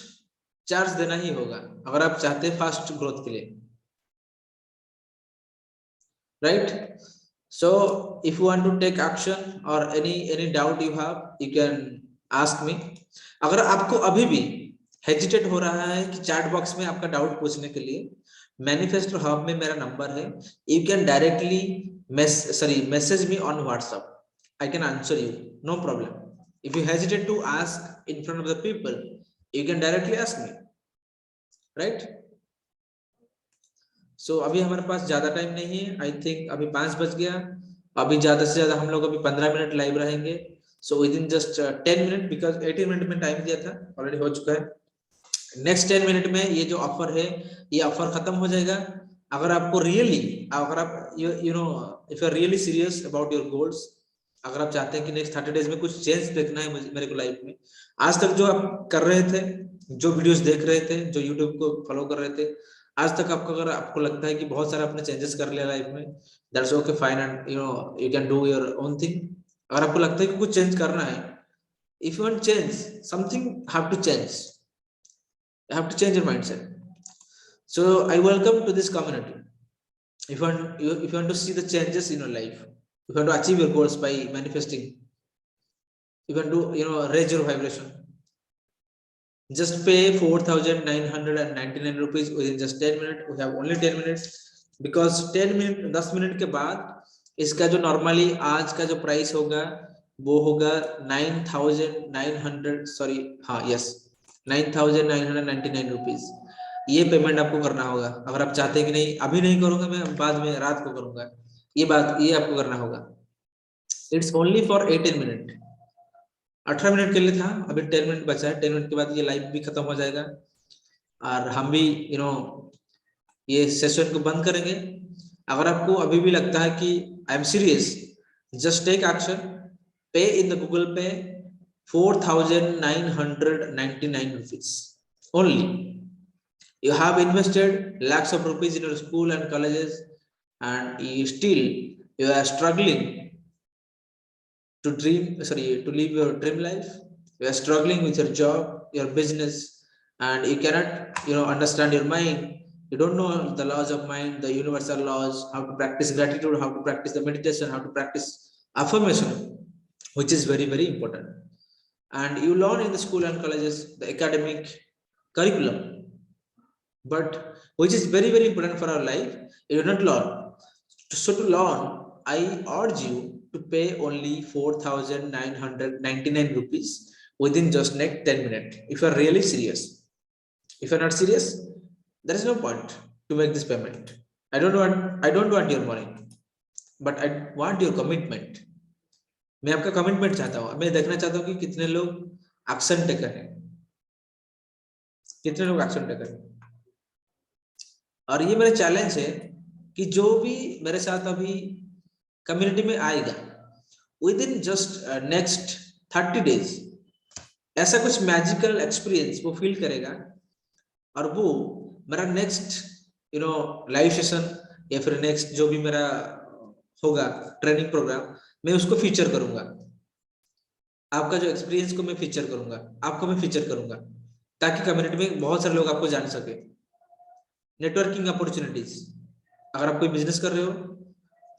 चार्ज देना ही होगा अगर आप चाहते हैं फास्ट ग्रोथ के लिए, right? So if you want to take action or any doubt you have, you can ask me. अगर आपको अभी भी हेजिटेट हो रहा है कि चैट बॉक्स में आपका डाउट पूछने के लिए, मैनिफेस्टो हब में मेरा नंबर है, you can directly message me on WhatsApp, I can answer you, no problem. If you hesitate to ask in front of the people, you can directly ask me, right? So अभी हमारे पास ज्यादा time नहीं है, I think अभी 5 बज गया। अभी ज्यादा से ज्यादा हम लोग अभी 15 मिनट लाइव रहेंगे। So with in just 10 minute, because 18 minute में टाइम दिया था, ऑलरेडी हो चुका है। नेक्स्ट 10 मिनट में ये जो ऑफर है ये ऑफर खत्म हो जाएगा। अगर आपको रियली, अगर आप you know if you are really serious about your goals, अगर आप चाहते हैं कि नेक्स्ट 30 डेज में कुछ चेंज देखना है मेरे को लाइफ में, आज तक जो आप कर रहे थे, जो वीडियोस देख रहे थे, जो यूट्यूब को फॉलो कर रहे थे, आज तक आपको अगर आपको लगता है कि बहुत सारा आपने चेंजेस कर लिया लाइफ में, that's okay fine, and you can do your own thing. अगर आपको लगता है कि कुछ चेंज करना है, if you want change something, have to change, have to change your mindset. So I welcome to this community. if you want to see the changes in your life, if you want to achieve your goals by manifesting, if you want to raise your vibration, just pay 4,999 rupees within just 10 minutes. We have only 10 minutes because 10 minute के बाद इसका जो normally आज का जो price होगा वो होगा 9,900, सॉरी, हाँ यस 9,999 रुपीज। ये पेमेंट आपको करना होगा। अगर आप चाहते हैं कि नहीं अभी नहीं करूंगा, मैं बाद में रात को करूंगा, ये आपको करना होगा। It's only for 18 minute, 18 minute के लिए था, अभी 10 मिनट बचा है। 10 मिनट के बाद ये लाइव भी खत्म हो जाएगा और हम भी ये सेशन को बंद करेंगे। अगर आपको अभी भी लगता है कि I am serious, just take action, pay in the Google पे 4,999 rupees only. You have invested lakhs of rupees in your school and colleges, and you are struggling to live your dream life. You are struggling with your job, your business, and you cannot understand your mind. You don't know the laws of mind, the universal laws, how to practice gratitude, how to practice the meditation, how to practice affirmation, which is very, very important. And you learn in the school and colleges the academic curriculum, but which is very, very important for our life, you do not learn. So to learn, I urge you to pay only 4,999 rupees within just next 10 minutes. If you are really serious. If you are not serious, there is no point to make this payment. I don't want your money, but I want your commitment. मैं आपका commitment चाहता हूँ. मैं देखना चाहता हूँ कि कितने लोग एक्शन टेकर हैं, कितने लोग एक्शन टेकर हैं. और ये मेरा चैलेंज है कि जो भी मेरे साथ अभी कम्युनिटी में आएगा, with in just next 30 days ऐसा कुछ मैजिकल एक्सपीरियंस वो फील करेगा, और वो मेरा नेक्स्ट लाइव सेशन या फिर नेक्स्ट जो भी मेरा होगा ट्रेनिंग प्रोग्राम, मैं उसको फीचर करूंगा. आपका जो एक्सपीरियंस को मैं फीचर करूंगा, आपको मैं फीचर करूंगा, ताकि कम्युनिटी में बहुत सारे लोग आपको जान सके. नेटवर्किंग अपॉर्चुनिटीज, अगर आप कोई बिजनेस कर रहे हो,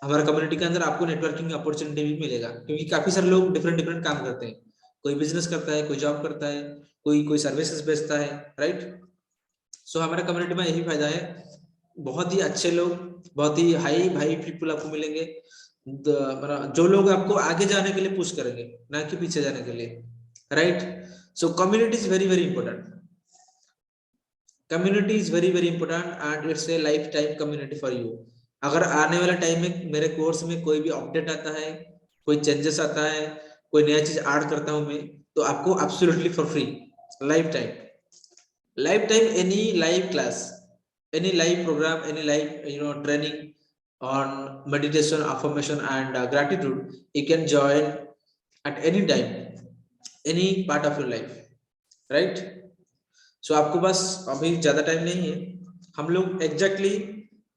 हमारा कम्युनिटी के अंदर आपको नेटवर्किंग अपॉर्चुनिटी भी मिलेगा, क्योंकि काफी सारे लोग डिफरेंट काम करते हैं. कोई बिजनेस करता है, कोई जॉब करता है, कोई सर्विसेज बेचता है, राइट. सो हमारे कम्युनिटी में यही फायदा है, बहुत ही अच्छे लोग, बहुत ही हाई भाई पीपल आपको मिलेंगे, जो लोग आपको आगे जाने के लिए पुश करेंगे, ना कि पीछे जाने के लिए, right. So community is very very important. Community is very very important and it's a life time community for you. अगर आने वाला टाइम में मेरे कोर्स में कोई भी अपडेट आता है, कोई चेंजेस आता है, कोई नया चीज ऐड करता हूं मैं, तो आपको absolutely for free life time any live class, any live program, any live training on meditation, affirmation and gratitude, you can join at any time, any part of your life, right. So आपको बस अभी ज्यादा time नहीं है, हम लोग exactly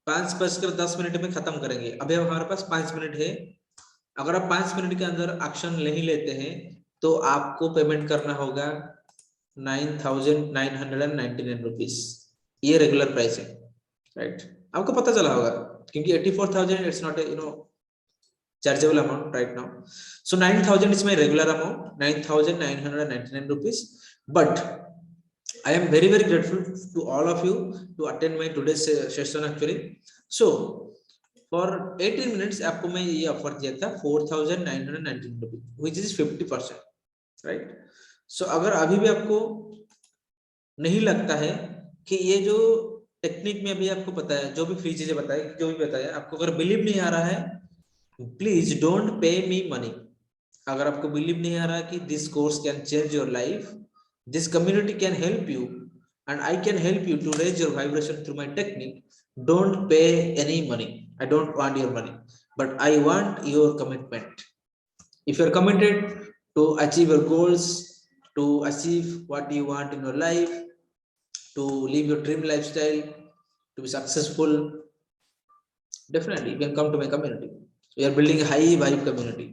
5:10 में खत्म करेंगे. अभी हमारे पास 5 मिनट है. अगर आप 5 मिनट के अंदर एक्शन नहीं लेते हैं तो आपको पेमेंट करना होगा 9,999 रुपीज. ये रेगुलर प्राइस है, राइट. आपको पता चला होगा, क्योंकि 84,000 it's not chargeable amount right now. So 9,000 is my regular amount, 9,999 rupees. But I am very very grateful to all of you to attend my today's session actually. So for 18 minutes आपको मैं ये offer दिया था 4,999 rupees, which is 50%, right. So अगर अभी भी आपको नहीं लगता है कि ये जो टेक्निक में अभी आपको पता है, जो भी फ्री चीजें बताई, जो भी बताया आपको, अगर बिलीव नहीं आ रहा है, please don't pay me money. अगर आपको बिलीव नहीं आ रहा कि this course can change your life, this community can help you and I can help you to raise your vibration through my technique, don't pay any money. I don't want your money, but I want your commitment. If you are committed to achieve your goals, to achieve what you want in your life, to live your dream lifestyle, to be successful, definitely you can come to my community. We are building a high vibe community.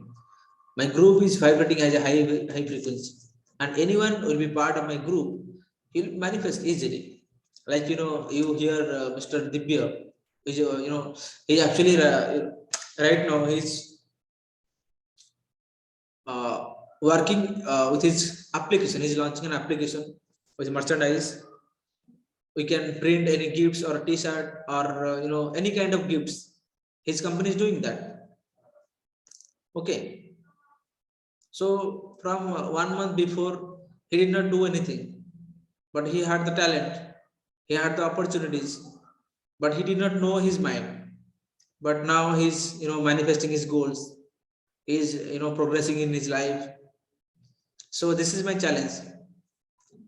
My group is vibrating as a high frequency, and anyone will be part of my group, he'll manifest easily. Like you hear Mr. Dibya, which he's actually right now he's working with his application. He's launching an application with merchandise. We can print any gifts or t-shirt or any kind of gifts. His company is doing that. Okay, so from 1 month before he did not do anything, but he had the talent, he had the opportunities, but he did not know his mind. But now he's manifesting his goals, he's progressing in his life. So this is my challenge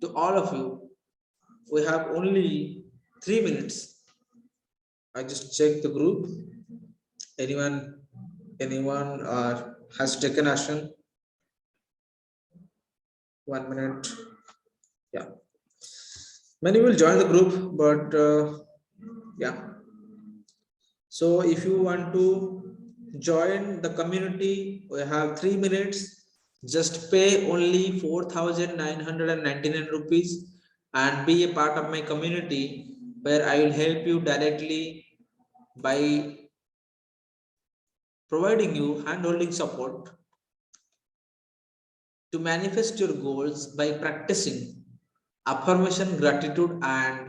to all of you. We have only 3 minutes. I just check the group. Anyone has taken action? 1 minute. Yeah, many will join the group, but yeah. So if you want to join the community, we have 3 minutes. Just pay only 4,999 rupees and be a part of my community, where I will help you directly by providing you hand-holding support to manifest your goals by practicing affirmation, gratitude and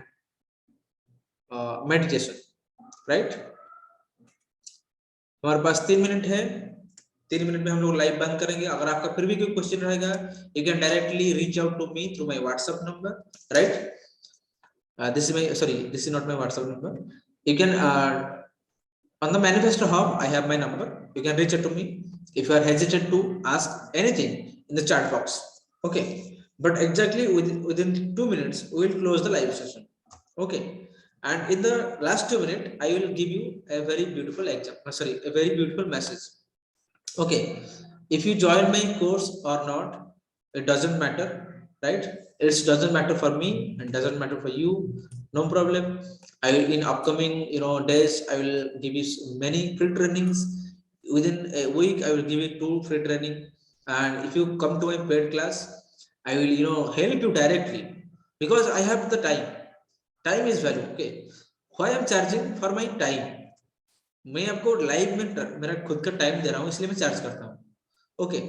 meditation, right. हमारे पास 3 minute है. 3 minute में हम लोग live बंद करेंगे। अगर आपका फिर भी कोई क्वेश्चन रहेगा, you can directly reach out to me through my WhatsApp number, right? This is not my WhatsApp number. You can on the manifesto hub, I have my number. You can reach out to me if you are hesitant to ask anything in the chat box. Okay, but exactly within 2 minutes we will close the live session. Okay, and in the last 2 minutes I will give you a very beautiful example. A very beautiful message. Okay, if you join my course or not, it doesn't matter, right? It doesn't matter for me and doesn't matter for you. No problem. I will in upcoming days I will give you many free trainings. Within a week I will give you 2 free training, and if you come to my paid class I will help you directly, because I have the time. Time is value. Okay, why I'm charging for my time? मैं आपको live में मेरा खुद का time दे रहा हूँ, इसलिए मैं चार्ज करता हूँ. Okay,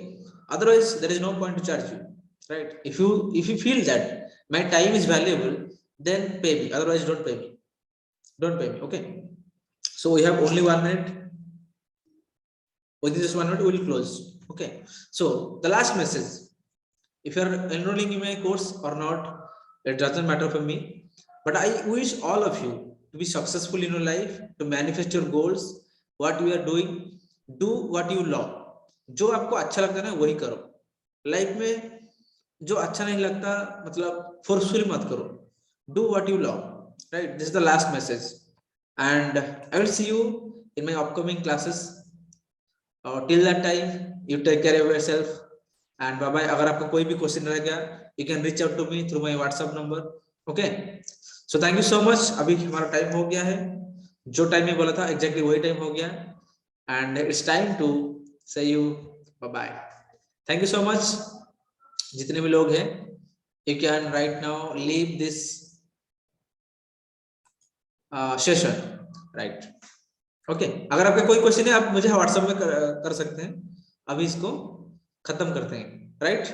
otherwise there is no point to charge you, right? If you feel that my time is valuable, then pay me. Otherwise don't pay me. Okay, so we have only 1 minute. Within this 1 minute we will close. Okay, so the last message, if you are enrolling in my course or not, it doesn't matter for me, but I wish all of you to be successful in your life, to manifest your goals. What you are doing, do what you love. जो आपको अच्छा लगता है ना वही करो. Life में जो अच्छा नहीं लगता मतलब फोर्सफुली मत करो. Do what you love, right? This is the last message, and I will see you in my upcoming classes. Till that time you take care of yourself and bye bye. अगर आपका कोई भी question रह गया, you can reach out to me through my WhatsApp number. Okay, so thank you so much. अभी हमारा time हो गया है, जो टाइम में बोला था एग्जैक्टली वही टाइम हो गया, and it's time to say you bye bye. Thank you so much. जितने भी लोग हैं, you can right now leave this session, right? Okay, अगर आपका कोई क्वेश्चन है आप मुझे व्हाट्सएप में कर सकते हैं. अभी इसको खत्म करते हैं, right?